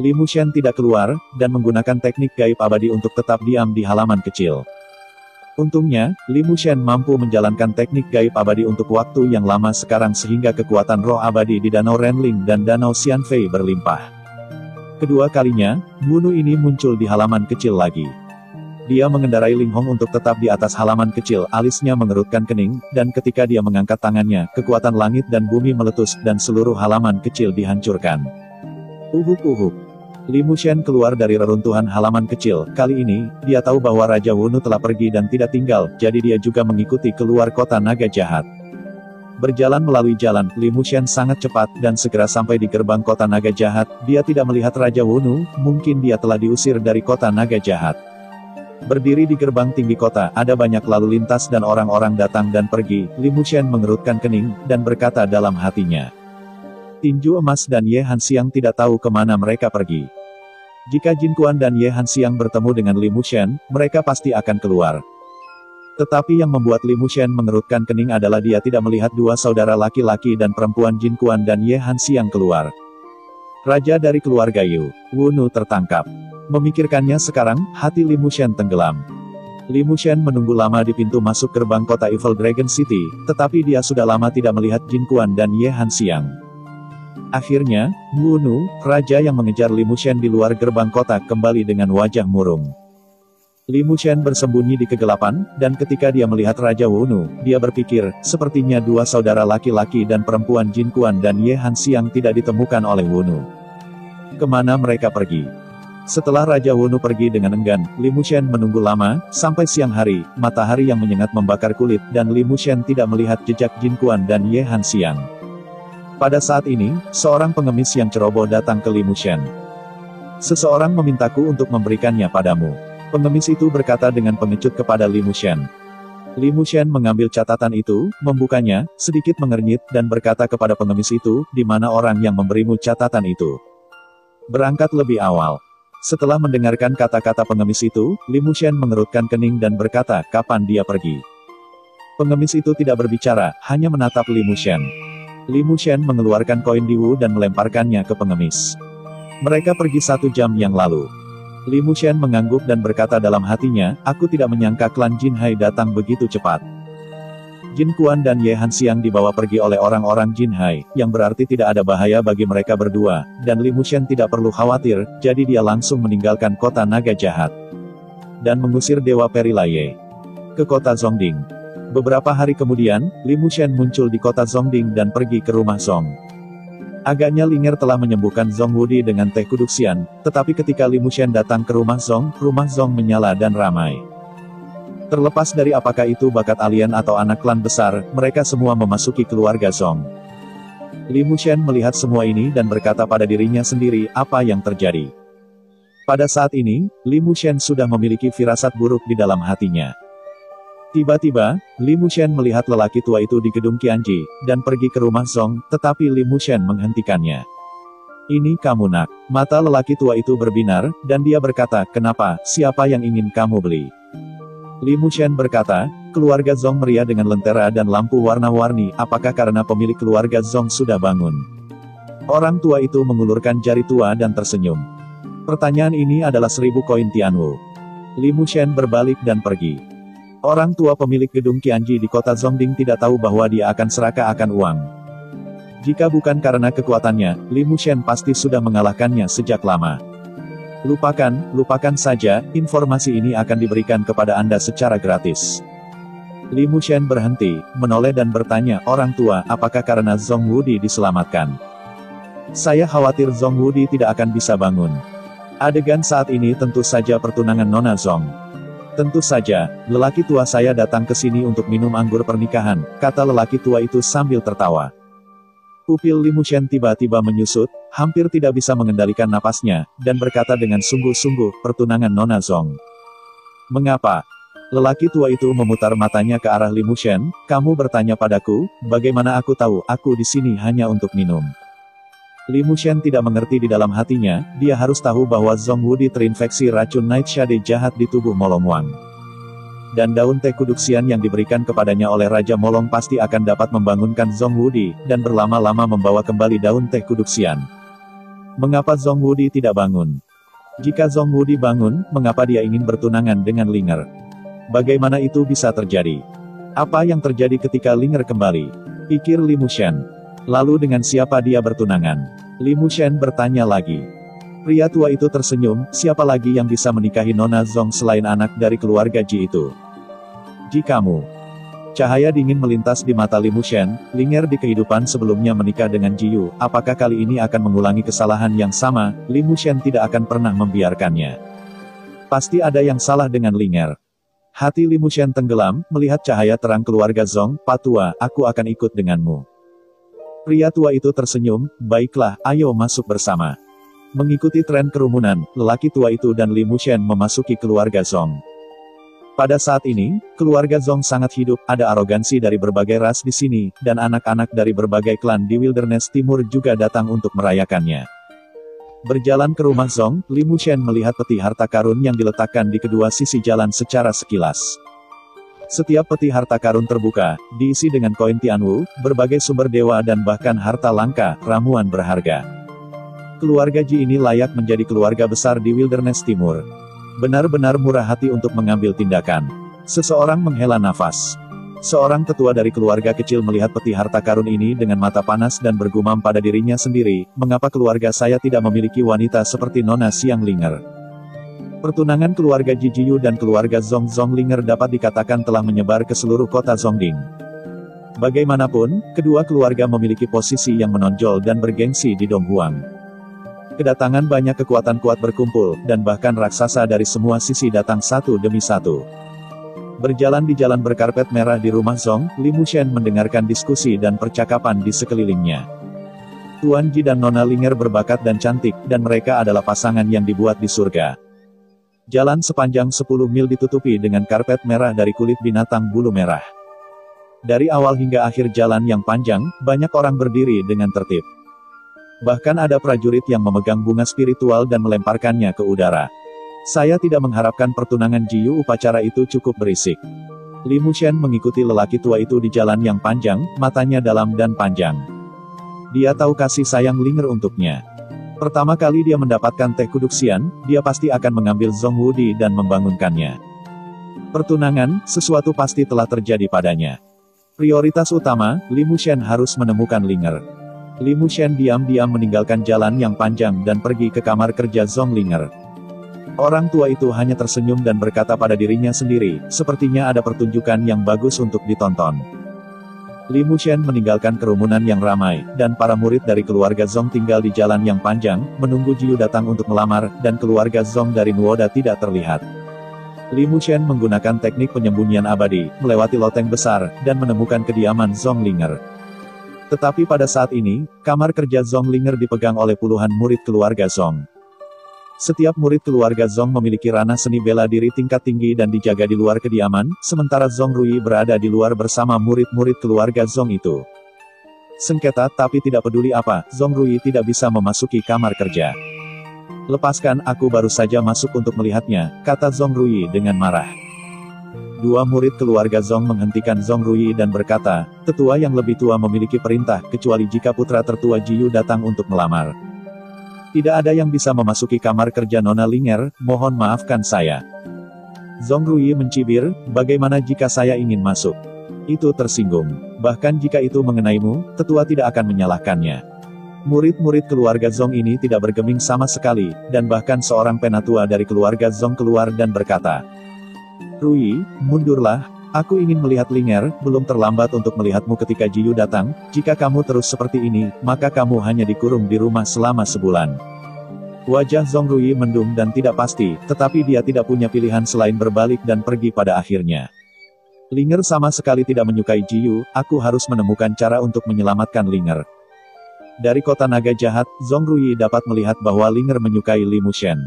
Li Mushen tidak keluar, dan menggunakan teknik gaib abadi untuk tetap diam di halaman kecil. Untungnya, Li Mushen mampu menjalankan teknik gaib abadi untuk waktu yang lama sekarang sehingga kekuatan roh abadi di Danau Renling dan Danau Xianfei berlimpah. Kedua kalinya, Wunu ini muncul di halaman kecil lagi. Dia mengendarai Ling Hong untuk tetap di atas halaman kecil, alisnya mengerutkan kening, dan ketika dia mengangkat tangannya, kekuatan langit dan bumi meletus, dan seluruh halaman kecil dihancurkan. Uhuk-uhuk. Li Mushen keluar dari reruntuhan halaman kecil. Kali ini, dia tahu bahwa Raja Wunu telah pergi dan tidak tinggal, jadi dia juga mengikuti keluar kota naga jahat. Berjalan melalui jalan, Li Mushen sangat cepat, dan segera sampai di gerbang kota naga jahat. Dia tidak melihat Raja Wunu, mungkin dia telah diusir dari kota naga jahat. Berdiri di gerbang tinggi kota, ada banyak lalu lintas dan orang-orang datang dan pergi. Li Mushen mengerutkan kening, dan berkata dalam hatinya, Tinju Emas dan Ye Hanxiang tidak tahu kemana mereka pergi. Jika Jin Kuan dan Ye Hanxiang bertemu dengan Li Mushen, mereka pasti akan keluar. Tetapi yang membuat Li Mushen mengerutkan kening adalah dia tidak melihat dua saudara laki-laki dan perempuan Jin Kuan dan Ye Hanxiang keluar. Raja dari keluarga Yu, Wunu tertangkap. Memikirkannya sekarang, hati Li Mushen tenggelam. Li Mushen menunggu lama di pintu masuk gerbang kota Evil Dragon City, tetapi dia sudah lama tidak melihat Jin Kuan dan Ye Hanxiang. Akhirnya, Wunu, raja yang mengejar Li Mushen di luar gerbang kota, kembali dengan wajah murung. Li Mushen bersembunyi di kegelapan, dan ketika dia melihat Raja Wunu, dia berpikir, sepertinya dua saudara laki-laki dan perempuan Jin Kuan dan Ye Hanxiang tidak ditemukan oleh Wunu. Kemana mereka pergi? Setelah Raja Wunu pergi dengan enggan, Li Mushen menunggu lama, sampai siang hari, matahari yang menyengat membakar kulit, dan Li Mushen tidak melihat jejak Jin Kuan dan Ye Hanxiang. Pada saat ini, seorang pengemis yang ceroboh datang ke Li Mushen. Seseorang memintaku untuk memberikannya padamu. Pengemis itu berkata dengan pengecut kepada Li Mushen. Li Mushen mengambil catatan itu, membukanya, sedikit mengernyit, dan berkata kepada pengemis itu, di mana orang yang memberimu catatan itu? Berangkat lebih awal. Setelah mendengarkan kata-kata pengemis itu, Li Mushen mengerutkan kening dan berkata, kapan dia pergi? Pengemis itu tidak berbicara, hanya menatap Li Mushen. Li Mushen mengeluarkan koin Diwu dan melemparkannya ke pengemis. Mereka pergi 1 jam yang lalu. Li Mushen mengangguk dan berkata dalam hatinya, aku tidak menyangka klan Jin Hai datang begitu cepat. Jin Kuan dan Ye Hanxiang dibawa pergi oleh orang-orang Jin Hai, yang berarti tidak ada bahaya bagi mereka berdua, dan Li Mushen tidak perlu khawatir, jadi dia langsung meninggalkan kota naga jahat. Dan mengusir Dewa Perilaye ke kota Zongding. Beberapa hari kemudian, Li Mushen muncul di kota Zongding dan pergi ke rumah Zong. Agaknya Linger telah menyembuhkan Zong Wudi dengan teh kuduksian, tetapi ketika Li Mushen datang ke rumah Zong menyala dan ramai. Terlepas dari apakah itu bakat alien atau anak klan besar, mereka semua memasuki keluarga Zong. Li Mushen melihat semua ini dan berkata pada dirinya sendiri, apa yang terjadi? Pada saat ini, Li Mushen sudah memiliki firasat buruk di dalam hatinya. Tiba-tiba, Li Mushen melihat lelaki tua itu di gedung Qianji, dan pergi ke rumah Zong, tetapi Li Mushen menghentikannya. Ini kamu nak. Mata lelaki tua itu berbinar, dan dia berkata, kenapa, siapa yang ingin kamu beli? Li Mushen berkata, keluarga Zong meriah dengan lentera dan lampu warna-warni, apakah karena pemilik keluarga Zong sudah bangun? Orang tua itu mengulurkan jari tua dan tersenyum. Pertanyaan ini adalah 1000 koin Tianwu. Li Mushen berbalik dan pergi. Orang tua pemilik gedung Qianji di kota Zongding tidak tahu bahwa dia akan serakah uang. Jika bukan karena kekuatannya, Li Mushen pasti sudah mengalahkannya sejak lama. Lupakan saja, informasi ini akan diberikan kepada Anda secara gratis. Li Mushen berhenti, menoleh dan bertanya, orang tua, apakah karena Zong Wudi diselamatkan? Saya khawatir Zong Wudi tidak akan bisa bangun. Adegan saat ini tentu saja pertunangan Nona Zong. Tentu saja, lelaki tua saya datang ke sini untuk minum anggur pernikahan, kata lelaki tua itu sambil tertawa. Pupil Li Mushen tiba-tiba menyusut, hampir tidak bisa mengendalikan napasnya, dan berkata dengan sungguh-sungguh, pertunangan Nona Zong. Mengapa? Lelaki tua itu memutar matanya ke arah Li Mushen, kamu bertanya padaku, bagaimana aku tahu, aku di sini hanya untuk minum. Li Mushen tidak mengerti di dalam hatinya, dia harus tahu bahwa Zong Wudi terinfeksi racun Nightshade jahat di tubuh Molong Wang. Dan daun teh kuduksian yang diberikan kepadanya oleh Raja Molong pasti akan dapat membangunkan Zong Wudi, dan berlama-lama membawa kembali daun teh kuduksian. Mengapa Zong Wudi tidak bangun? Jika Zong Wudi bangun, mengapa dia ingin bertunangan dengan Linger? Bagaimana itu bisa terjadi? Apa yang terjadi ketika Linger kembali? Pikir Li Mushen. Lalu dengan siapa dia bertunangan? Li Mushen bertanya lagi. Pria tua itu tersenyum, siapa lagi yang bisa menikahi Nona Zong selain anak dari keluarga Ji itu? Ji kamu. Cahaya dingin melintas di mata Li Mushen. Linger di kehidupan sebelumnya menikah dengan Jiyu, apakah kali ini akan mengulangi kesalahan yang sama? Li Mushen tidak akan pernah membiarkannya. Pasti ada yang salah dengan Linger. Hati Li Mushen tenggelam, melihat cahaya terang keluarga Zong. Pak Tua, aku akan ikut denganmu. Pria tua itu tersenyum, baiklah, ayo masuk bersama. Mengikuti tren kerumunan, lelaki tua itu dan Li Mushen memasuki keluarga Zong. Pada saat ini, keluarga Zong sangat hidup, ada arogansi dari berbagai ras di sini, dan anak-anak dari berbagai klan di Wilderness Timur juga datang untuk merayakannya. Berjalan ke rumah Zong, Li Mushen melihat peti harta karun yang diletakkan di kedua sisi jalan secara sekilas. Setiap peti harta karun terbuka, diisi dengan koin Tianwu, berbagai sumber dewa dan bahkan harta langka, ramuan berharga. Keluarga Ji ini layak menjadi keluarga besar di Wilderness Timur. Benar-benar murah hati untuk mengambil tindakan. Seseorang menghela nafas. Seorang tetua dari keluarga kecil melihat peti harta karun ini dengan mata panas dan bergumam pada dirinya sendiri, mengapa keluarga saya tidak memiliki wanita seperti Nona Xiang Linger? Pertunangan keluarga Ji Jiyu dan keluarga Zong Linger dapat dikatakan telah menyebar ke seluruh kota Zongding. Bagaimanapun, kedua keluarga memiliki posisi yang menonjol dan bergengsi di Donghuang. Kedatangan banyak kekuatan kuat berkumpul, dan bahkan raksasa dari semua sisi datang satu demi satu. Berjalan di jalan berkarpet merah di rumah Zong, Li Mushen mendengarkan diskusi dan percakapan di sekelilingnya. Tuan Ji dan Nona Linger berbakat dan cantik, dan mereka adalah pasangan yang dibuat di surga. Jalan sepanjang 10 mil ditutupi dengan karpet merah dari kulit binatang bulu merah. Dari awal hingga akhir jalan yang panjang, banyak orang berdiri dengan tertib. Bahkan ada prajurit yang memegang bunga spiritual dan melemparkannya ke udara. Saya tidak mengharapkan pertunangan Jiyu, upacara itu cukup berisik. Li Mushen mengikuti lelaki tua itu di jalan yang panjang, matanya dalam dan panjang. Dia tahu kasih sayang Linger untuknya. Pertama kali dia mendapatkan teh kuduksian, dia pasti akan mengambil Zong Wudi dan membangunkannya. Pertunangan, sesuatu pasti telah terjadi padanya. Prioritas utama, Li Mushen harus menemukan Linger. Li Mushen diam-diam meninggalkan jalan yang panjang dan pergi ke kamar kerja Zong Linger. Orang tua itu hanya tersenyum dan berkata pada dirinya sendiri, sepertinya ada pertunjukan yang bagus untuk ditonton. Li Mushen meninggalkan kerumunan yang ramai, dan para murid dari keluarga Zong tinggal di jalan yang panjang, menunggu Jiyu datang untuk melamar, dan keluarga Zong dari Nuoda tidak terlihat. Li Mushen menggunakan teknik penyembunyian abadi, melewati loteng besar, dan menemukan kediaman Zong Linger. Tetapi pada saat ini, kamar kerja Zong Linger dipegang oleh puluhan murid keluarga Zong. Setiap murid keluarga Zong memiliki ranah seni bela diri tingkat tinggi dan dijaga di luar kediaman, sementara Zong Rui berada di luar bersama murid-murid keluarga Zong itu. Sengketa, tapi tidak peduli apa, Zong Rui tidak bisa memasuki kamar kerja. Lepaskan, aku baru saja masuk untuk melihatnya, kata Zong Rui dengan marah. Dua murid keluarga Zong menghentikan Zong Rui dan berkata, tetua yang lebih tua memiliki perintah, kecuali jika putra tertua Jiyu datang untuk melamar. Tidak ada yang bisa memasuki kamar kerja Nona Linger, mohon maafkan saya. Zong Rui mencibir, bagaimana jika saya ingin masuk? Itu tersinggung. Bahkan jika itu mengenaimu, tetua tidak akan menyalahkannya. Murid-murid keluarga Zong ini tidak bergeming sama sekali, dan bahkan seorang penatua dari keluarga Zong keluar dan berkata, Rui, mundurlah, aku ingin melihat Linger, belum terlambat untuk melihatmu ketika Jiyu datang, jika kamu terus seperti ini, maka kamu hanya dikurung di rumah selama sebulan. Wajah Zong Rui mendung dan tidak pasti, tetapi dia tidak punya pilihan selain berbalik dan pergi pada akhirnya. Linger sama sekali tidak menyukai Jiyu, aku harus menemukan cara untuk menyelamatkan Linger. Dari kota naga jahat, Zong Rui dapat melihat bahwa Linger menyukai Li Mushen.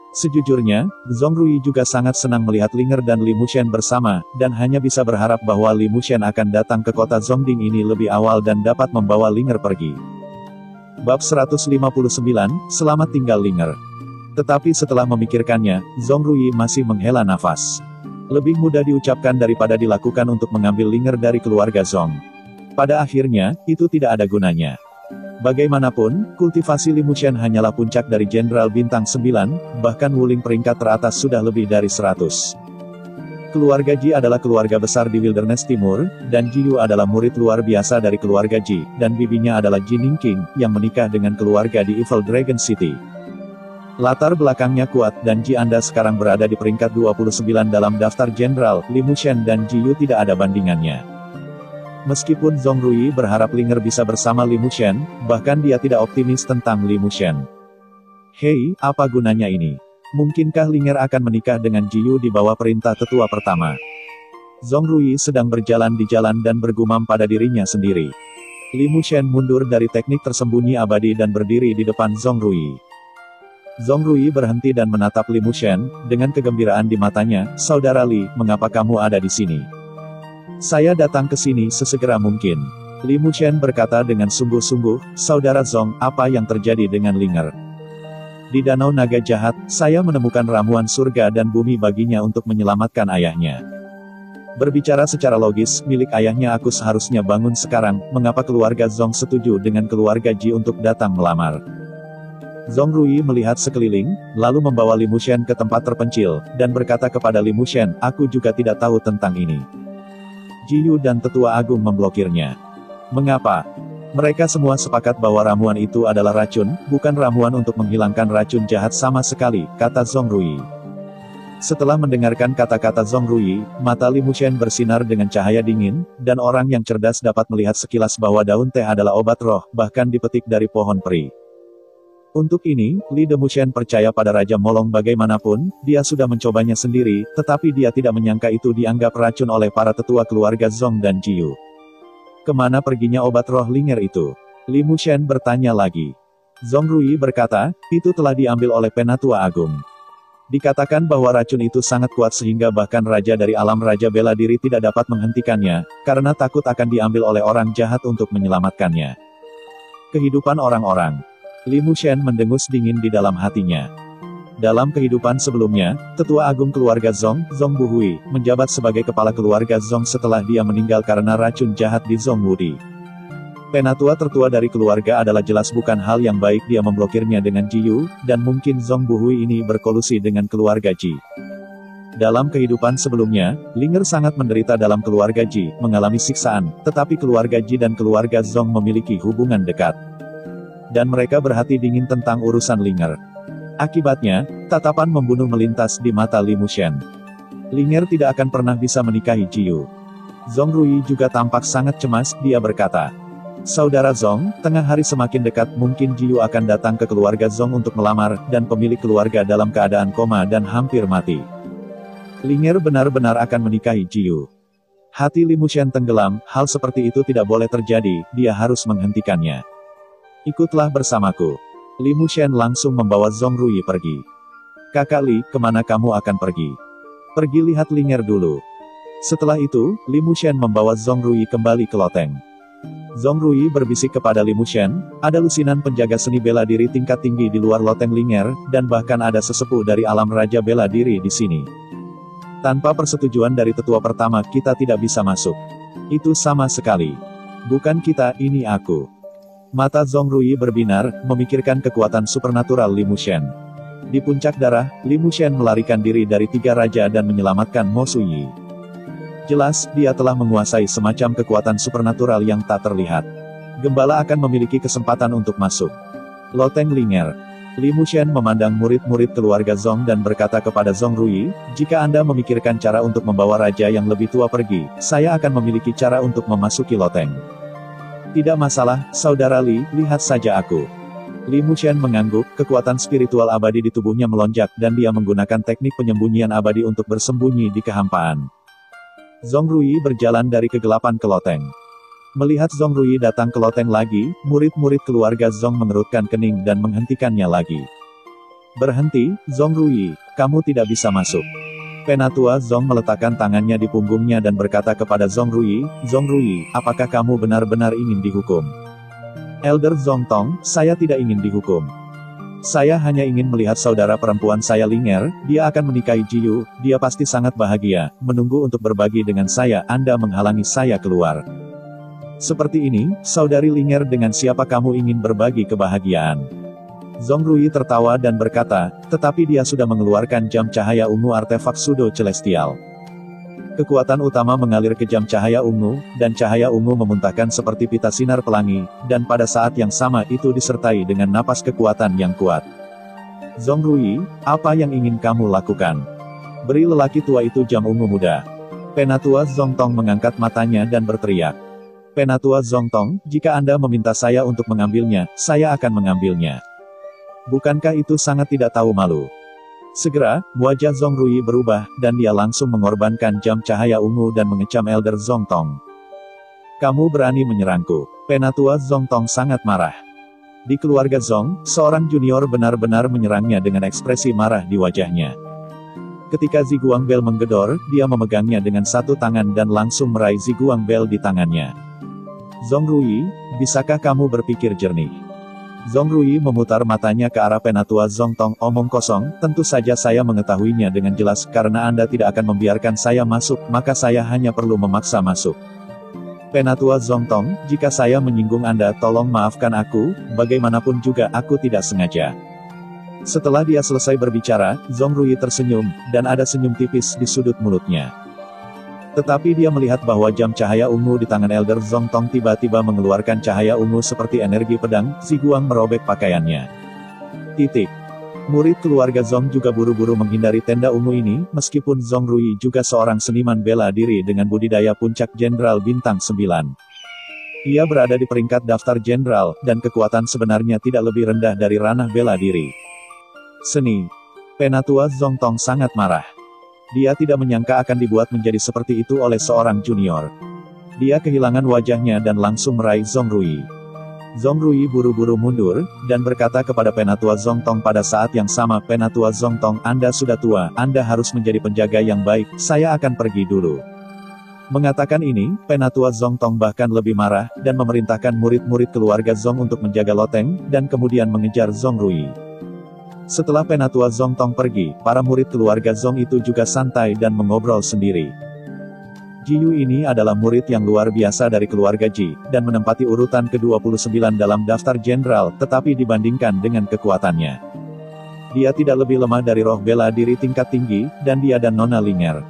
Sejujurnya, Zong Rui juga sangat senang melihat Linger dan Li Mushen bersama, dan hanya bisa berharap bahwa Li Mushen akan datang ke kota Zongding ini lebih awal dan dapat membawa Linger pergi. Bab 159, Selamat tinggal Linger. Tetapi setelah memikirkannya, Zong Rui masih menghela nafas. Lebih mudah diucapkan daripada dilakukan untuk mengambil Linger dari keluarga Zong. Pada akhirnya, itu tidak ada gunanya. Bagaimanapun, kultivasi Li Mushen hanyalah puncak dari Jenderal Bintang 9, bahkan Wuling peringkat teratas sudah lebih dari 100. Keluarga Ji adalah keluarga besar di Wilderness Timur, dan Jiyu adalah murid luar biasa dari keluarga Ji, dan bibinya adalah Ji Ningqing, yang menikah dengan keluarga di Evil Dragon City. Latar belakangnya kuat, dan Ji Anda sekarang berada di peringkat 29 dalam daftar jenderal, Li Mushen dan Ji Yu tidak ada bandingannya. Meskipun Zhong Rui berharap Linger bisa bersama Li Mushen, bahkan dia tidak optimis tentang Li Mushen. Hei, apa gunanya ini? Mungkinkah Linger akan menikah dengan Ji Yu di bawah perintah tetua pertama? Zhong Rui sedang berjalan di jalan dan bergumam pada dirinya sendiri. Li Mushen mundur dari teknik tersembunyi abadi dan berdiri di depan Zhong Rui. Zhong Rui berhenti dan menatap Li Mushen, dengan kegembiraan di matanya. Saudara Li, mengapa kamu ada di sini? Saya datang ke sini sesegera mungkin. Li Mushen berkata dengan sungguh-sungguh, Saudara Zhong, apa yang terjadi dengan Linger? Di Danau Naga Jahat, saya menemukan ramuan surga dan bumi baginya untuk menyelamatkan ayahnya. Berbicara secara logis, milik ayahnya aku seharusnya bangun sekarang, mengapa keluarga Zhong setuju dengan keluarga Ji untuk datang melamar? Zhong Rui melihat sekeliling, lalu membawa Li Mushen ke tempat terpencil, dan berkata kepada Li Mushen, aku juga tidak tahu tentang ini. Ji Yu dan Tetua Agung memblokirnya. Mengapa? Mereka semua sepakat bahwa ramuan itu adalah racun, bukan ramuan untuk menghilangkan racun jahat sama sekali, kata Zhong Rui. Setelah mendengarkan kata-kata Zhong Rui, mata Li Mushen bersinar dengan cahaya dingin, dan orang yang cerdas dapat melihat sekilas bahwa daun teh adalah obat roh, bahkan dipetik dari pohon peri. Untuk ini, Li Demushen percaya pada Raja Molong bagaimanapun, dia sudah mencobanya sendiri, tetapi dia tidak menyangka itu dianggap racun oleh para tetua keluarga Zhong dan Ji Yu. Kemana perginya obat roh Linger itu? Li Mushen bertanya lagi. Zhong Rui berkata, itu telah diambil oleh Penatua Agung. Dikatakan bahwa racun itu sangat kuat sehingga bahkan raja dari alam raja bela diri tidak dapat menghentikannya, karena takut akan diambil oleh orang jahat untuk menyelamatkannya. Kehidupan orang-orang. Li Mushen mendengus dingin di dalam hatinya. Dalam kehidupan sebelumnya, Tetua Agung keluarga Zhong, Zhong Buhui, menjabat sebagai kepala keluarga Zhong setelah dia meninggal karena racun jahat di Zhong Wudi. Penatua tertua dari keluarga adalah jelas bukan hal yang baik dia memblokirnya dengan Ji Yu, dan mungkin Zhong Buhui ini berkolusi dengan keluarga Ji. Dalam kehidupan sebelumnya, Linger sangat menderita dalam keluarga Ji, mengalami siksaan, tetapi keluarga Ji dan keluarga Zhong memiliki hubungan dekat. Dan mereka berhati dingin tentang urusan Linger. Akibatnya, tatapan membunuh melintas di mata Li Mushen. Linger tidak akan pernah bisa menikahi Ji Yu. Zhong Rui juga tampak sangat cemas, dia berkata, Saudara Zhong, tengah hari semakin dekat, mungkin Ji Yu akan datang ke keluarga Zhong untuk melamar, dan pemilik keluarga dalam keadaan koma dan hampir mati. Linger benar-benar akan menikahi Ji Yu. Hati Li Mushen tenggelam, hal seperti itu tidak boleh terjadi, dia harus menghentikannya. Ikutlah bersamaku. Li Mushen langsung membawa Zhong Rui pergi. Kakak Li, kemana kamu akan pergi? Pergi lihat Linger dulu. Setelah itu, Li Mushen membawa Zhong Rui kembali ke loteng. Zhong Rui berbisik kepada Li Mushen, ada lusinan penjaga seni bela diri tingkat tinggi di luar loteng Linger, dan bahkan ada sesepuh dari alam raja bela diri di sini. Tanpa persetujuan dari tetua pertama, kita tidak bisa masuk. Itu sama sekali. Bukan kita, ini aku. Mata Zhong Rui berbinar, memikirkan kekuatan supernatural Li Mushen. Di puncak darah, Li Mushen melarikan diri dari 3 raja dan menyelamatkan Mo Suyi. Jelas, dia telah menguasai semacam kekuatan supernatural yang tak terlihat. Gembala akan memiliki kesempatan untuk masuk. Loteng Linger. Li Mushen memandang murid-murid keluarga Zhong dan berkata kepada Zhong Rui, jika Anda memikirkan cara untuk membawa raja yang lebih tua pergi, saya akan memiliki cara untuk memasuki loteng. Tidak masalah, Saudara Li, lihat saja aku. Li Mushen mengangguk, kekuatan spiritual abadi di tubuhnya melonjak dan dia menggunakan teknik penyembunyian abadi untuk bersembunyi di kehampaan. Zhong Rui berjalan dari kegelapan ke loteng. Melihat Zhong Rui datang ke loteng lagi, murid-murid keluarga Zhong mengerutkan kening dan menghentikannya lagi. Berhenti, Zhong Rui, kamu tidak bisa masuk. Penatua Zhong meletakkan tangannya di punggungnya dan berkata kepada Zhong Rui, apakah kamu benar-benar ingin dihukum? Elder Zhong Tong, saya tidak ingin dihukum. Saya hanya ingin melihat saudara perempuan saya Linger, dia akan menikahi Ji Yu, dia pasti sangat bahagia, menunggu untuk berbagi dengan saya, Anda menghalangi saya keluar. Seperti ini, saudari Linger dengan siapa kamu ingin berbagi kebahagiaan? Zhong Rui tertawa dan berkata, tetapi dia sudah mengeluarkan jam cahaya ungu artefak Sudo Celestial. Kekuatan utama mengalir ke jam cahaya ungu, dan cahaya ungu memuntahkan seperti pita sinar pelangi, dan pada saat yang sama itu disertai dengan napas kekuatan yang kuat. Zhong Rui, apa yang ingin kamu lakukan? Beri lelaki tua itu jam ungu muda. Penatua Zongtong mengangkat matanya dan berteriak. Penatua Zongtong, jika Anda meminta saya untuk mengambilnya, saya akan mengambilnya. Bukankah itu sangat tidak tahu malu? Segera, wajah Zhong Rui berubah, dan dia langsung mengorbankan jam cahaya ungu dan mengecam Elder Zongtong. Kamu berani menyerangku. Penatua Zongtong sangat marah. Di keluarga Zong, seorang junior benar-benar menyerangnya dengan ekspresi marah di wajahnya. Ketika Ziguangbel menggedor, dia memegangnya dengan satu tangan dan langsung meraih Ziguangbel di tangannya. Zhong Rui, bisakah kamu berpikir jernih? Zhong Rui memutar matanya ke arah Penatua Zongtong, omong kosong, tentu saja saya mengetahuinya dengan jelas, karena Anda tidak akan membiarkan saya masuk, maka saya hanya perlu memaksa masuk. Penatua Zongtong, jika saya menyinggung Anda tolong maafkan aku, bagaimanapun juga aku tidak sengaja. Setelah dia selesai berbicara, Zhong Rui tersenyum, dan ada senyum tipis di sudut mulutnya. Tetapi dia melihat bahwa jam cahaya ungu di tangan Elder Zongtong tiba-tiba mengeluarkan cahaya ungu seperti energi pedang. Ziguang merobek pakaiannya. Murid keluarga Zong juga buru-buru menghindari tenda ungu ini, meskipun Zhong Rui juga seorang seniman bela diri dengan budidaya puncak Jenderal Bintang 9. Ia berada di peringkat daftar jenderal, dan kekuatan sebenarnya tidak lebih rendah dari ranah bela diri. Seni. Penatua Zongtong sangat marah. Dia tidak menyangka akan dibuat menjadi seperti itu oleh seorang junior. Dia kehilangan wajahnya dan langsung meraih Zhong Rui. Zhong Rui buru-buru mundur, dan berkata kepada Penatua Zongtong pada saat yang sama, Penatua Zongtong, Anda sudah tua, Anda harus menjadi penjaga yang baik, saya akan pergi dulu. Mengatakan ini, Penatua Zongtong bahkan lebih marah, dan memerintahkan murid-murid keluarga Zong untuk menjaga loteng, dan kemudian mengejar Zhong Rui. Setelah Penatua Zongtong pergi, para murid keluarga Zong itu juga santai dan mengobrol sendiri. Jiyu ini adalah murid yang luar biasa dari keluarga Ji, dan menempati urutan ke-29 dalam daftar jenderal, tetapi dibandingkan dengan kekuatannya, dia tidak lebih lemah dari roh bela diri tingkat tinggi, dan dia dan Nona Linger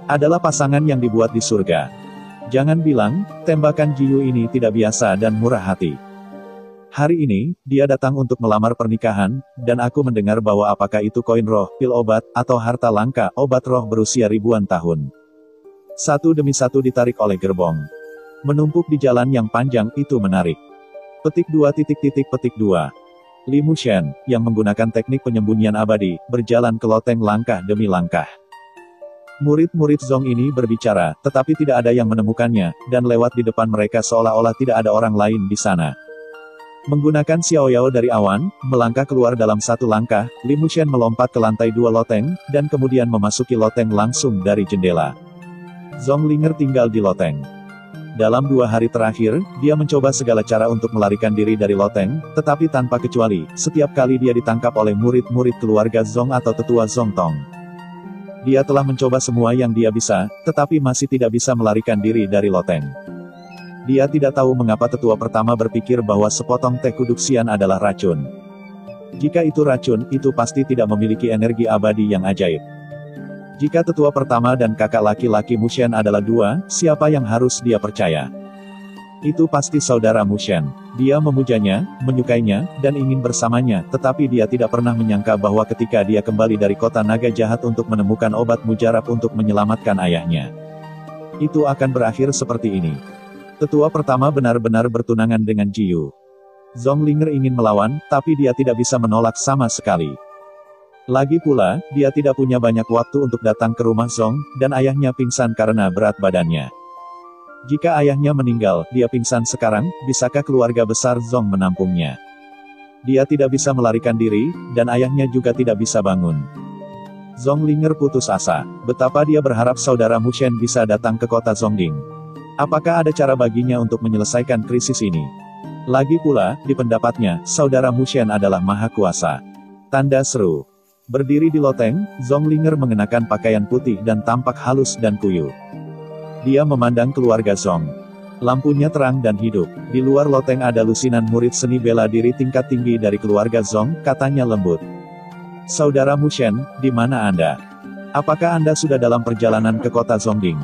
adalah pasangan yang dibuat di surga. Jangan bilang, tembakan Jiyu ini tidak biasa dan murah hati. Hari ini, dia datang untuk melamar pernikahan, dan aku mendengar bahwa apakah itu koin roh, pil obat, atau harta langka, obat roh berusia ribuan tahun. Satu demi satu ditarik oleh gerbong. Menumpuk di jalan yang panjang, itu menarik. Petik 2. Li Mushen, yang menggunakan teknik penyembunyian abadi, berjalan ke loteng langkah demi langkah. Murid-murid Zong ini berbicara, tetapi tidak ada yang menemukannya, dan lewat di depan mereka seolah-olah tidak ada orang lain di sana. Menggunakan Xiaoyao dari awan, melangkah keluar dalam satu langkah, Li Mushen melompat ke lantai 2 loteng, dan kemudian memasuki loteng langsung dari jendela. Zhong Linger tinggal di loteng. Dalam 2 hari terakhir, dia mencoba segala cara untuk melarikan diri dari loteng, tetapi tanpa kecuali, setiap kali dia ditangkap oleh murid-murid keluarga Zong atau tetua Zongtong. Dia telah mencoba semua yang dia bisa, tetapi masih tidak bisa melarikan diri dari loteng. Dia tidak tahu mengapa tetua pertama berpikir bahwa sepotong teh kuduksian adalah racun. Jika itu racun, itu pasti tidak memiliki energi abadi yang ajaib. Jika tetua pertama dan kakak laki-laki Mushen adalah 2, siapa yang harus dia percaya? Itu pasti saudara Mushen. Dia memujanya, menyukainya, dan ingin bersamanya, tetapi dia tidak pernah menyangka bahwa ketika dia kembali dari kota naga jahat untuk menemukan obat mujarab untuk menyelamatkan ayahnya, itu akan berakhir seperti ini. Tetua pertama benar-benar bertunangan dengan Jiyu. Zhong Linger ingin melawan, tapi dia tidak bisa menolak sama sekali. Lagi pula, dia tidak punya banyak waktu untuk datang ke rumah Zong, dan ayahnya pingsan karena berat badannya. Jika ayahnya meninggal, dia pingsan sekarang, bisakah keluarga besar Zong menampungnya? Dia tidak bisa melarikan diri, dan ayahnya juga tidak bisa bangun. Zhong Linger putus asa. Betapa dia berharap saudara Mushen bisa datang ke kota Zongding. Apakah ada cara baginya untuk menyelesaikan krisis ini? Lagi pula, di pendapatnya, saudara Mushen adalah maha kuasa. Tanda seru. Berdiri di loteng, Zhong Linger mengenakan pakaian putih dan tampak halus dan kuyup. Dia memandang keluarga Zong. Lampunya terang dan hidup. Di luar loteng ada lusinan murid seni bela diri tingkat tinggi dari keluarga Zong, katanya lembut. Saudara Mushen, di mana Anda? Apakah Anda sudah dalam perjalanan ke kota Zongding?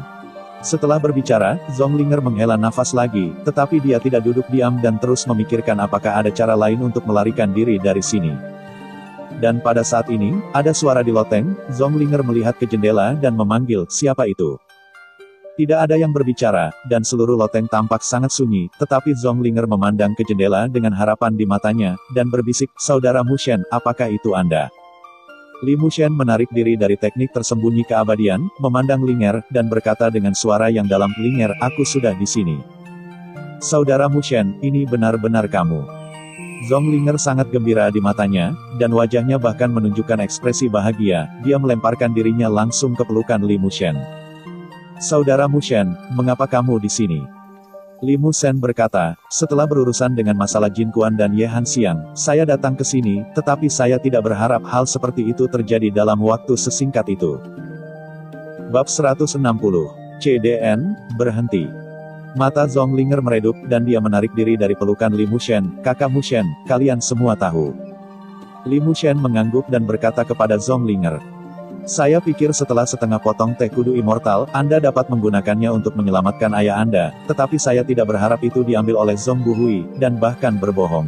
Setelah berbicara, Zhong Linger menghela nafas lagi, tetapi dia tidak duduk diam dan terus memikirkan apakah ada cara lain untuk melarikan diri dari sini. Dan pada saat ini, ada suara di loteng. Zonglinger melihat ke jendela dan memanggil, siapa itu? Tidak ada yang berbicara, dan seluruh loteng tampak sangat sunyi, tetapi Zonglinger memandang ke jendela dengan harapan di matanya, dan berbisik, Saudara Mushen, apakah itu Anda? Li Mushen menarik diri dari teknik tersembunyi keabadian, memandang Linger, dan berkata dengan suara yang dalam, Linger, aku sudah di sini. Saudara Mushen, ini benar-benar kamu. Zonglinger sangat gembira di matanya, dan wajahnya bahkan menunjukkan ekspresi bahagia. Dia melemparkan dirinya langsung ke pelukan Li Mushen. Saudara Mushen, mengapa kamu di sini? Li Mushen berkata, setelah berurusan dengan masalah Jin Kuan dan Ye Hanxiang, saya datang ke sini, tetapi saya tidak berharap hal seperti itu terjadi dalam waktu sesingkat itu. Bab 160. CDN, berhenti. Mata Zonglinger meredup, dan dia menarik diri dari pelukan Li Mushen. Kakak Mushen, kalian semua tahu. Li Mushen mengangguk dan berkata kepada Zonglinger. Saya pikir setelah setengah potong teh kudu immortal, Anda dapat menggunakannya untuk menyelamatkan ayah Anda, tetapi saya tidak berharap itu diambil oleh Zong Buhui, dan bahkan berbohong.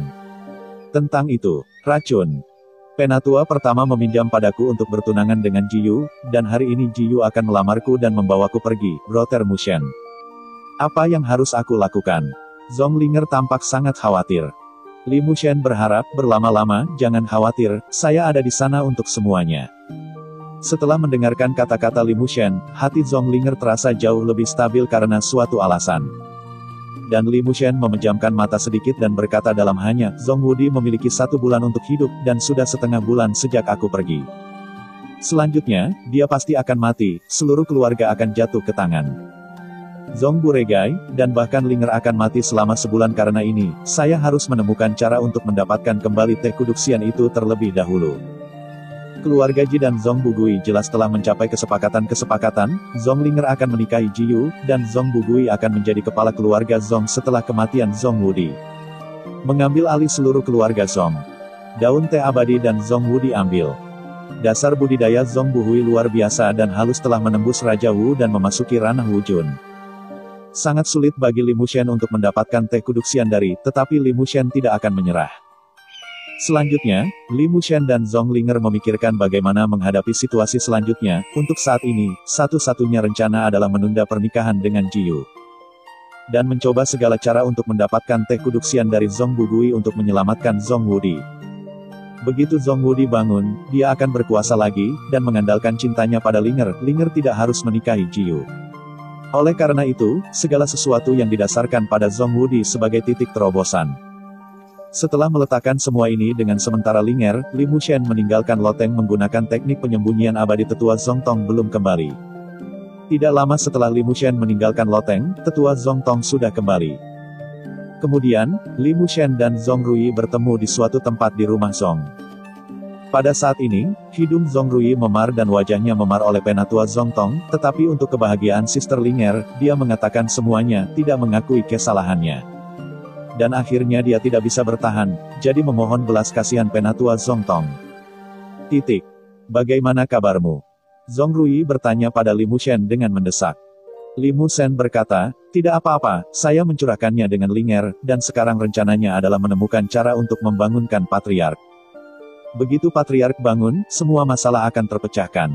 Tentang itu, racun. Penatua pertama meminjam padaku untuk bertunangan dengan Jiyu, dan hari ini Jiyu akan melamarku dan membawaku pergi, Brother Mushen. Apa yang harus aku lakukan? Zonglinger tampak sangat khawatir. Li Mushen berharap, berlama-lama, jangan khawatir, saya ada di sana untuk semuanya. Setelah mendengarkan kata-kata Li Mushen, hati Zonglinger terasa jauh lebih stabil karena suatu alasan. Dan Li Mushen memejamkan mata sedikit dan berkata dalam hanya, Zong Wudi memiliki 1 bulan untuk hidup, dan sudah setengah bulan sejak aku pergi. Selanjutnya, dia pasti akan mati, seluruh keluarga akan jatuh ke tangan Zong Buregai, dan bahkan Linger akan mati selama sebulan karena ini. Saya harus menemukan cara untuk mendapatkan kembali teh kuduksian itu terlebih dahulu. Keluarga Ji dan Zong Bugui jelas telah mencapai kesepakatan. Zong Linger akan menikahi Jiyu, dan Zong Bugui akan menjadi kepala keluarga Zong setelah kematian Zong Wudi. Mengambil alih seluruh keluarga Zong. Daun teh abadi dan Zong Wudi ambil. Dasar budidaya Zong Buhui luar biasa dan halus telah menembus Raja Wu dan memasuki ranah Wujun. Sangat sulit bagi Li Mushen untuk mendapatkan teh kuduksian dari, tetapi Li Mushen tidak akan menyerah. Selanjutnya, Li Mushen dan Zong Linger memikirkan bagaimana menghadapi situasi selanjutnya. Untuk saat ini, satu-satunya rencana adalah menunda pernikahan dengan Jiyu. Dan mencoba segala cara untuk mendapatkan teh kuduksian dari Zong Bugui untuk menyelamatkan Zong Wudi. Begitu Zong Wudi bangun, dia akan berkuasa lagi, dan mengandalkan cintanya pada Linger. Linger tidak harus menikahi Jiyu. Oleh karena itu, segala sesuatu yang didasarkan pada Zong Wudi sebagai titik terobosan. Setelah meletakkan semua ini dengan sementara Linger, Li Mushen meninggalkan loteng menggunakan teknik penyembunyian abadi tetua Zong Tong belum kembali. Tidak lama setelah Li Mushen meninggalkan loteng, tetua Zong Tong sudah kembali. Kemudian, Li Mushen dan Zong Rui bertemu di suatu tempat di rumah Zong. Pada saat ini, hidung Zong Rui memar dan wajahnya memar oleh penatua Zong Tong, tetapi untuk kebahagiaan Sister Linger, dia mengatakan semuanya, tidak mengakui kesalahannya. Dan akhirnya dia tidak bisa bertahan, jadi memohon belas kasihan penatua Zong Tong. Bagaimana kabarmu? Zong Rui bertanya pada Li Mushen dengan mendesak. Li Mushen berkata, tidak apa-apa, saya mencurahkannya dengan Linger, dan sekarang rencananya adalah menemukan cara untuk membangunkan Patriark. Begitu Patriark bangun, semua masalah akan terpecahkan.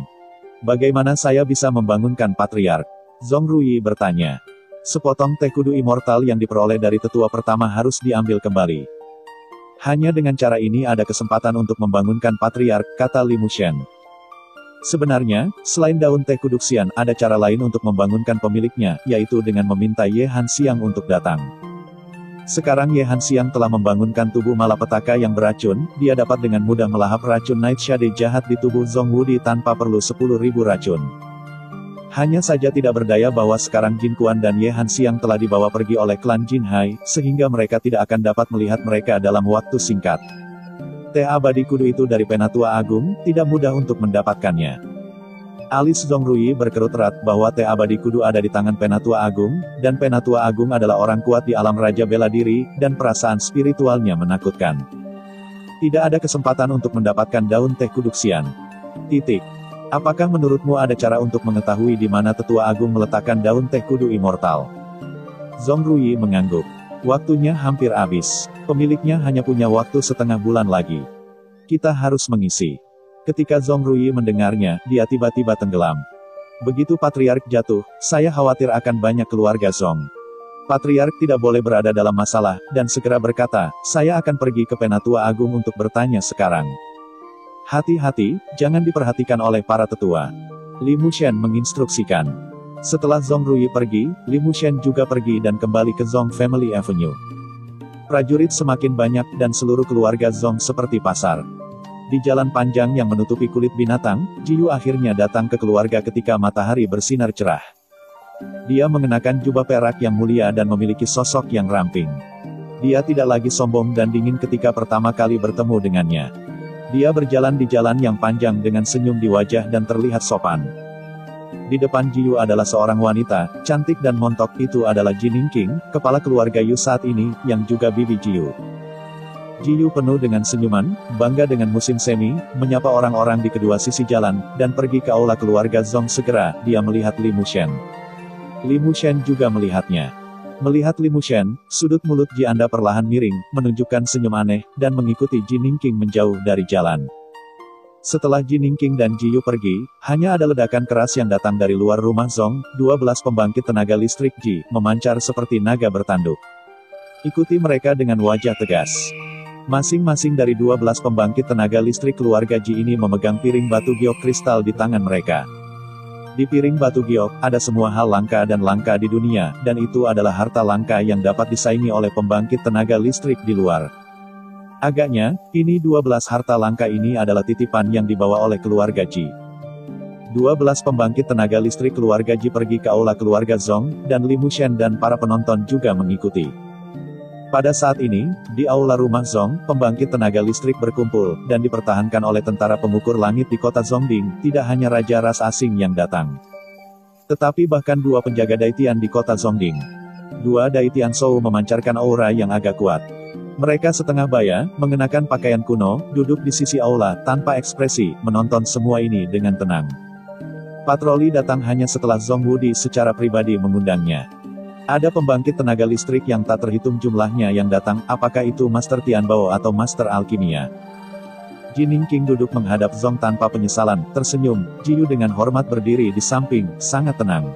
Bagaimana saya bisa membangunkan Patriark? Zong Rui bertanya. Sepotong teh kudu immortal yang diperoleh dari tetua pertama harus diambil kembali. Hanya dengan cara ini ada kesempatan untuk membangunkan Patriark, kata Li Mushen. Sebenarnya, selain daun teh kuduksian, ada cara lain untuk membangunkan pemiliknya, yaitu dengan meminta Ye Hanxiang untuk datang. Sekarang Ye Hanxiang telah membangunkan tubuh malapetaka yang beracun, dia dapat dengan mudah melahap racun Nightshade jahat di tubuh Zong Wudi tanpa perlu 10.000 racun. Hanya saja tidak berdaya bahwa sekarang Jin Kuan dan Ye Hanxiang telah dibawa pergi oleh klan Jin Hai, sehingga mereka tidak akan dapat melihat mereka dalam waktu singkat. Teh abadi kudu itu dari Penatua Agung, tidak mudah untuk mendapatkannya. Alis Zong Rui berkerut erat bahwa teh abadi kudu ada di tangan Penatua Agung, dan Penatua Agung adalah orang kuat di alam raja bela diri, dan perasaan spiritualnya menakutkan. Tidak ada kesempatan untuk mendapatkan daun teh kuduksian. Apakah menurutmu ada cara untuk mengetahui di mana Tetua Agung meletakkan daun teh kudu immortal? Zong Rui mengangguk. Waktunya hampir habis. Pemiliknya hanya punya waktu setengah bulan lagi. Kita harus mengisi. Ketika Zhong Ruyi mendengarnya, dia tiba-tiba tenggelam. Begitu Patriark jatuh, saya khawatir akan banyak keluarga Zhong. Patriark tidak boleh berada dalam masalah, dan segera berkata, saya akan pergi ke Penatua Agung untuk bertanya sekarang. Hati-hati, jangan diperhatikan oleh para tetua. Li Mushen menginstruksikan. Setelah Zhong Ruyi pergi, Li Mushen juga pergi dan kembali ke Zhong Family Avenue. Prajurit semakin banyak dan seluruh keluarga Zhong seperti pasar. Di jalan panjang yang menutupi kulit binatang, Jiyu akhirnya datang ke keluarga ketika matahari bersinar cerah. Dia mengenakan jubah perak yang mulia dan memiliki sosok yang ramping. Dia tidak lagi sombong dan dingin ketika pertama kali bertemu dengannya. Dia berjalan di jalan yang panjang dengan senyum di wajah dan terlihat sopan. Di depan Jiyu adalah seorang wanita, cantik dan montok. Itu adalah Jiningking, kepala keluarga Yu saat ini, yang juga bibi Jiyu. Jiyu penuh dengan senyuman, bangga dengan musim semi, menyapa orang-orang di kedua sisi jalan, dan pergi ke aula keluarga Zhong. Segera, dia melihat Li Mushen. Li Mushen juga melihatnya. Melihat Li Mushen, sudut mulut Ji Anda perlahan miring, menunjukkan senyum aneh, dan mengikuti Jiningking menjauh dari jalan. Setelah Jiningking dan Jiyu pergi, hanya ada ledakan keras yang datang dari luar rumah Zhong. 12 pembangkit tenaga listrik Ji, memancar seperti naga bertanduk. Ikuti mereka dengan wajah tegas. Masing-masing dari 12 pembangkit tenaga listrik keluarga Ji ini memegang piring batu giok kristal di tangan mereka. Di piring batu giok, ada semua hal langka dan langka di dunia, dan itu adalah harta langka yang dapat disaingi oleh pembangkit tenaga listrik di luar. Agaknya, ini 12 harta langka ini adalah titipan yang dibawa oleh keluarga Ji. 12 pembangkit tenaga listrik keluarga Ji pergi ke aula keluarga Zhong, dan Li Mushen dan para penonton juga mengikuti. Pada saat ini, di aula rumah Zhong, pembangkit tenaga listrik berkumpul, dan dipertahankan oleh tentara pengukur langit di kota Zhongding. Tidak hanya raja ras asing yang datang, tetapi bahkan 2 penjaga Daitian di kota Zhongding. 2 Daitian Shou memancarkan aura yang agak kuat. Mereka setengah baya, mengenakan pakaian kuno, duduk di sisi aula, tanpa ekspresi, menonton semua ini dengan tenang. Patroli datang hanya setelah Zhong Wudi secara pribadi mengundangnya. Ada pembangkit tenaga listrik yang tak terhitung jumlahnya yang datang, apakah itu Master Tianbao atau Master Alkimia. Jiningking duduk menghadap Zhong tanpa penyesalan, tersenyum. Jiyu dengan hormat berdiri di samping, sangat tenang.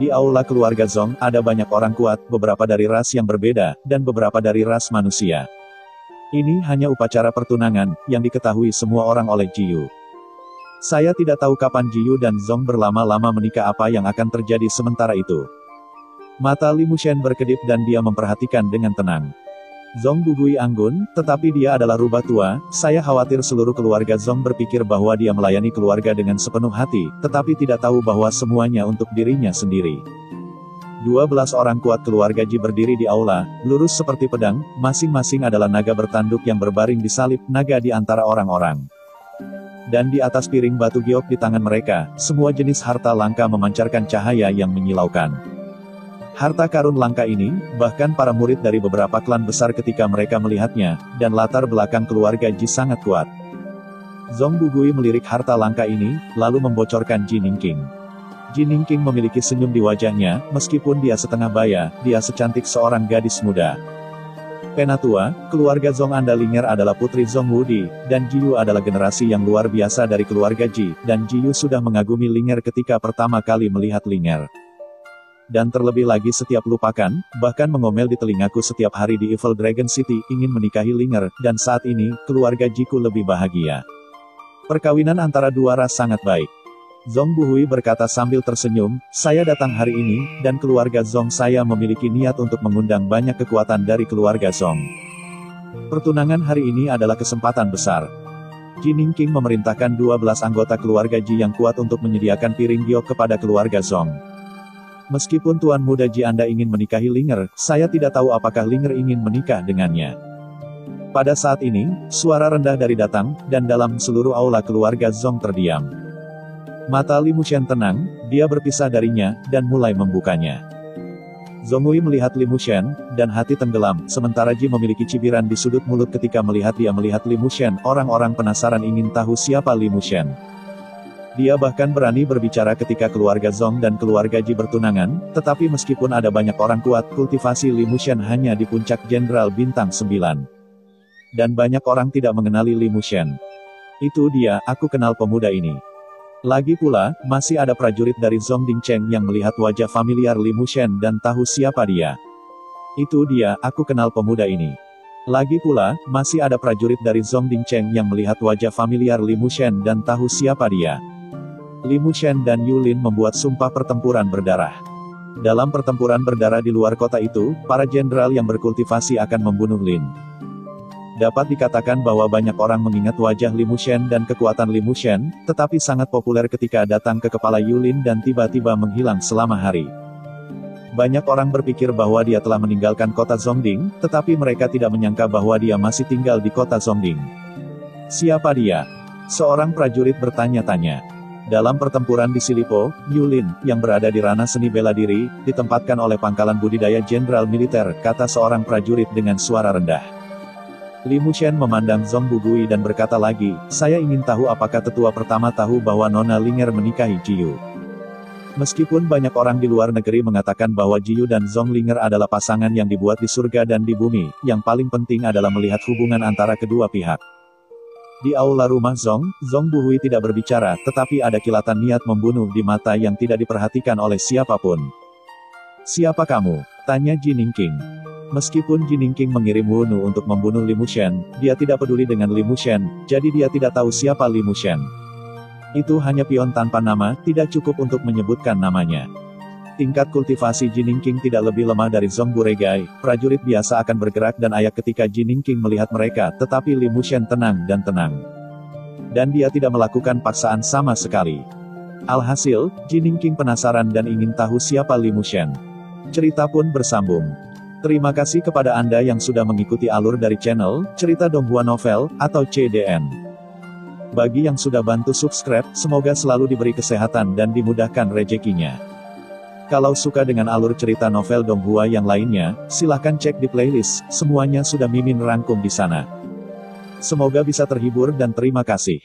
Di aula keluarga Zhong, ada banyak orang kuat, beberapa dari ras yang berbeda, dan beberapa dari ras manusia. Ini hanya upacara pertunangan, yang diketahui semua orang oleh Jiyu. Saya tidak tahu kapan Jiyu dan Zhong berlama-lama menikah, apa yang akan terjadi sementara itu. Mata Li Mushen berkedip dan dia memperhatikan dengan tenang. Zhong Bugui anggun, tetapi dia adalah rubah tua. Saya khawatir seluruh keluarga Zhong berpikir bahwa dia melayani keluarga dengan sepenuh hati, tetapi tidak tahu bahwa semuanya untuk dirinya sendiri. 12 orang kuat keluarga Ji berdiri di aula, lurus seperti pedang, masing-masing adalah naga bertanduk yang berbaring di salib naga di antara orang-orang. Dan di atas piring batu giok di tangan mereka, semua jenis harta langka memancarkan cahaya yang menyilaukan. Harta karun langka ini, bahkan para murid dari beberapa klan besar ketika mereka melihatnya, dan latar belakang keluarga Ji sangat kuat. Zhong Bugui melirik harta langka ini, lalu membocorkan Jiningking. Jiningking memiliki senyum di wajahnya, meskipun dia setengah baya, dia secantik seorang gadis muda. Penatua, keluarga Zhong Anda Linger adalah putri Zhong Wudi, dan Jiyu adalah generasi yang luar biasa dari keluarga Ji, dan Jiyu sudah mengagumi Linger ketika pertama kali melihat Linger. Dan terlebih lagi setiap lupakan, bahkan mengomel di telingaku setiap hari di Evil Dragon City, ingin menikahi Linger, dan saat ini, keluarga Jiku lebih bahagia. Perkawinan antara dua ras sangat baik. Zhong Buhui berkata sambil tersenyum, saya datang hari ini, dan keluarga Zhong saya memiliki niat untuk mengundang banyak kekuatan dari keluarga Zhong. Pertunangan hari ini adalah kesempatan besar. Jiningking memerintahkan 12 anggota keluarga Ji yang kuat untuk menyediakan piring giok kepada keluarga Zhong. Meskipun Tuan Muda Ji Anda ingin menikahi Linger, saya tidak tahu apakah Linger ingin menikah dengannya. Pada saat ini, suara rendah dari datang, dan dalam seluruh aula keluarga Zhong terdiam. Mata Li Mushen tenang, dia berpisah darinya, dan mulai membukanya. Zhonghui melihat Li Mushen, dan hati tenggelam, sementara Ji memiliki cibiran di sudut mulut ketika melihat Li Mushen. Orang-orang penasaran ingin tahu siapa Li Mushen. Dia bahkan berani berbicara ketika keluarga Zhong dan keluarga Ji bertunangan, tetapi meskipun ada banyak orang kuat, kultivasi Li Mushen hanya di puncak Jenderal Bintang 9. Dan banyak orang tidak mengenali Li Mushen. Itu dia, aku kenal pemuda ini. Lagi pula, masih ada prajurit dari Zhongding Cheng yang melihat wajah familiar Li Mushen dan tahu siapa dia. Itu dia, aku kenal pemuda ini. Lagi pula, masih ada prajurit dari Zhongding Cheng yang melihat wajah familiar Li Mushen dan tahu siapa dia. Li Mushen dan Yulin membuat sumpah pertempuran berdarah. Dalam pertempuran berdarah di luar kota itu, para jenderal yang berkultivasi akan membunuh Lin. Dapat dikatakan bahwa banyak orang mengingat wajah Li Mushen dan kekuatan Li Mushen, tetapi sangat populer ketika datang ke kepala Yulin dan tiba-tiba menghilang selama hari. Banyak orang berpikir bahwa dia telah meninggalkan kota Zhongding, tetapi mereka tidak menyangka bahwa dia masih tinggal di kota Zhongding. Siapa dia? Seorang prajurit bertanya-tanya. Dalam pertempuran di Silipo, Yulin, yang berada di ranah seni bela diri, ditempatkan oleh pangkalan budidaya jenderal militer, kata seorang prajurit dengan suara rendah. Li Mushen memandang Zhong Bugui dan berkata lagi, saya ingin tahu apakah tetua pertama tahu bahwa Nona Linger menikahi Jiyu. Meskipun banyak orang di luar negeri mengatakan bahwa Jiyu dan Zhong Linger adalah pasangan yang dibuat di surga dan di bumi, yang paling penting adalah melihat hubungan antara kedua pihak. Di aula rumah Zhong Bugui tidak berbicara, tetapi ada kilatan niat membunuh di mata yang tidak diperhatikan oleh siapapun. Siapa kamu? Tanya Ji Ningqing. Meskipun Ji Ningqing mengirim Wu Nu untuk membunuh Li Mushen, dia tidak peduli dengan Li Mushen, jadi dia tidak tahu siapa Li Mushen. Itu hanya pion tanpa nama, tidak cukup untuk menyebutkan namanya. Tingkat kultivasi Ji Ningqing tidak lebih lemah dari Zhong Buregai, prajurit biasa akan bergerak dan ayak ketika Ji Ningqing melihat mereka, tetapi Li Mushen tenang dan tenang. Dan dia tidak melakukan paksaan sama sekali. Alhasil, Ji Ningqing penasaran dan ingin tahu siapa Li Mushen. Cerita pun bersambung. Terima kasih kepada Anda yang sudah mengikuti alur dari channel Cerita Donghua Novel atau CDN. Bagi yang sudah bantu subscribe, semoga selalu diberi kesehatan dan dimudahkan rezekinya. Kalau suka dengan alur cerita novel Donghua yang lainnya, silahkan cek di playlist, semuanya sudah Mimin rangkum di sana. Semoga bisa terhibur dan terima kasih.